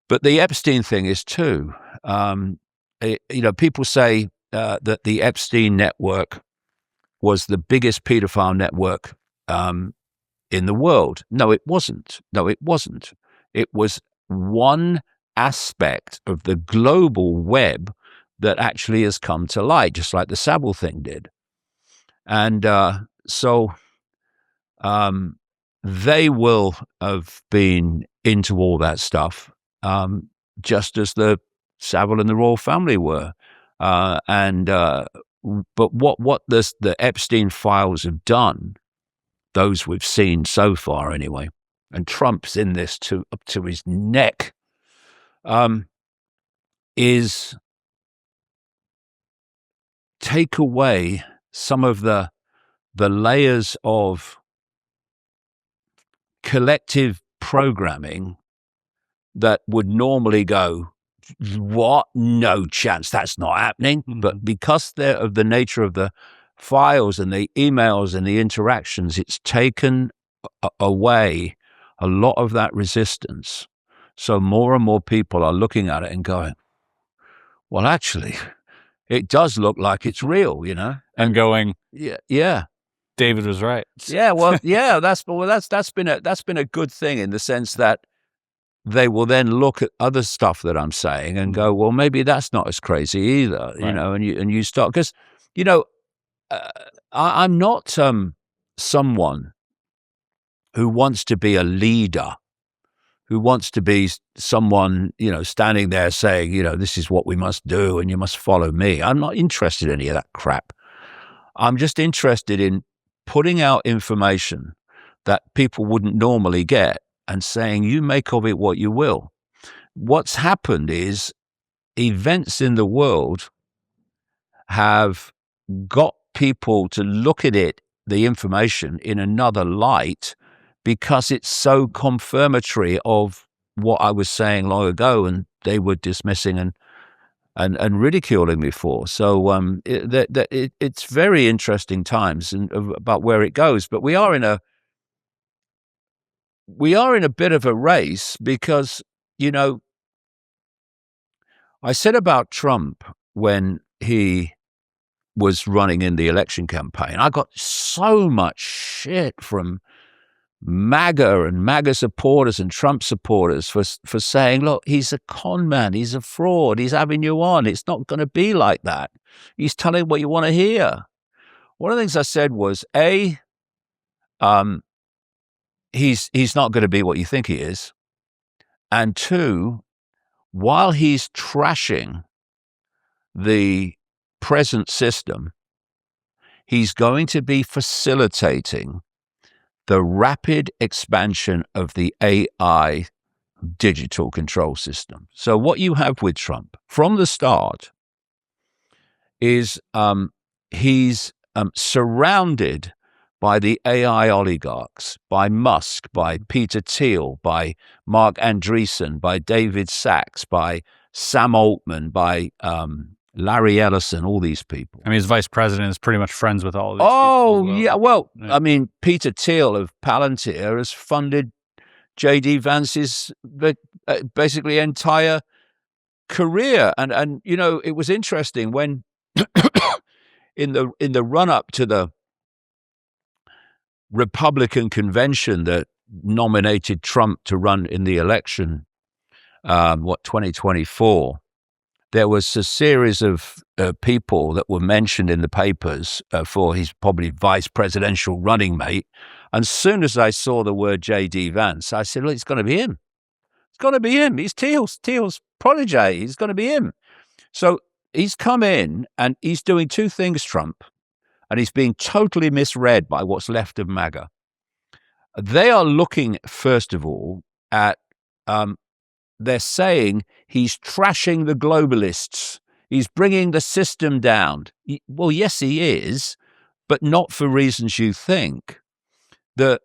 But the Epstein thing is too. People say that the Epstein network was the biggest pedophile network in the world. No, it wasn't. It was one aspect of the global web that actually has come to light, just like the Savile thing did. And so they will have been into all that stuff, just as the Savile and the royal family were. But what the Epstein files have done, those we've seen so far anyway, and Trump's in this up to his neck, is take away some of the layers of collective programming that would normally go, what? No chance, that's not happening. Mm-hmm. But because they're of the nature of the files and the emails and the interactions, it's taken away a lot of that resistance. So more and more people are looking at it and going, well, actually, it does look like it's real, and going, yeah. David was right. Yeah, well, yeah, that's been a good thing, in the sense that they will then look at other stuff that I'm saying and go, well, maybe that's not as crazy either, right. And you start, because I'm not someone who wants to be a leader, who wants to be someone, standing there saying, this is what we must do and you must follow me. I'm not interested in any of that crap. I'm just interested in putting out information that people wouldn't normally get and saying, you make of it what you will. What's happened is events in the world have got people to look at it, the information, in another light, because it's so confirmatory of what I was saying long ago, and they were dismissing and ridiculing me for. So it's very interesting times about where it goes. But we are in a bit of a race, because, I said about Trump when he was running in the election campaign, I got so much shit from MAGA and MAGA supporters and Trump supporters for saying, look, he's a con man, he's a fraud, he's having you on. It's not going to be like that. He's telling what you want to hear. One of the things I said was, he's not going to be what you think he is. And two, while he's trashing the present system, he's going to be facilitating the rapid expansion of the AI digital control system. So what you have with Trump from the start is he's surrounded by the AI oligarchs, by Musk, by Peter Thiel, by Mark Andreessen, by David Sachs, by Sam Altman, by Larry Ellison, all these people. I mean, his vice president is pretty much friends with all of these people. people. Yeah. Well, I mean, Peter Thiel of Palantir has funded J.D. Vance's basically entire career. And you know, it was interesting when in the run-up to the Republican convention that nominated Trump to run in the election, 2024, there was a series of people that were mentioned in the papers for his probably vice presidential running mate. And as soon as I saw the word J.D. Vance, I said, well, it's going to be him. It's going to be him. He's Thiel's protege. He's going to be him. So he's come in and he's doing two things, Trump, and he's being totally misread by what's left of MAGA. They are looking, first of all, at they're saying he's trashing the globalists. He's bringing the system down. Well, yes, he is, but not for reasons you think. The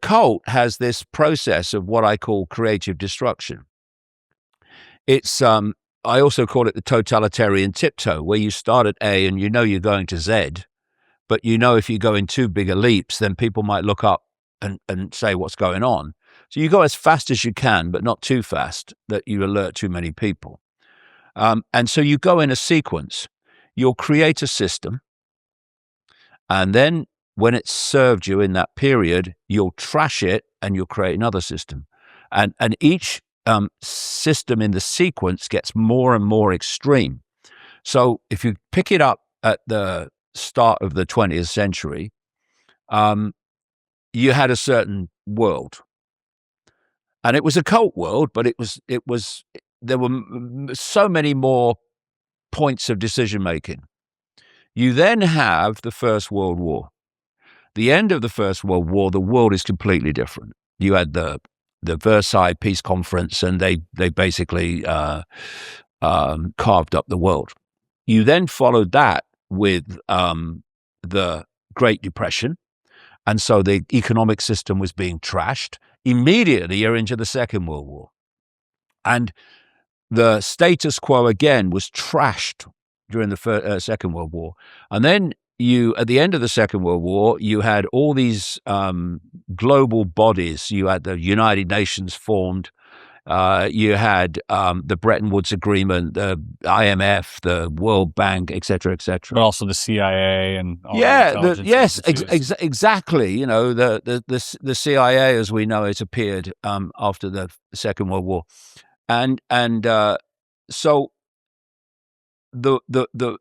cult has this process of what I call creative destruction. It's I also call it the totalitarian tiptoe, where you start at A and you know you're going to Z, but you know if you go in too big a leaps, then people might look up and say what's going on. So you go as fast as you can, but not too fast that you alert too many people. And so you go in a sequence. You'll create a system, and then when it's served you in that period, you'll trash it and you'll create another system. And each system in the sequence gets more and more extreme. So if you pick it up at the start of the 20th century, you had a certain world. And it was a cult world, but there were so many more points of decision making. You then have the First World War. The end of the First World War, the world is completely different. You had the Versailles Peace Conference, and they basically carved up the world. You then followed that with the Great Depression, and so the economic system was being trashed. Immediately, you're into the Second World War. And the status quo, again, was trashed during the Second World War. And then at the end of the Second World War, you had all these global bodies. You had the United Nations formed. You had the Bretton Woods Agreement, the IMF, the World Bank, et cetera, et cetera. But also the CIA and all exactly. You know, the CIA, as we know it, appeared after the Second World War, and so the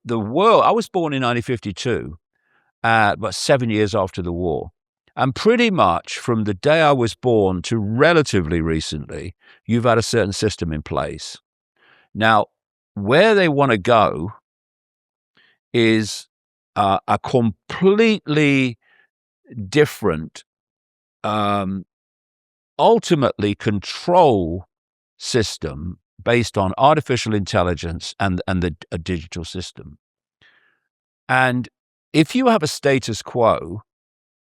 world. I was born in 1952, about 7 years after the war. And pretty much from the day I was born to relatively recently, you've had a certain system in place. Now, where they want to go is a completely different, ultimately control system based on artificial intelligence and a digital system. And if you have a status quo,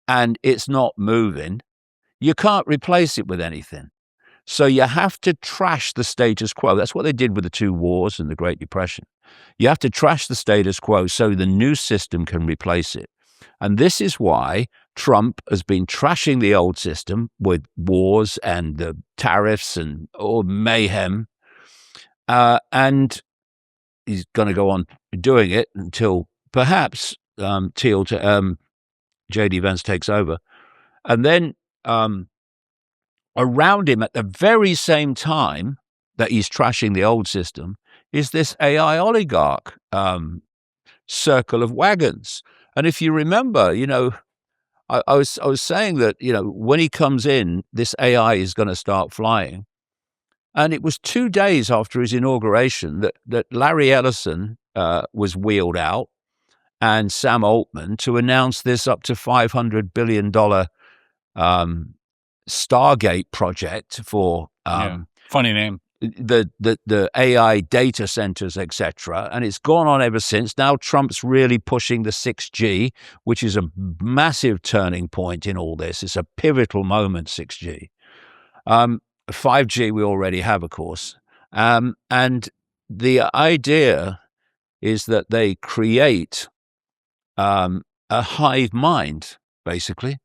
and it's not moving, you can't replace it with anything. So you have to trash the status quo. That's what they did with the two wars and the Great Depression. You have to trash the status quo so the new system can replace it. And this is why Trump has been trashing the old system with wars and the tariffs and all mayhem. And he's going to go on doing it until perhaps J.D. Vance takes over. And then around him at the very same time that he's trashing the old system is this AI oligarch circle of wagons. And if you remember, I was saying that, when he comes in, this AI is going to start flying. And it was 2 days after his inauguration that Larry Ellison was wheeled out, and Sam Altman, to announce this up to $500 billion Stargate project for funny name. The AI data centers, etc. And it's gone on ever since. Now Trump's really pushing the 6G, which is a massive turning point in all this. It's a pivotal moment, 6G. 5G we already have, of course. And the idea is that they create a hive mind, basically.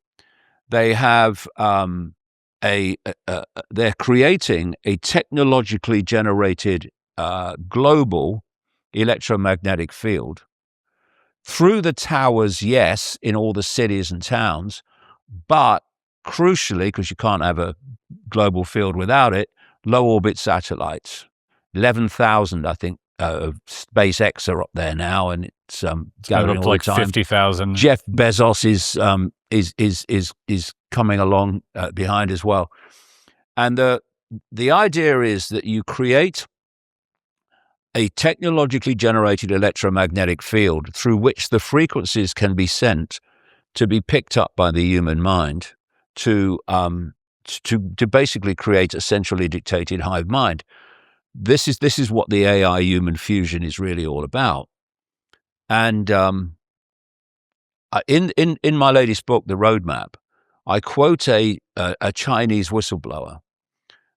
They have they're creating a technologically generated global electromagnetic field through the towers, yes, in all the cities and towns, but crucially, because you can't have a global field without it, low orbit satellites. 11,000, I think, SpaceX are up there now, and it's gathering up to all like the time. 50,000. Jeff Bezos is coming along behind as well. And the idea is that you create a technologically generated electromagnetic field through which the frequencies can be sent to be picked up by the human mind to basically create a centrally dictated hive mind. This is what the AI human fusion is really all about. And in my latest book, The Roadmap, I quote a Chinese whistleblower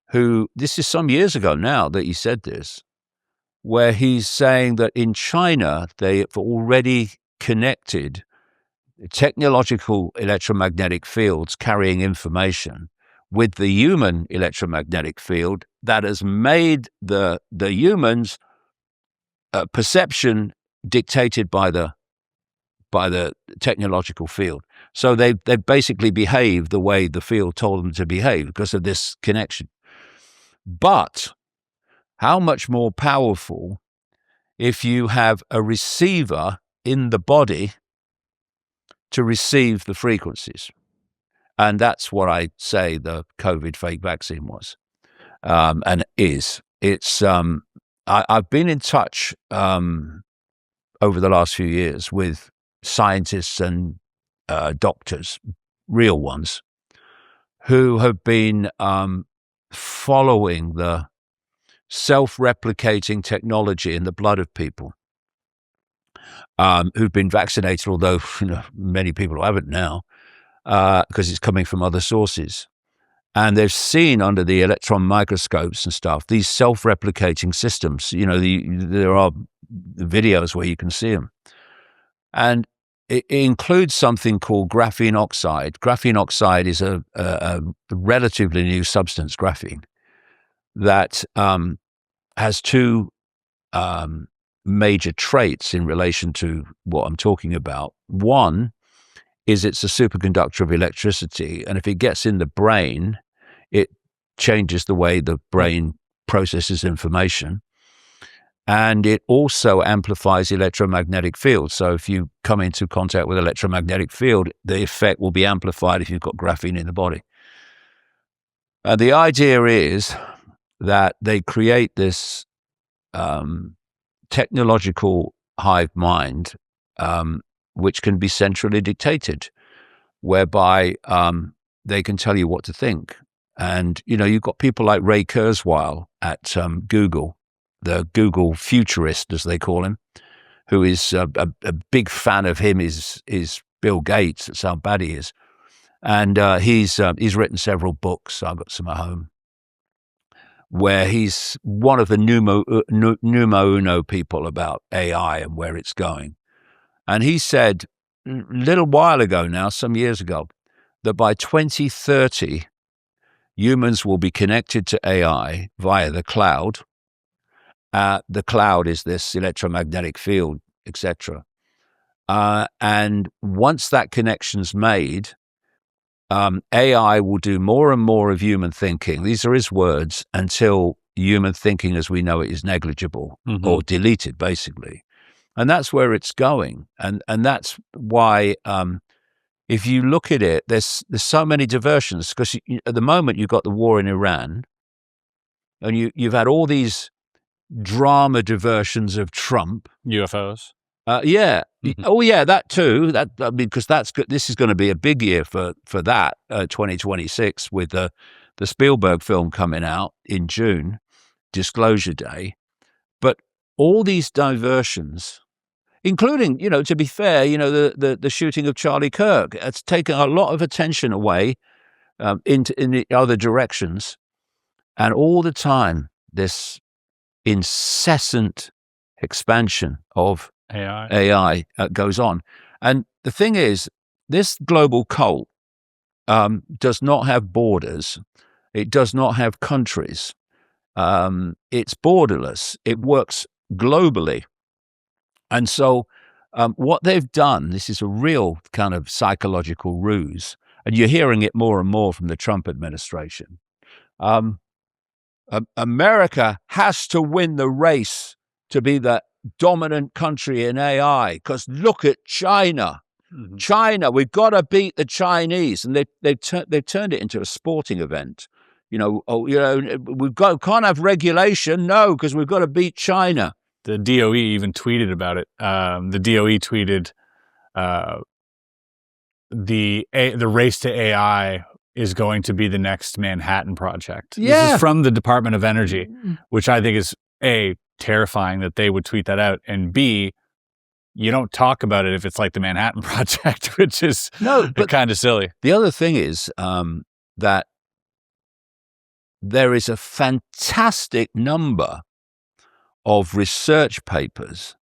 who, this is some years ago now that he said this, where he's saying that in China, they have already connected technological electromagnetic fields carrying information with the human electromagnetic field that has made the humans' perception dictated by the technological field. So they basically behave the way the field told them to behave because of this connection. But how much more powerful if you have a receiver in the body to receive the frequencies? And that's what I say the COVID fake vaccine was, and is. It's I've been in touch over the last few years with scientists and doctors, real ones, who have been following the self-replicating technology in the blood of people who've been vaccinated, although many people haven't now, because it's coming from other sources. And they've seen under the electron microscopes and stuff, these self-replicating systems. There are videos where you can see them. And it includes something called graphene oxide. Graphene oxide is a relatively new substance, graphene, that has two major traits in relation to what I'm talking about. One is it's a superconductor of electricity, and if it gets in the brain, it changes the way the brain processes information. And it also amplifies electromagnetic fields. So if you come into contact with electromagnetic field, the effect will be amplified if you've got graphene in the body. And the idea is that they create this technological hive mind, which can be centrally dictated, whereby they can tell you what to think. And, you've got people like Ray Kurzweil at Google, the Google futurist, as they call him, who is a big fan of him is Bill Gates. That's how bad he is. And he's written several books. I've got some at home, where he's one of the numero uno people about AI and where it's going. And he said a little while ago now, some years ago, that by 2030, humans will be connected to AI via the cloud. The cloud is this electromagnetic field, etc. And once that connection's made, AI will do more and more of human thinking. These are his words, until human thinking as we know it is negligible or deleted, basically. And that's where it's going. And that's why, if you look at it, there's so many diversions, because at the moment you've got the war in Iran, and you've had all these drama diversions of Trump. UFOs. Yeah. Oh, yeah, that too. Because that's good. This is going to be a big year for that, 2026, with the Spielberg film coming out in June, Disclosure Day. But all these diversions, including, to be fair, the shooting of Charlie Kirk, it's taken a lot of attention away in the other directions, and all the time this incessant expansion of AI goes on. And the thing is, this global cult does not have borders. It does not have countries. It's borderless. It works globally. And so what they've done, this is a real kind of psychological ruse, and you're hearing it more and more from the Trump administration. America has to win the race to be the dominant country in AI, because look at China. China, we've got to beat the Chinese, and they've turned it into a sporting event. Can't have regulation, no, because we've got to beat China. The DOE even tweeted about it. The DOE tweeted, the race to AI is going to be the next Manhattan Project. Yeah. This is from the Department of Energy, which I think is A, terrifying that they would tweet that out, and B, you don't talk about it if it's like the Manhattan Project, which is kind of silly. The other thing is that there is a fantastic number of research papers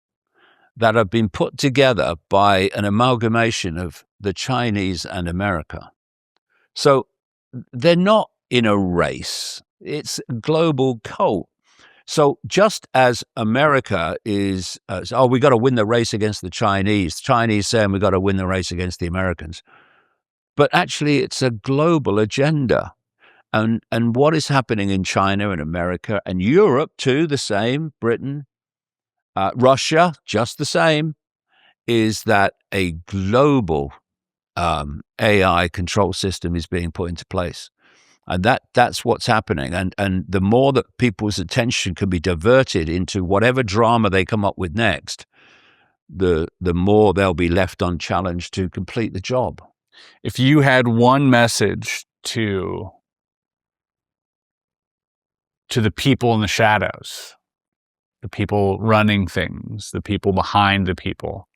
that have been put together by an amalgamation of the Chinese and America. So they're not in a race. It's a global cult. So just as America is, we got to win the race against the Chinese saying we got to win the race against the Americans. But actually, it's a global agenda. And what is happening in China and America and Europe too, the same, Britain, Russia, just the same, is that a global AI control system is being put into place. And that's what's happening. And the more that people's attention can be diverted into whatever drama they come up with next, the more they'll be left unchallenged to complete the job. If you had one message to the people in the shadows, the people running things, the people behind the people,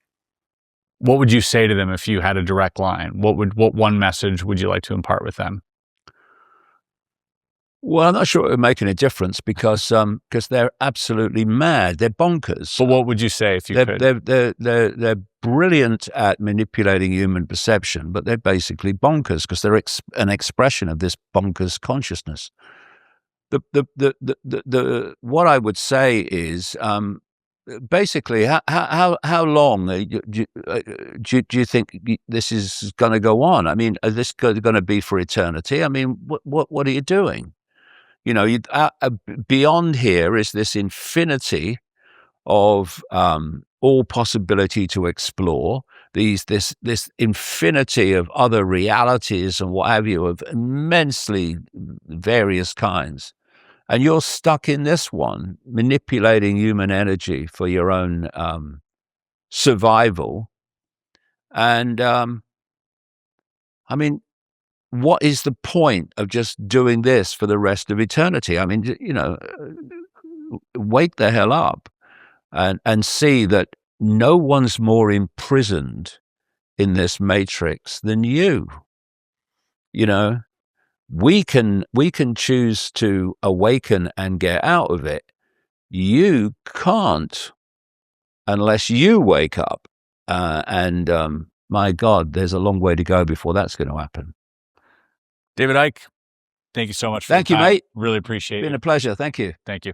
what would you say to them if you had a direct line? What one message would you like to impart with them? Well, I'm not sure it would make any difference because they're absolutely mad. They're bonkers. But what would you say if you could? They're brilliant at manipulating human perception, but they're basically bonkers because they're an expression of this bonkers consciousness. What I would say is basically how long do you think this is going to go on? I mean, is this going to be for eternity? I mean, what are you doing? Beyond here is this infinity of all possibility to explore, this infinity of other realities and what have you, of immensely various kinds. And you're stuck in this one, manipulating human energy for your own survival. And I mean, what is the point of just doing this for the rest of eternity? I mean, wake the hell up and see that no one's more imprisoned in this matrix than you. We can choose to awaken and get out of it. You can't unless you wake up. My God, there's a long way to go before that's going to happen. David Icke, thank you so much for Thank you, your time. mate. Really appreciate it. It's been a pleasure. Thank you. Thank you.